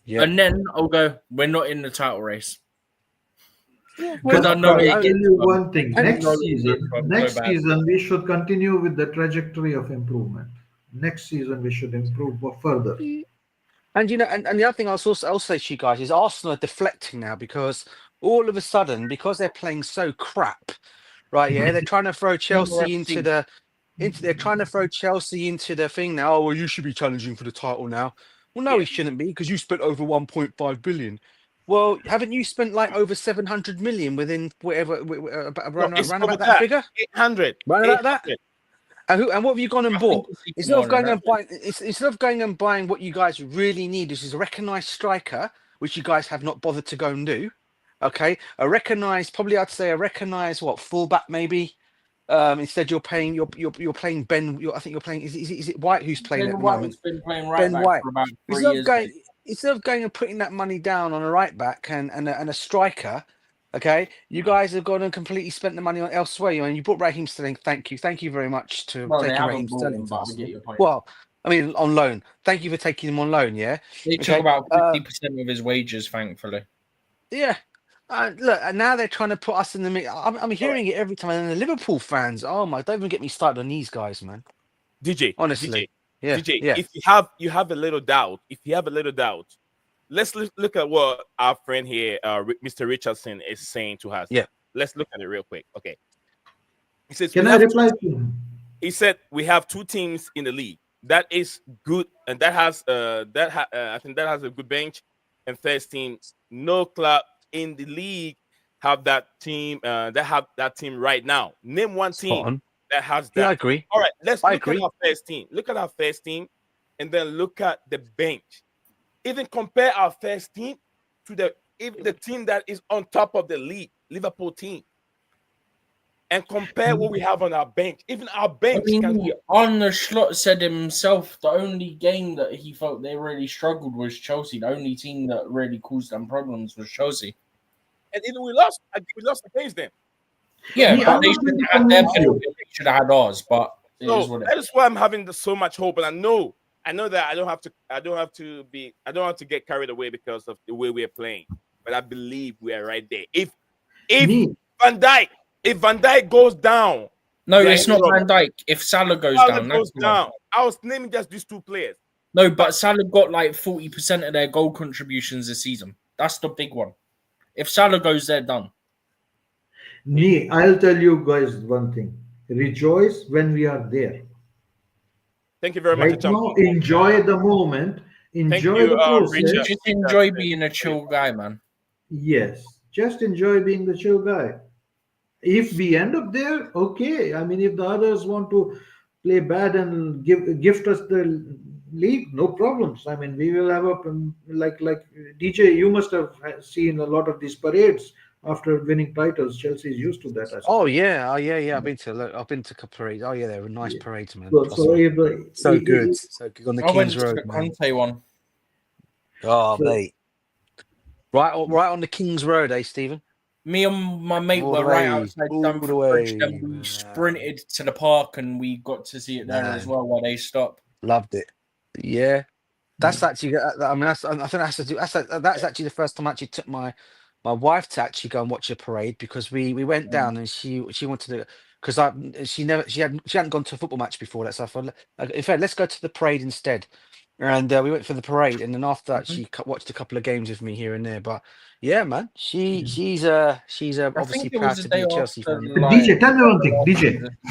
And then I'll go, we're not in the title race. Because I know I'll tell you one thing. Next season, we should continue with the trajectory of improvement. Next season, we should improve further. And you know, and the other thing I'll say to you guys is Arsenal are deflecting now because all of a sudden, because they're playing so crap, right? Yeah, they're trying to throw Chelsea into the thing now. Oh, well, you should be challenging for the title now. Well, no, he shouldn't be because you spent over 1.5 billion. Well, haven't you spent like over 700 million within whatever around about that figure? 800. Round about that. And what have you gone and bought? Instead of going and buying what you guys really need, which is a recognised striker, which you guys have not bothered to go and do. Okay, I'd say a recognised fullback maybe. Instead, you're playing Ben. I think you're playing. Is it White who's playing Ben at the White's moment? been playing right Ben back White. for about 3 Instead of years. going, instead of going and putting that money down on a right back and a striker, okay, you guys have gone and completely spent the money on elsewhere. You brought Raheem Sterling. Thank you very much to Well, they taking Raheem haven't bought Sterling him, for but I Arsenal. get your point. Well, I mean, on loan. Thank you for taking him on loan. Yeah, They took okay. about 50% of his wages, thankfully. Yeah. Look, and now they're trying to put us in the mix. I'm hearing it every time. And the Liverpool fans, oh my, don't even get me started on these guys, man. DJ, Honestly, DJ, yeah. if you have a little doubt, let's look at what our friend here, Mr. Richardson, is saying to us. Yeah. Let's look at it real quick. Okay. He says Can I reply to him? He said we have 2 teams in the league. That is good, and that has I think that has a good bench. And first team, no club in the league have that team right now. Name one team that has that. Yeah, I agree. All right, let's look agree. at our first team. Look at our first team, and then look at the bench. Even compare our first team to the team that is on top of the league, Liverpool team, and compare what we have on our bench. Even our bench Arne Slot said himself the only game that he felt they really struggled was Chelsea. The only team that really caused them problems was Chelsea. And even we lost against them. Yeah, but I'm they not should going to have had their convince you. penalty. They should have had ours, but that is why I'm having so much hope. And I know that I don't have to get carried away because of the way we are playing. But I believe we are right there. If Van Dijk goes down. No, it's not Van Dijk. If Salah goes down, I was naming just these 2 players. No, but Salah got like 40% of their goal contributions this season. That's the big one. If Salah goes, they're done. I'll tell you guys one thing. Rejoice when we are there. Thank you very much. Right now, enjoy the moment. Enjoy the process. Just enjoy being a chill guy, man. Yes, just enjoy being the chill guy. If we end up there, okay. I mean, if the others want to play bad and gift us the league, no problems. I mean, we will have like DJ. You must have seen a lot of these parades after winning titles. Chelsea is used to that. Oh yeah. I've been to a couple of parades. Oh yeah, they were nice parades, man. So good on the King's Road, the man. Conte one. Oh, mate. Right on the King's Road, Stephen? Me and my mate were right outside Stamford Bridge, and we sprinted to the park, and we got to see it there as well while they stopped. Loved it. Yeah, that's actually. I mean, I think that's actually the first time I actually took my wife to actually go and watch a parade, because we went down and she wanted to, because she hadn't gone to a football match before that, so I thought, in fact, let's go to the parade instead. And we went for the parade, and then after that, she watched a couple of games with me here and there. But yeah, man, she's obviously proud to be a Chelsea fan. DJ, tell me one thing.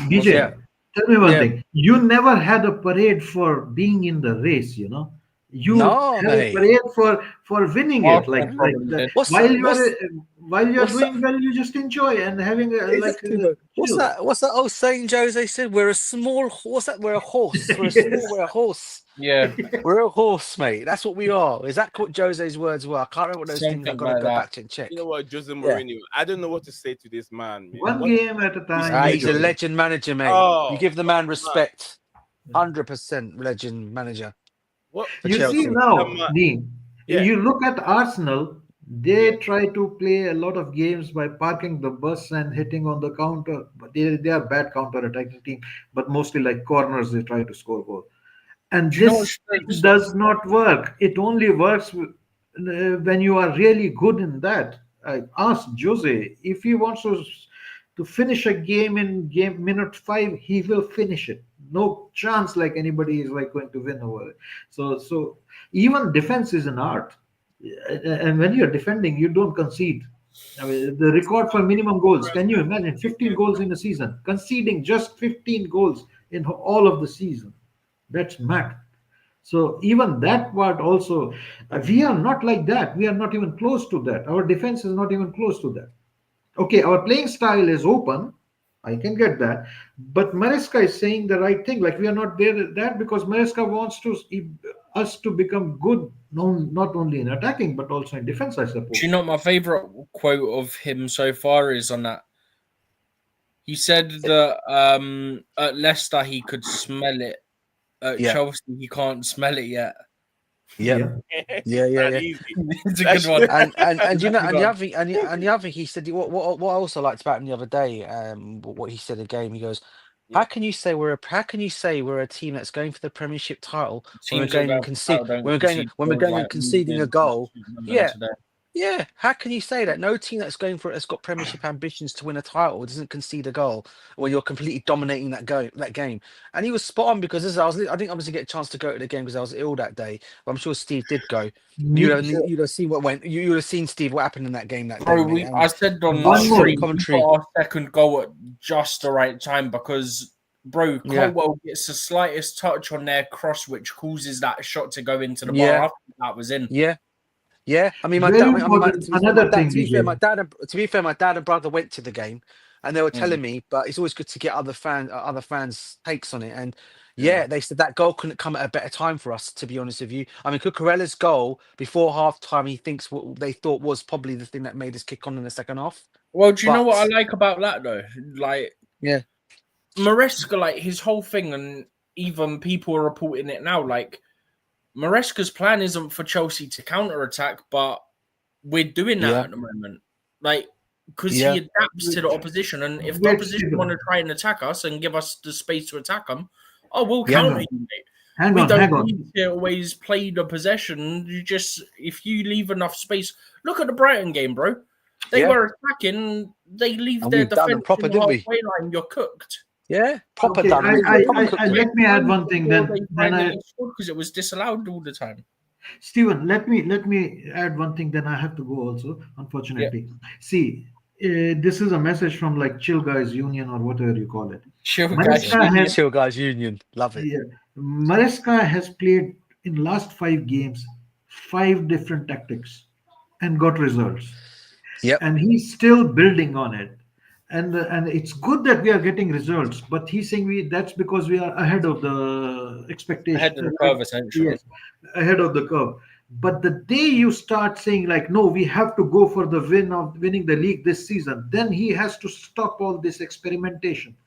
DJ, tell me one thing. You never had a parade for being in the race, you know. You had a parade for winning it, like that. While you're doing well, you just enjoy and having what's that old saying Jose said? We're a small horse. We're a horse. We're a horse. Yeah, we're a horse, mate. That's what we are. Is that what Jose's words were? I can't remember what those things. I've got to go back and check. You know what, Jose Mourinho? I don't know what to say to this man. One game at a time. He's a legend manager, mate. You give the man respect. 100% legend manager. You see now, Dean, you look at Arsenal, they try to play a lot of games by parking the bus and hitting on the counter. But they are bad counter-attacking team, but mostly like corners, they try to score goals. And this does not work. It only works when you are really good in that. I asked Jose, if he wants to finish a game in minute 5, he will finish it. No chance like anybody is like going to win over it. So even defense is an art. And when you're defending, you don't concede. I mean, the record for minimum goals, can you imagine 15 goals in a season? Conceding just 15 goals in all of the season. That's mad. So even that part also, we are not like that. We are not even close to that. Our defense is not even close to that. Okay, our playing style is open. I can get that. But Maresca is saying the right thing. Like, we are not there at that because Maresca wants us to become good, not only in attacking, but also in defense, I suppose. Do you know what my favourite quote of him so far is on that? He said that at Leicester he could smell it. At Chelsea he can't smell it yet. Yeah. Yeah. That easy. It's a good one. And you know, Good and the one. other thing, and the other thing he said, what I also liked about him the other day, what he said in the game, he goes, Yeah. how can you say we're a team that's going for the Premiership title when we're Teams that going and go for title don't concede when we're goals going and like conceding a Luton, goal? Sunderland Yeah, today. yeah. How can you say that? No team that's going for it has got Premiership ambitions to win a title doesn't concede a goal when you're completely dominating that game. And he was spot on because I didn't obviously get a chance to go to the game because I was ill that day. But I'm sure Steve did go. Me, You'd have seen you would have seen Steve what happened in that game that day, Bro, mate. I said on the One more. stream, we got our second goal at just the right time because, bro, Yeah. Colwell gets the slightest touch on their cross, which causes that shot to go into the Yeah. bar. I think that was in. Yeah. Yeah, I mean, Very important. Another thing, to be fair, DJ. to be fair, my dad and brother went to the game, and they were Mm. telling me. But it's always good to get other fans' takes on it. And Yeah. yeah, they said that goal couldn't come at a better time for us. To be honest with you, I mean, Cucurella's goal before half time, he thinks what they thought was probably the thing that made us kick on in the second half. Well, do you know what I But- like about that though? Like, Yeah, Maresca, like his whole thing, and even people are reporting it now. Like, Maresca's plan isn't for Chelsea to counter attack, but we're doing that Yeah. at the moment. Like, because Yeah. he adapts to the opposition, and if the Wait, opposition Stephen. want to try and attack us and give us the space to attack them, we'll Yeah. counter you, mate. Hang We on. don't need to always play the possession. You just, if you leave enough space, look at the Brighton game, bro. They Yeah. were attacking. They leave And their we've done them defense proper, in the didn't we? halfway line. You're cooked. yeah, proper Okay, done. let me add one thing. Then I, because it was disallowed all the time. Stephen, let me add one thing. Then I have to go also. Unfortunately, see, this is a message from like Chill Guys Union or whatever you call it. Chill Maresca guys. has, Chill Guys Union, love it. yeah, Maresca has played in last 5 games, 5 different tactics, and got results. Yep. And he's still building on it. And it's good that we are getting results, but he's saying that's because we are ahead of the expectation. Ahead of the curve, essentially. Yes, ahead of the curve. But the day you start saying like, no, we have to go for the winning the league this season, then he has to stop all this experimentation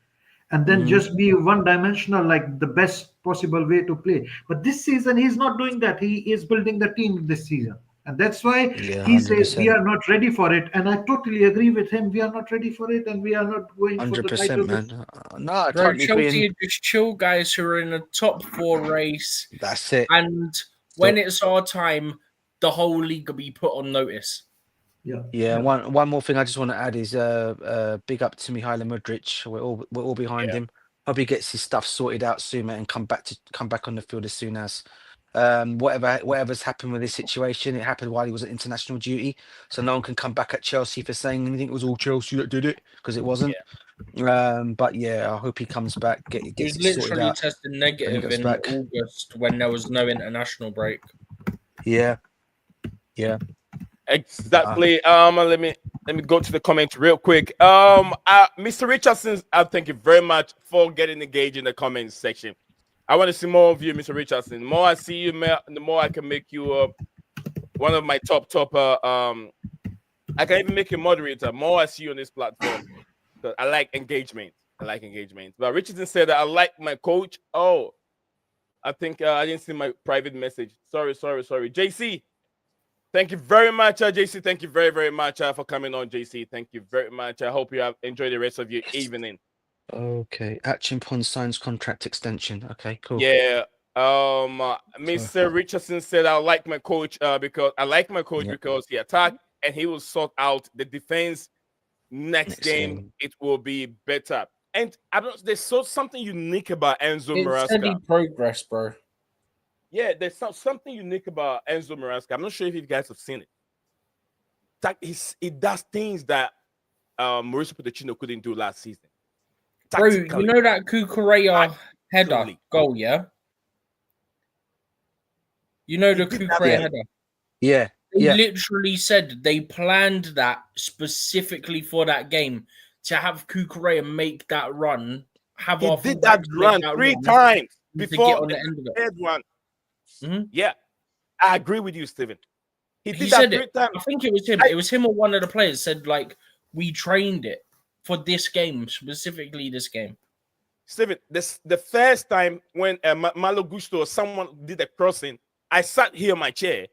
and then just be one-dimensional, like the best possible way to play. But this season, he's not doing that. He is building the team this season. And that's why Yeah, he says 100%. we are not ready for it. And I totally agree with him. We are not ready for it, and we are not going for the title. 100%, man. No, I Bro, totally agree. Chelsea are just chill guys who are in a top 4 race. That's it. And when it's our time, the whole league will be put on notice. Yeah. One more thing I just want to add is big up to Mihailo Mudryk. We're all behind him. Hope he gets his stuff sorted out soon, mate, and come back on the field as soon as. Whatever's happened with this situation, it happened while he was at international duty, so no one can come back at Chelsea for saying anything. It was all Chelsea that did it, because it wasn't. But yeah, I hope he comes back, He gets was it sorted literally out. tested negative goes in back. August when there was no international break. Yeah. Exactly. Let me go to the comments real quick. Mr. Richardson, thank you very much for getting engaged in the comments section. I want to see more of you, Mr. Richardson. The more I see you, the more I can make you one of my top. I can even make you moderator. The more I see you on this platform, because I like engagement. But Richardson said that I like my coach. Oh, I think I didn't see my private message. Sorry. JC, thank you very much, JC. Thank you very, very much for coming on, JC. Thank you very much. I hope you have enjoyed the rest of your evening. Okay. Achimpon signs contract extension. Okay, cool. Yeah. Mr. Richardson said I like my coach because he attacked and he will sort out the defense. Next game it will be better. And there's something unique about Enzo Maresca. It's steady progress, bro. Yeah, there's something unique about Enzo Maresca. I'm not sure if you guys have seen it. He does things that Mauricio Pochettino couldn't do last season. Bro, you know that Cucurella header goal, yeah? You know the Cucurella header? Yeah. They literally said they planned that specifically for that game to have Cucurella make that run. He did that run 3 times before on the end of it. Third one. Mm-hmm. Yeah, I agree with you, Steven. He did said that 3 times. I think it was him. It was him or one of the players said, like, we trained it. for this game, specifically this game. Steven, the first time when Malo Gusto or someone did a crossing, I sat here in my chair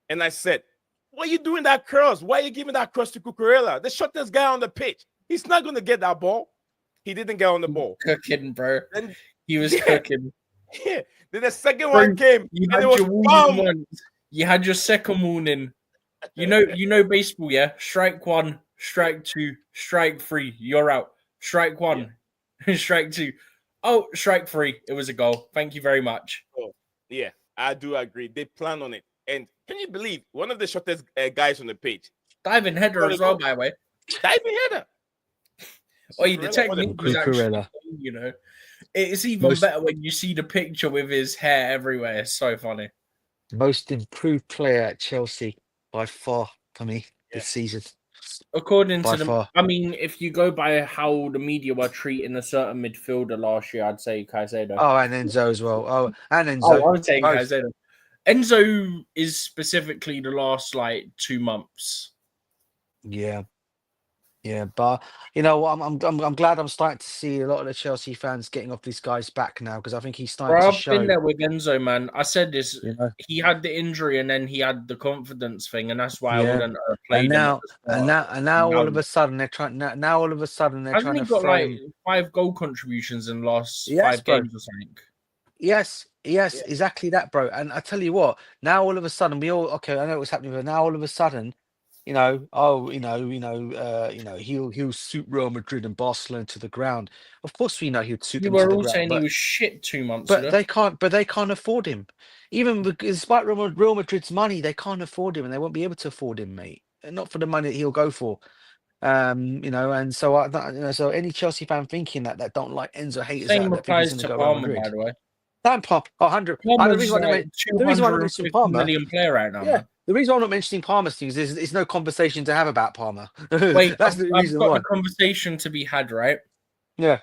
and I said, "Why are you doing that cross? Why are you giving that cross to Cucurella, the shortest guy on the pitch? He's not going to get that ball." He didn't get on the ball. Cooking, bro. Then, He was cooking. Yeah. Then the second one came, You and had it was your warning bomb. once. You had your second warning. You know baseball, yeah? Strike one, strike two, strike three. You're out. Strike one, strike two. Oh, strike three. It was a goal. Thank you very much. Oh, yeah, I do agree. They plan on it. And can you believe one of the shortest guys on the pitch? Diving header as well, by the way. Diving header. Oh, the technique was actually, you know, it's even better when you see the picture with his hair everywhere. It's so funny. Most improved player at Chelsea by far for me this season. According By to them, far. I mean, if you go by how the media were treating a certain midfielder last year, I'd say Caicedo. Oh, and Enzo as well. Oh, and Enzo. Oh, I would say Both. Caicedo. Enzo is specifically the last 2 months. Yeah. Yeah, but you know what? I'm glad I'm starting to see a lot of the Chelsea fans getting off these guys back now because I think he's starting Bro, to I've show. been there with Enzo, man. I said this. You know? He had the injury and then he had the confidence thing, and that's why I Yeah. wouldn't have played And him. now, at the start. and now, all of a sudden they're trying. Now all of a sudden they're Hasn't trying he to got throw him. 5 goal contributions in the last Yes, 5 bro. games or something? Yes, exactly that, bro. And I tell you what, now all of a sudden I know what's happening, but now all of a sudden, he'll suit Real Madrid and Barcelona to the ground. Of course, we know he'd suit You them to were the all ground, saying he but was shit 2 months ago. they can't afford him. Even despite Real Madrid's money, they can't afford him, and they won't be able to afford him, mate. And not for the money that he'll go for. And so so any Chelsea fan thinking that don't like Enzo haters Same out that think he's applies going to to go Real Palmer, Madrid. by the way. Dan Palmer, 100. The Palmer's reason why like the reason why I'm not mentioning 250 Palmer, million player right now, man. the reason why I'm not mentioning Palmer's things is there's no conversation to have about Palmer. Wait, That's the I've reason got why. the conversation to be had, right? Yeah.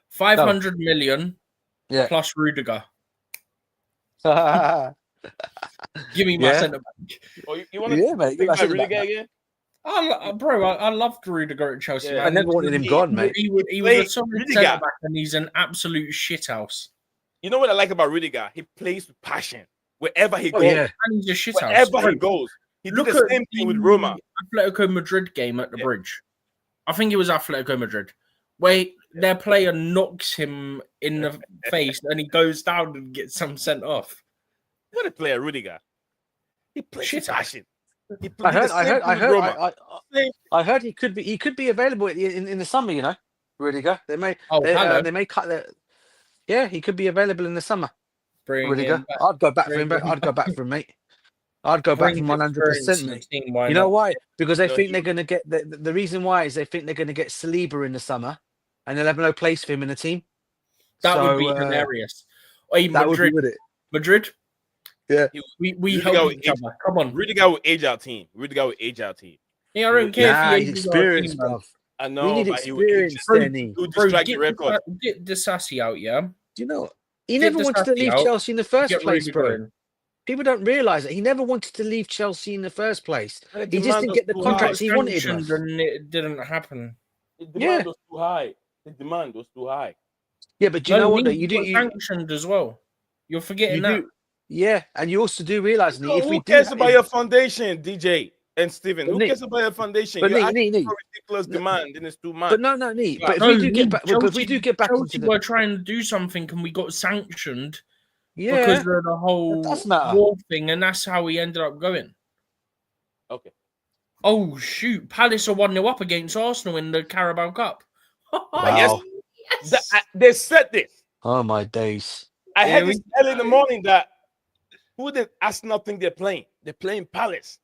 500 million Yeah. plus Rudiger. Yeah, Give me my centre back. Oh, you want to mate. think I about said Rudiger that. again? I loved Rudiger at Chelsea, Yeah. man. I never wanted him gone, mate. He was a solid Rudiger. centre back, and he's an absolute shithouse. You know what I like about Rudiger? He plays with passion wherever he Oh, goes. yeah. And he's a shithouse. Wherever he goes, he did Look the at same thing with the Roma. Atletico Madrid game at the Bridge. I think it was Atletico Madrid, where their player knocks him in the face and he goes down and gets some sent off. What a player, Rudiger. He plays with Shit. passion. He I did heard. the I same heard. thing I with heard. Roma. I heard he could be available in the summer. You know, Rudiger. They may. Hello. They may cut the. Yeah, he could be available in the summer. Bring Rudiger. him back. I'd go back for him. Bring him I'd go back for him, mate. I'd go back Bring for his 100%, experience to the mate. team, why You know not? why? Because they No, think he- they're going to get the reason why is they think they're going to get Saliba in the summer, and they'll have no place for him in the team. That would be So, hilarious. Hey, That would be Madrid. with it. Madrid. Yeah. We Rudiger help would each other. Come on. Rudiger will age our team. Rudiger will age our team. Yeah, I don't care Nah, if he's he ages our team, experienced, man. bro. I know, We need but he will age experience, Bro, Denny. do Bro, strike the record. get Disassi out, yeah? Do you know what? He Get never wanted to Disassi leave out, Chelsea in the first Get place, Rudiger bro. in. People don't realise that he never wanted to leave Chelsea in the first place. And the He just demand didn't was get the too contracts high. he wanted, Sanctioned bro. and it didn't happen. The demand Yeah. was too high. The demand was too high. Yeah, but do you know what? Though? He You do. got sanctioned as well. You're forgetting You that. do. Yeah, and you also do realise No, if we who do. cares about your foundation, DJ and Steven? But Who Nick- cares about your foundation? but You're Nick, asking Nick, for ridiculous No. demand, and it's too much. But no, neat. But if No, we do get Nick, back, but if we do get back Chelsea into were the, trying to do something and we got sanctioned yeah, because of the whole does matter. war thing, and that's how we ended up going. Okay. Oh shoot! Palace are 1-0 up against Arsenal in the Carabao Cup. Wow. Yes. They said this. Oh my days. I Yeah, heard this early in the morning that who did Arsenal think they're playing? They're playing Palace.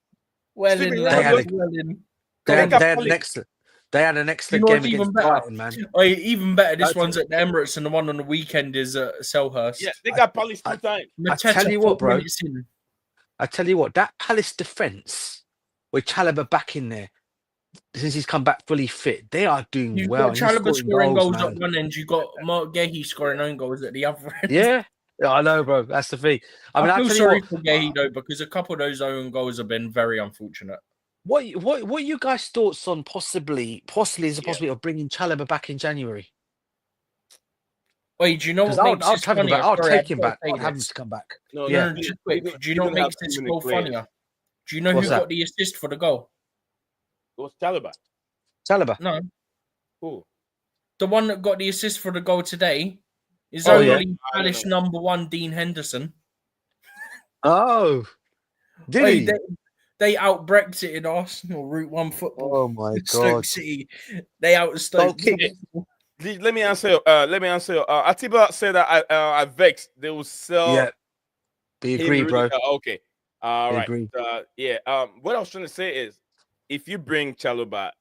Well Steven, in, they lad, had well in. They had, Think they had about an it. excellent. They had an excellent know game what's even against better? Brighton, man. Oh, even better. This That's one's at the Emirates, and the one on the weekend is at Selhurst. Yeah, they got Palace 2 times. I tell you what, 4 bro. minutes in. I tell you what, that Palace defense with Chalobah back in there, since he's come back fully fit, they are doing You've well. got and he's Chalobah scoring goals man. at one end. You've got Mark Gahey scoring own goals at the other end. Yeah, I know, bro. That's the thing. I mean, I I feel tell sorry you for what, Gahey though, because a couple of those own goals have been very unfortunate. What are you guys' thoughts on possibly is a possibility of bringing Chalobah back in January? Wait, do you know Because what makes I'll this have him back. funnier? I'll Sorry, take I've him got to back. say I'd have him this. to come back. No, Yeah. Just quick. Do you know what gonna have makes too this many goal players. funnier? Do you know What's who that? got the assist for the goal? It was Chalobah. Chalobah. No, Who? the one that got the assist for the goal today is Oh yeah. only I don't Palace know. #1 Dean Henderson. Oh, did Wait, he? they out Brexited Arsenal, Route 1 football. Oh my Stoke God. City. They out Don't Stoke. kick. Let me answer. Let me answer. Atiba said that I vexed. They will sell Yeah, we him. agree, bro. Okay. All We right. agree. Yeah. What I was trying to say is, if you bring Chalobah,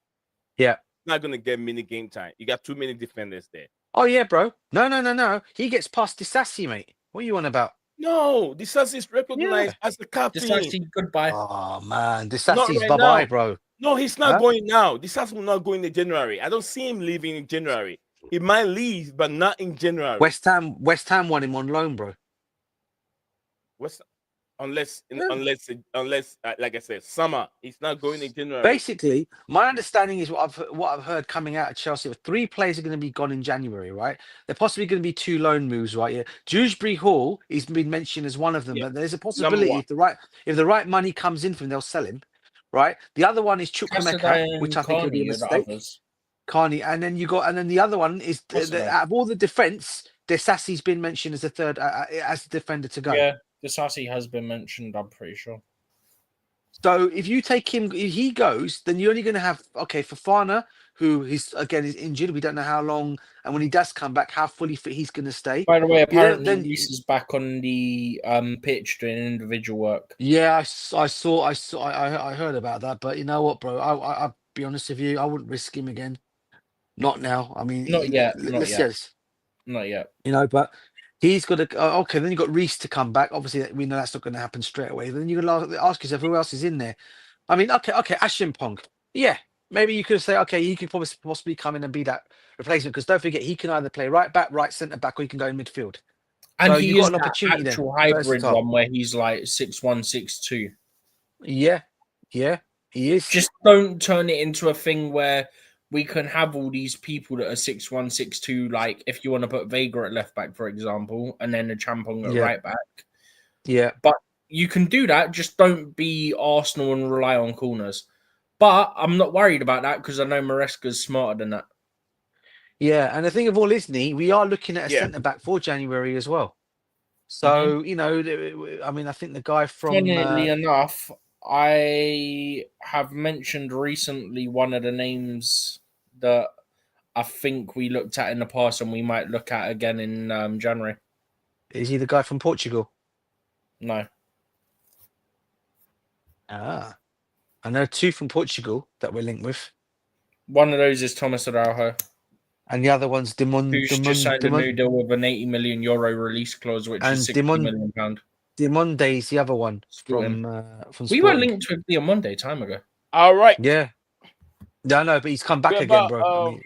Yeah. not gonna get mini game time. You got too many defenders there. Oh yeah, bro. No. He gets past Disassi, mate. What are you on about? No, this is Yeah. recognized as the captain. Decisive goodbye. Oh man, Not Disassi's right bye-bye, now. bro. No, he's not Huh? going now. This will not go in January. I don't see him leaving in January. He might leave, but not in January. West Ham won him on loan, bro. What's unless Yeah. like I said, summer. He's not going in January. Basically, my understanding is what I've heard coming out of Chelsea. 3 players are going to be gone in January, right? They're possibly going to be 2 loan moves, right? Yeah, Dewsbury Hall has been mentioned as one of them, Yeah. but there's a Number possibility one. if the right money comes in from him, they'll sell him, right? The other one is Chukwemeka, Casadei which and I think will be a Carney are the mistake. others. Carney, and then the other one is Casadei. out of all the defense, Desassi's been mentioned as the third as the defender to go. Yeah, Disassi has been mentioned, I'm pretty sure. So if you take him, if he goes, then you're only going to have Fofana, who is injured. We don't know how long, and when he does come back, how fully fit he's going to stay. By the way, apparently then Reece is back on the pitch doing individual work. yeah, I heard about that, but you know what, bro? I'll be honest with you, I wouldn't risk him again. Not now. I mean, Not yet. let's just, Not yet. you know, but. He's got to okay. Then you've got Reece to come back. Obviously, we know that's not going to happen straight away. Then you're going to ask yourself who else is in there. I mean, okay, Ashimpong. Yeah, maybe you could say, okay, he could possibly come in and be that replacement because don't forget he can either play right back, right centre back, or he can go in midfield. And So he you've is got an that opportunity actual there. hybrid Versatile. one where he's like 6'1", 6'2". Yeah, he is. Just don't turn it into a thing where we can have all these people that are 6'1", 6'2", like if you want to put Vega at left back, for example, and then a Champong at right back. Yeah. But you can do that, just don't be Arsenal and rely on corners. But I'm not worried about that because I know Maresca's smarter than that. Yeah, and the thing of all is, we are looking at a centre back for January as well. So you know, I mean, I think the guy from. Funnily enough, I have mentioned recently one of the names that I think we looked at in the past and we might look at again in January. Is he the guy from Portugal? No. I know 2 from Portugal that we're linked with. One of those is Thomas Araujo. And the other one's who's just signed a new deal with an €80 million release clause, which is £60 million. Diamonde is the other one from We were linked with Diamonde time ago. All right. Yeah. Yeah, I know, but he's come back again, bro. I mean,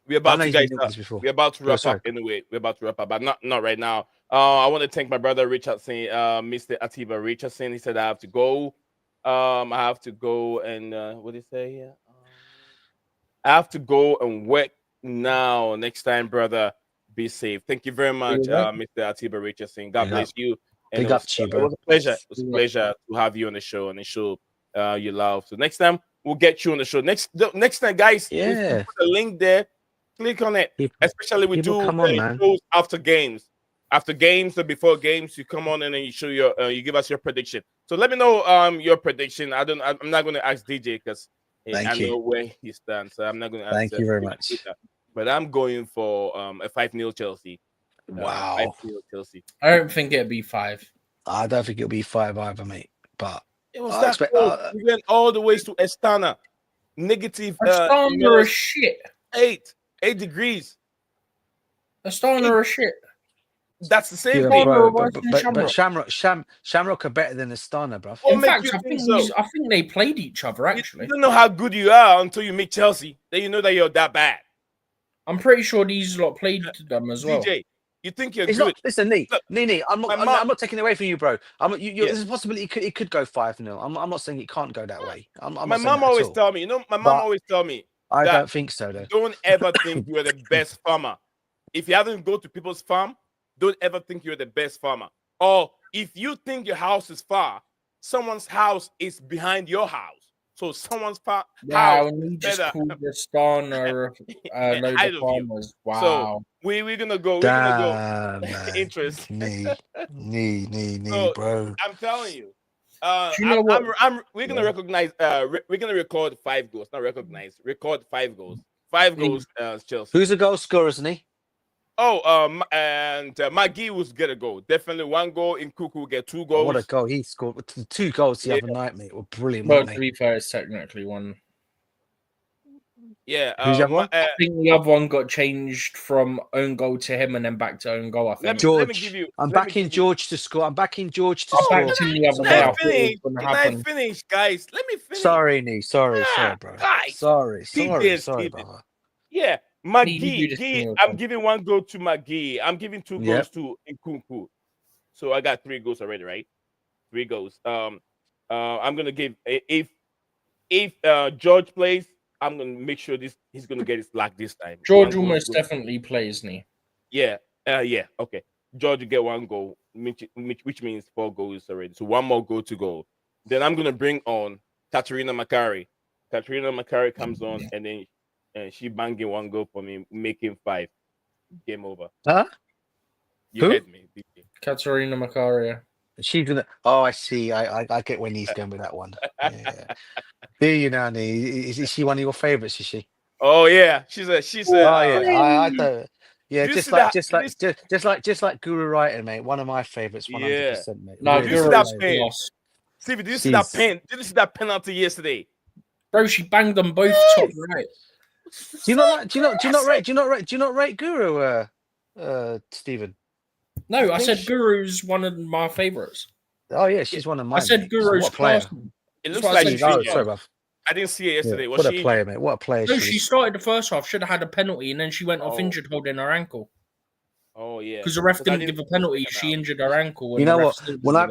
we're about to guys. We're about to wrap up anyway. We're about to wrap up, but not right now. I want to thank my brother Richardson, Mr. Atiba Richardson. He said I have to go. I have to go and what did he say here? I have to go and work now. Next time, brother, be safe. Thank you very much, Mr. Atiba Richardson. God bless you. And big up to you, bro. It was a pleasure. It was a pleasure to have you on the show you love. So next time we'll get you on the show. Next time, guys. Yeah. Put the link there. Click on it. Especially we do shows after games. After games or before games, you come on and then you show you give us your prediction. So let me know your prediction. I'm not going to ask DJ because I know where he stands. So I'm not going to ask. Thank you very much. But I'm going for a 5-0 Chelsea. Wow. 5-0 Chelsea. I don't think it'll be 5. I don't think it'll be 5 either, mate. But it was that close. We went all the way to Astana. Negative. Astana are shit. 8 degrees. Astana are shit. That's the same thing. But Shamrock are better than Astana, bro. In fact, I think they played each other, actually. You don't know how good you are until you meet Chelsea. Then you know that you're that bad. I'm pretty sure these lot played them as well. DJ, You think you're It's good. not. Listen, Nee, Look, Nee, I'm my not. mom- I'm not taking it away from you, bro. Yeah. There's a possibility it could go 5-0. I'm not saying it can't go that way. I'm my not saying mom that at always all. tell me, you know, my mom But always tell me I that don't think so, though. don't ever think you're the best farmer. If you haven't go to people's farm, don't ever think you're the best farmer. Or if you think your house is far, someone's house is behind your house. So someone's house Wow, is and you just better. called the Stana a load ahead of of you. farmers. So Wow. we're gonna go. Damn, man. Interest. Nee, So bro. I'm telling you. Do you know what? We're gonna recognize. We're gonna record 5 goals. Not recognize. Record 5 goals. 5 goals. Chelsea. Who's the goal scorer, isn't he? Oh, and McGee will get a goal. Definitely 1 goal. In Kuku will get 2 Oh, goals. what a goal he scored! 2 goals the Yeah. other night, mate. Were brilliant, Well, weren't to they? be fair, it's technically one. Yeah. Who's the other one? I think the other one got changed from own goal to him and then back to own goal, I think. Let me give you. I'm let me backing give you- George to score. I'm backing George to I score. backed him the other Can day. I I thought it was finish? going to Can I happen. finish, guys? Let me finish. Sorry, Nee. Sorry, Ah, bro. guys. Sorry, Steven. brother. Yeah, You McGee. do this Gee, thing I'm yourself. giving 1 goal to McGee. I'm giving 2 Yep. goals to Nkunku. So I got 3 goals already, right? 3 goals. I'm gonna give if George plays, I'm gonna make sure he's gonna get his luck this time. George 1 goal almost goes- definitely plays, me. Yeah. Yeah. Okay. George will get 1 goal, which means 4 goals already. So 1 more goal to go. Then I'm gonna bring on Katerina Makari. Katerina Makari comes on, and then she banging 1 goal for me, making 5. Game over. Huh? You Who? heard me. BT. Katerina Makaria. She's gonna. Oh, I see. I get when he's going with that one. Yeah. Do you know, Nee? Is she one of your favourites? Is she? Oh yeah, she's a. Oh yeah. I don't. Yeah, Did you just see like, that? just like Guru Writer, mate. One of my favourites, 100%, Yeah. mate. No, Did you see Guru that was pen? class. Stevie, did you see that She's- pen? Did you see that penalty yesterday? Bro, she banged them both top right. Do you not like? Do you not rate Guru? Stephen. No, I think said she- Guru's one of my favourites. Oh yeah, she's one of mine. I said mate. Guru's What a player. class. It That's looks what I like said she's she Oh, was. injured. sorry, bruv. I didn't see it yesterday. Yeah. Was What a she player, injured? mate. What a player No, she she is. started the first half, should have had a penalty, and then she went off Oh. injured holding her ankle. Oh yeah. Because the ref 'Cause I didn't give a penalty, check it she out. injured her ankle. And You the know ref what? still didn't When give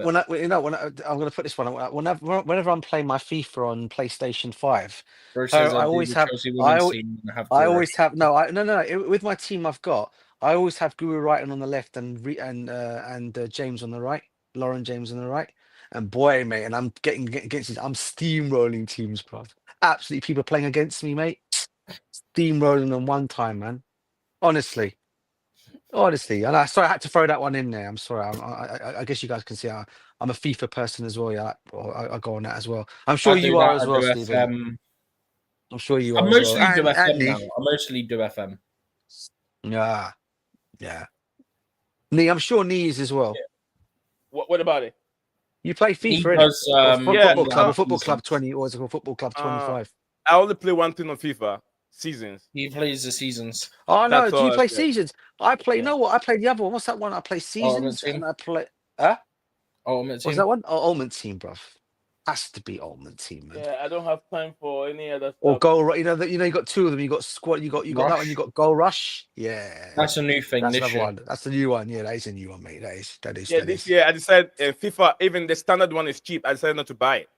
it. I'm going to put this one. Whenever I'm playing my FIFA on PlayStation 5, Bro says I I do always the have. Chelsea I, women's al- team and have I Guru. always have. No, with my team I've got, I always have Guru Wrighton on the left and James on the right, Lauren James on the right. And boy, mate, and I'm getting against these. I'm steamrolling teams, bro. Absolutely, people playing against me, mate. Steamrolling them one time, man. Honestly. And sorry, I had to throw that one in there. I'm sorry. I guess you guys can see I'm a FIFA person as well. Yeah, I go on that as well. I'm sure I do you are that, as I well, do Stephen. FM. I'm sure you I are as well. mostly do And FM Nee. now. I mostly do FM. Yeah. Nee, I'm sure Nee is as well. What about it? You play He FIFA, innit? does. Yeah, Football club, or football seasons. club 20, or is it called football club 25? I only play one thing on FIFA seasons. He plays the seasons. Oh no, That's do you all I play play. seasons? I play. You Yeah. know what? I play the other one. What's that one? I play seasons, Team? and I play. Huh? Ultimate What's Team. that one? Oh, Ultimate Team, bruv. Has to be Ultimate Team, man. Yeah, I don't have time for any other stuff. Or goal, you know that you got 2 of them. You got squad. You got that one. Rush. You got goal rush. Yeah, That's a new thing that's this another year. one. That's the new one. Yeah, that is a new one, mate. That is. Yeah, this year I decided FIFA, even the standard one is cheap. I decided not to buy it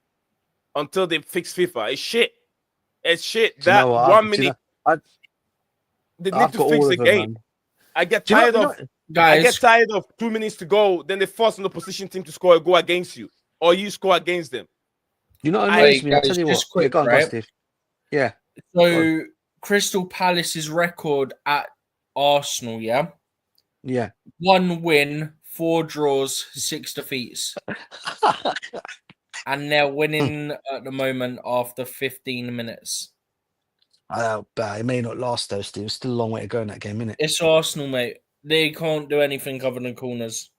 until they fix FIFA. It's shit. It's shit. Do you That know what? 1 minute I've they need got to fix all the of them, game. man. I get Do you tired know, of I Guys, get tired of 2 minutes to go. Then they force an opposition team to score a goal against you, or you score against them. you know what I- annoys me? I'll guys, tell you just what. quick, Go on, right? Steve. Yeah. so Crystal Palace's record at Arsenal, yeah? Yeah. 1 win, 4 draws, 6 defeats. And they're winning at the moment after 15 minutes. It may not last though, Steve. It's still a long way to go in that game, innit? It's Arsenal, mate. They can't do anything other than corners.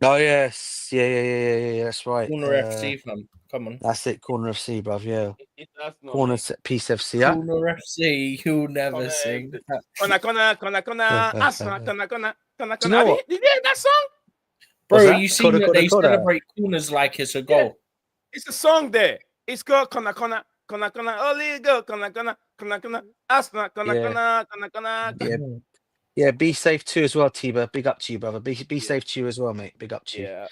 Oh yes, yeah. That's right. Corner FC, fam. Come on. That's it. Corner FC, bruv. Yeah. It's Arsenal, Corner mate. set piece FC. Yeah. Corner FC, you'll never Corner sing. Kona, Arsenal, Kona. Do you know what? Did you hear that song? Bro, What's that? you seen that Coda, they coda. celebrate corners like it's a goal. It's a song there. It's called Kona, Only go, Kona, Arsenal, Yeah. Kona. Yeah. Yeah, be safe too as well, Tiba. Big up to you, brother. Be safe to you as well, mate. Big up to you. Yeah.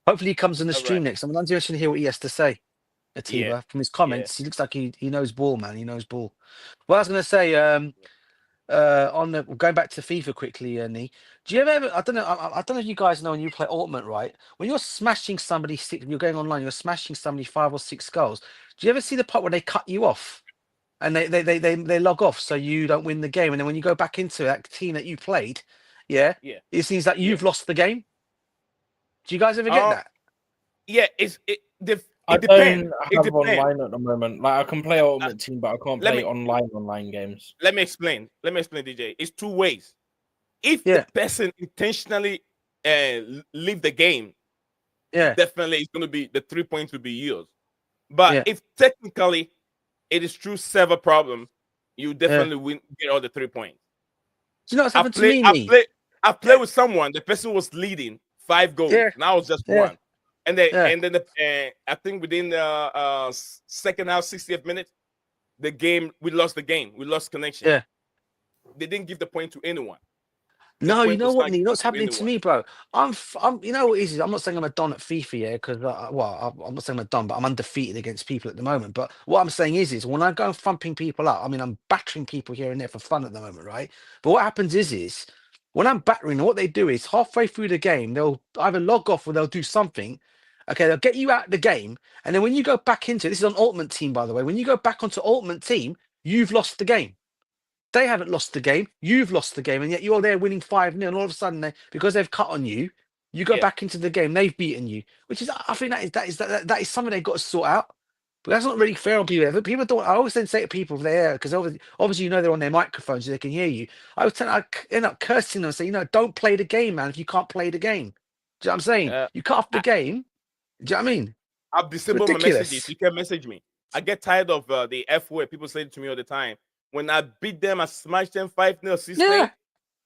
Hopefully he comes on the All stream right. next. I'm interested to hear what he has to say. Yeah. Atiba. From his Yeah. comments, he looks like he knows ball, man. He knows ball. Well, I was gonna say, going back to FIFA quickly, Nee. Do you ever? I don't know. I don't know if you guys know when you play Ultimate, right? When you're smashing somebody six, you're going online, you're smashing somebody 5 or 6 goals. Do you ever see the part where they cut you off and they log off so you don't win the game, and then when you go back into that team that you played, Yeah. it seems like Yeah. you've lost the game. Do you guys ever get that? Yeah. It I depends. don't It have depends. online at the moment. Like I can play Ultimate Team, but I can't let play me- online games. Let me explain. DJ. It's 2 ways. If Yeah. the person intentionally leave the game, Yeah. definitely it's going to be the 3 points will be yours. But Yeah. if technically it is true server problem, you definitely get all the 3 points. Do you know what's happened to me, Nee? I played with someone. The person was leading 5 goals, and I was just 1. And then I think within the second half, 60th minute, we lost the game. We lost connection. Yeah. They didn't give the point to anyone. No, you point know was what, not Nee? You know what's given happening to anyone. me, bro? I'm, you know what it is? I'm not saying I'm a don at FIFA, yeah, because I'm not saying I'm a don, but I'm undefeated against people at the moment. But what I'm saying is when I go thumping people up, I mean, I'm battering people here and there for fun at the moment, right? But what happens is when I'm battering, what they do is halfway through the game, they'll either log off or they'll do something. Okay, they'll get you out of the game, and then when you go back into this is on Ultimate Team, by the way. When you go back onto Ultimate Team, you've lost the game. They haven't lost the game. You've lost the game, and yet you're there winning 5-0. And all of a sudden, because they've cut on you, you go back into the game. They've beaten you, which is, I think that is something they've got to sort out. But that's not really fair on people. People don't. I always then say to people if they're there, because obviously you know they're on their microphones so they can hear you. I end up cursing them and say, don't play the game, man. If you can't play the game, do you know what I'm saying? You cut off the game. Do you know what I mean? I've disabled my messages. You can message me. I get tired of the F word. People say it to me all the time. When I beat them, I smash them 5-0, 6-0,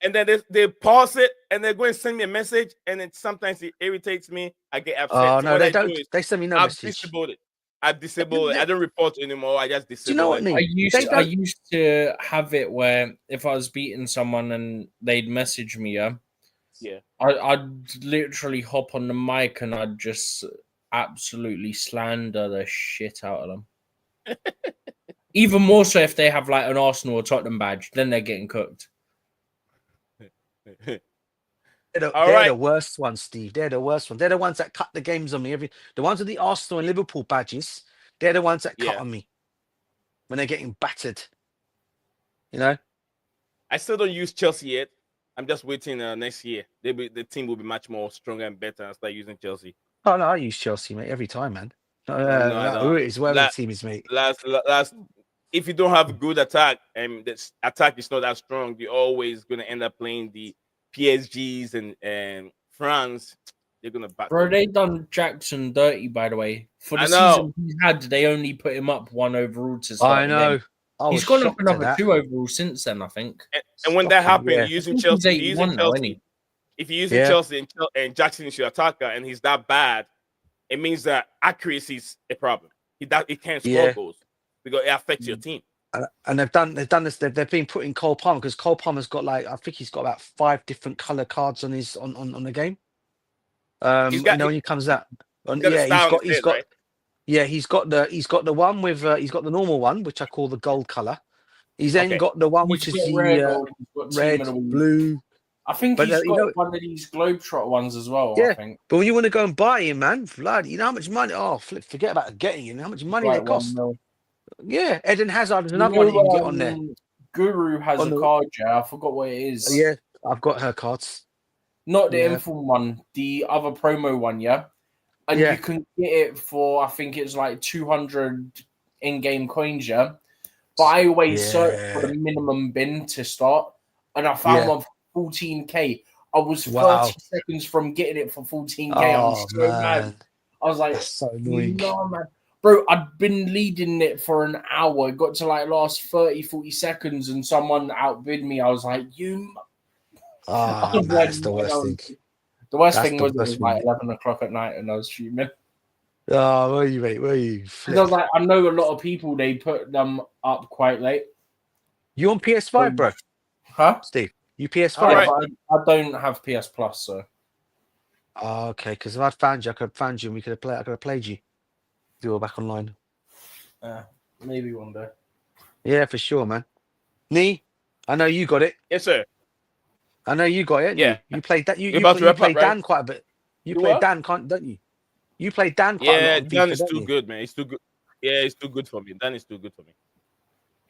and then they pause it and they go and send me a message, and then sometimes it irritates me. I get upset. Oh so no, what they I don't. Do is They send me no I've message. disabled it. I've disabled it. I don't report anymore. I just disable it. Do you know what I mean? I used to have it where if I was beating someone and they'd message me, I'd literally hop on the mic and I'd just absolutely slander the shit out of them. Even more so if they have like an Arsenal or Tottenham badge, then they're getting cooked. They're the worst ones, Steve. They're the worst ones. They're the ones that cut the games on me. The ones with the Arsenal and Liverpool badges, they're the ones that cut on me when they're getting battered. You know? I still don't use Chelsea yet. I'm just waiting next year. The team will be much more stronger and better. I'll start using Chelsea. Oh, no, I use Chelsea, mate, every time, man. Who it is, whatever the team is, mate. Last, if you don't have a good attack and this attack is not that strong, you're always going to end up playing the PSGs and France. They're going to back. Bro, they done Jackson dirty, by the way. For the season he had, they only put him up 1 overall to start. I know. He's gone up another 2 overall since then, I think. And when that happened, you're using Chelsea. If you're using Chelsea and Jackson is your attacker and he's that bad, it means that accuracy is a problem. He can't score goals because it affects your team. And they've done this. They've been putting Cole Palmer because Cole Palmer's got I think he's got about 5 different color cards on his on the game. And then when he comes out, he's got the one with he's got the normal one which I call the gold color. He's then got the one which is the red, blue. I think he's got one of these Globetrotter ones as well. Yeah, I think. But when you want to go and buy him, man, blood, you know how much money? Oh, forget about getting him. How much money they cost? Yeah, Eden Hazard is another one you can get on there. Guru has a card, I forgot what it is. Yeah, I've got her cards. Not the inform one, the other promo one, and you can get it for I think it's like 200 in-game coins, But I always search for the minimum bin to start, and I found one for 14k. I was 30 seconds from getting it for 14k. I was so mad. I was like, that's so annoying. No, man. Bro, I'd been leading it for an hour. It got to like last 30, 40 seconds, and someone outbid me. I was like, that's the worst thing. The worst thing was it was like 11 o'clock at night and I was streaming. Oh, where are you, mate? Where are you? Because I was like, I know a lot of people, they put them up quite late. You on PS5, bro? Huh? Steve, You PS5? All right. but I don't have PS Plus, so. Oh, okay. Because if I'd found you, I could have found you, and we could have played. I could have played you. Do all back online. Maybe one day. Yeah, for sure, man. Nee, I know you got it. Yes, sir. I know you got it. Yeah. You played that. You're You about to wrap played up, right? Dan quite a bit. You Do played what? Dan, don't you? You played Dan quite a lot Yeah, on Dan FIFA, is don't too you? good, man. He's too good. Yeah, he's too good for me. Dan is too good for me.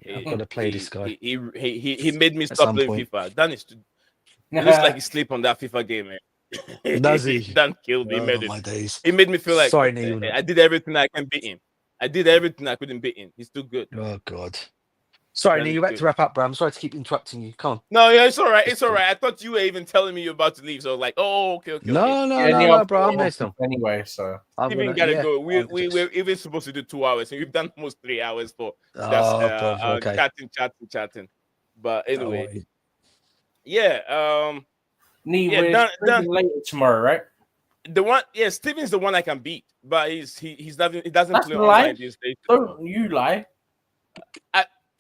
Yeah, I've got to play this guy He made me at stop some playing point. FIFA. Dan is too. It looks like he sleep on that FIFA game, man. Does he? Dan killed me. Oh my days. He made me feel like Sorry, Nee. I did everything I can beat him. I did everything I couldn't beat him. He's too good. Oh God. Sorry, Dan Nee. is You're about good. to wrap up, bro. I'm sorry to keep interrupting you. Come on. No, yeah, it's all right. It's all right. I thought you were even telling me you're about to leave, so I was like, oh, okay. No, bro. I'm there still. Anyway, so. I'm Even gonna, gotta yeah. go. We're even supposed to do 2 hours, and we've done almost 3 hours for just Oh, bro. Okay. chatting. But anyway, worry. yeah. Nee, Yeah, we're Dan- drinking later tomorrow, right? The one, yeah, Steven's the one I can beat, but he doesn't That's play a lie. online these days. Don't you lie.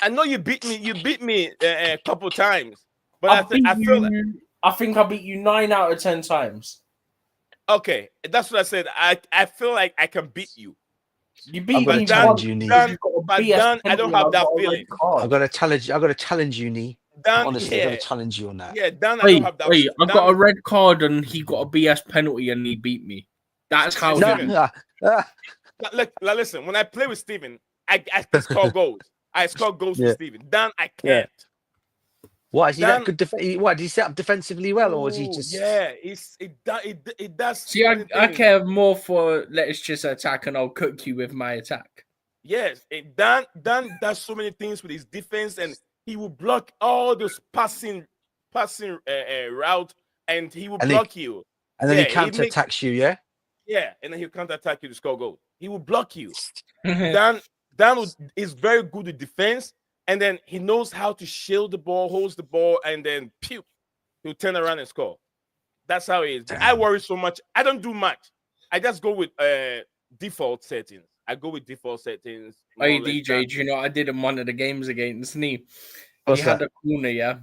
I know you beat me. You beat me a couple times, but I think I beat you 9 out of 10 times. okay. That's what I said. I feel like I can beat you. You beat gonna me challenge once. you, Nee. But Dan, I don't have that feeling. I've got to challenge you, Nee. Dan, Honestly, yeah, I've got to challenge you on that. yeah, Dan, I Wait, don't have that. I Dan, got a red card and he got a BS penalty and he beat me. That's how Steven. he... Look, listen. When I play with Steven, I can score goals. I score goals Yeah. with Steven. Dan, I can't. What is he Dan- that good? What did he set up defensively well, or is he just? Yeah, it does. See, so many I things. care more for let's just attack and I'll cook you with my attack. Yes, Dan does so many things with his defense, and he will block all those passing route, and he will block you. And then Yeah, he he counter makes- attacks you, yeah. Yeah, and then he'll counter attack you to score goals. He will block you. Dan is very good with defense, and then he knows how to shield the ball, holds the ball, and then pew, he'll turn around and score. That's how he is. But I worry so much. I don't do much. I just go with default settings. I go with default settings. Hey DJ, do you know what I did in one of the games against Nee? What's He had that? a corner, yeah.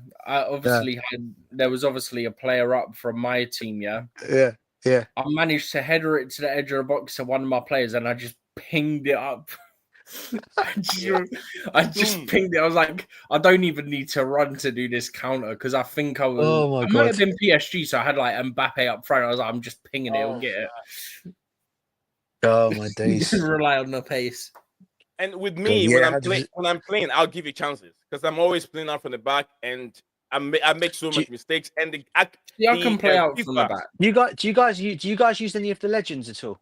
There was obviously a player up from my team, yeah. Yeah. I managed to header it to the edge of the box to one of my players, and I just pinged it up. I just pinged it. I was like, I don't even need to run to do this counter because I think I was. Oh my I God. might have been PSG, so I had like Mbappe up front. I was like, I'm just pinging it. He'll get it. Oh my days. Didn't rely on the pace. And with me, Yeah, when I'm playing, I'll give you chances because I'm always playing out from the back, and I make so much mistakes. And I can play out from the back. Do you guys use any of the legends at all?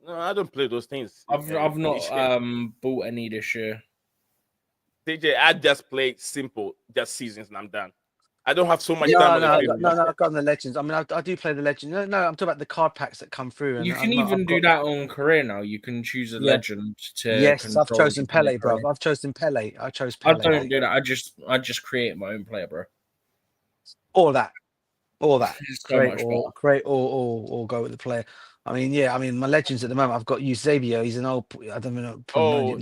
No, I don't play those things. I've not bought any this year. DJ, I just play simple, just seasons, and I'm done. I don't have so much No, time. I've got the legends. I mean, I do play the legend. No, I'm talking about the card packs that come through. You can even do that on career now. You can choose a legend to. Yes, I've chosen Pele, bro. I've chosen Pele. I chose Pele. I don't do that. I just create my own player, bro. All that. So Create or go with the player. I mean, yeah. I mean, my legends at the moment. I've got Eusebio. He's an old. I don't know.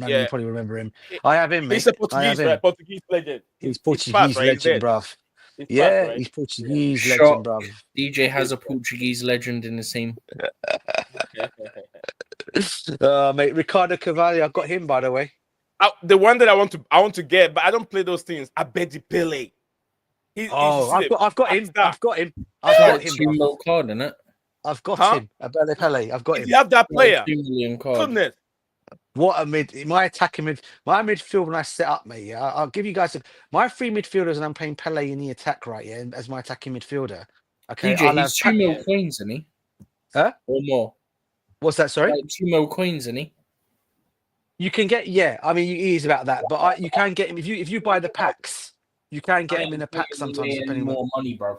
You probably remember him. I have him, mate. He's a Portuguese, right? Portuguese legend. He's Portuguese legend, bruv. He's Portuguese legend, bruv. DJ has a Portuguese legend in the team. Mate, Ricardo Carvalho. I've got him, by the way. The one that I want to get, but I don't play those things. I bet you Pele. I've got him. I've got him. $2 card, isn't it? I've got him. Abele Pele. I've got him. You have that player. $2 million card. Goodness. What a my midfield when I set up, mate. Yeah, I'll give you guys my three midfielders, and I'm playing Pele in the attack, right? Yeah, as my attacking midfielder. Okay, DJ, he's $2 million coins, isn't he? Huh? Or more? What's that? Sorry, like $2 million coins, isn't he? You can get I mean, he is about that, but you can get him if you buy the packs. You can get him in a pack sometimes. Depending more money, bro.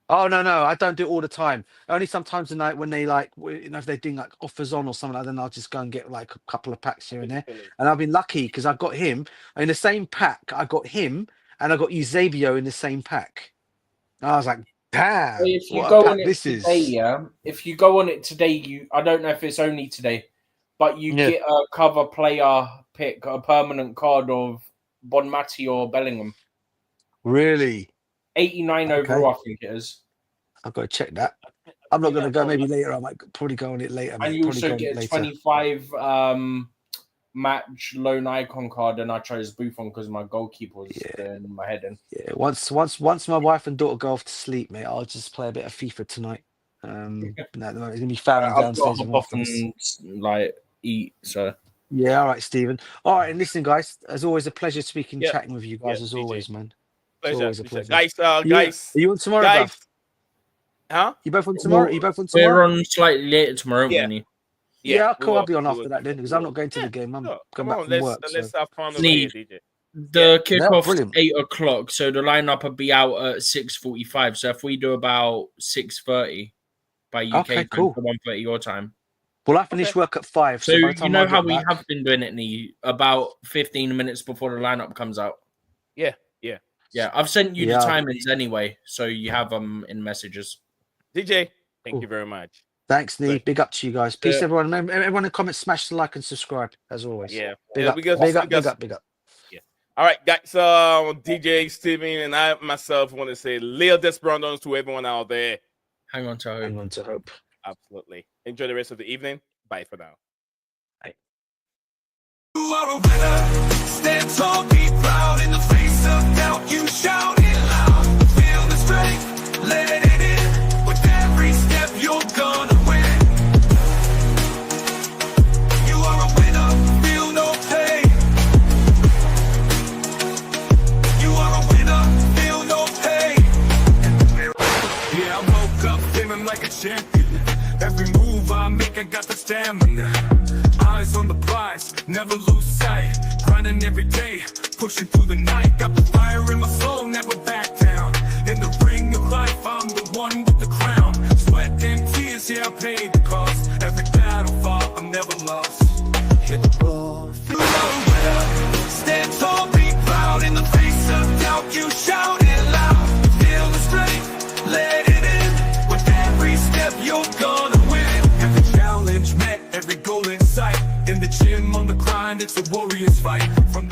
Oh no, I don't do it all the time. Only sometimes tonight when they if they're doing like offers on or something like that, then I'll just go and get like a couple of packs here and there. And I've been lucky because I've got him in the same pack. I got him and I got Eusebio in the same pack. And I was like, damn! If you go on it today, yeah. If you go on it today, I don't know if it's only today, but you get a cover player pick, a permanent card of Bonmati or Bellingham. Really? 89 Okay. overall, I think it is. I've got to check that. I'm not going to go. Maybe later. I might probably go on it later. And Mate. you Probably also go on it get a later. 25 match loan icon card, and I chose Buffon because my goalkeeper was doing my head in. Yeah. Once my wife and daughter go off to sleep, mate, I'll just play a bit of FIFA tonight. No, at the moment, there's gonna be family I've got to downstairs. hop In my off office. and like eat. So Yeah. All right, Stephen. All right, and listen, guys. As always, a pleasure speaking, Yeah. chatting with you guys. Yeah, As DJ. always, man. It's Pleasure. always a pleasure. Guys, Are guys, you on tomorrow, guys. Buff? Huh? You both on tomorrow? Are you both on we're tomorrow? on slightly later tomorrow, Yeah. aren't we? Yeah, we cool. I'll will- be on we after will- that then, because I'm not going to the game. I'm Sure. coming Come back on, from let's work. let's have fun over Sneed. here, DJ. The Yeah, kickoff's brilliant. 8 o'clock, so the lineup will be out at 6:45. So if we do about 6:30 by UK Okay, time, cool. 1:30 your time. Well, I finish work at 5, So so by the you time know I how get we back, have been doing it, Nee, about 15 minutes before the lineup comes out. Yeah. Yeah, I've sent you Yeah. the timings anyway, so you have them in messages. DJ, thank Cool. you very much. Thanks, Nee. Right. Big up to you guys. Peace, Yeah. everyone. Everyone in the comments, smash the like and subscribe, as always. Yeah. Big Yeah, up, because- big up, because- big up, big up. All right, guys. DJ, Steven, and I myself want to say Leo Desperados to everyone out there. Hang on to hope. Hang on to hope. Absolutely. Enjoy the rest of the evening. Bye for now. You are a winner. Stand tall, be proud. In the face of doubt, you shout it loud. Feel the strength, let it in. With every step, you're gonna win. You are a winner, feel no pain. You are a winner, feel no pain. Yeah, I woke up feeling like a champion. Every move I make, I got the stamina. Eyes on the prize, never lose sight. Grinding every day, pushing through the night. Got the fire in my soul, never back down. In the ring of life, I'm the one with the crown. Sweat and tears, yeah, I paid the cost. Every battle fought, I'm never lost. Hit the floor, feel no winner. Stand tall, be proud. In the face of doubt, you shout it loud. Feel the strength, let it in. With every step, you're gonna win. Every challenge met, every goal in sight. In the gym, on the grind, it's a warrior's fight. From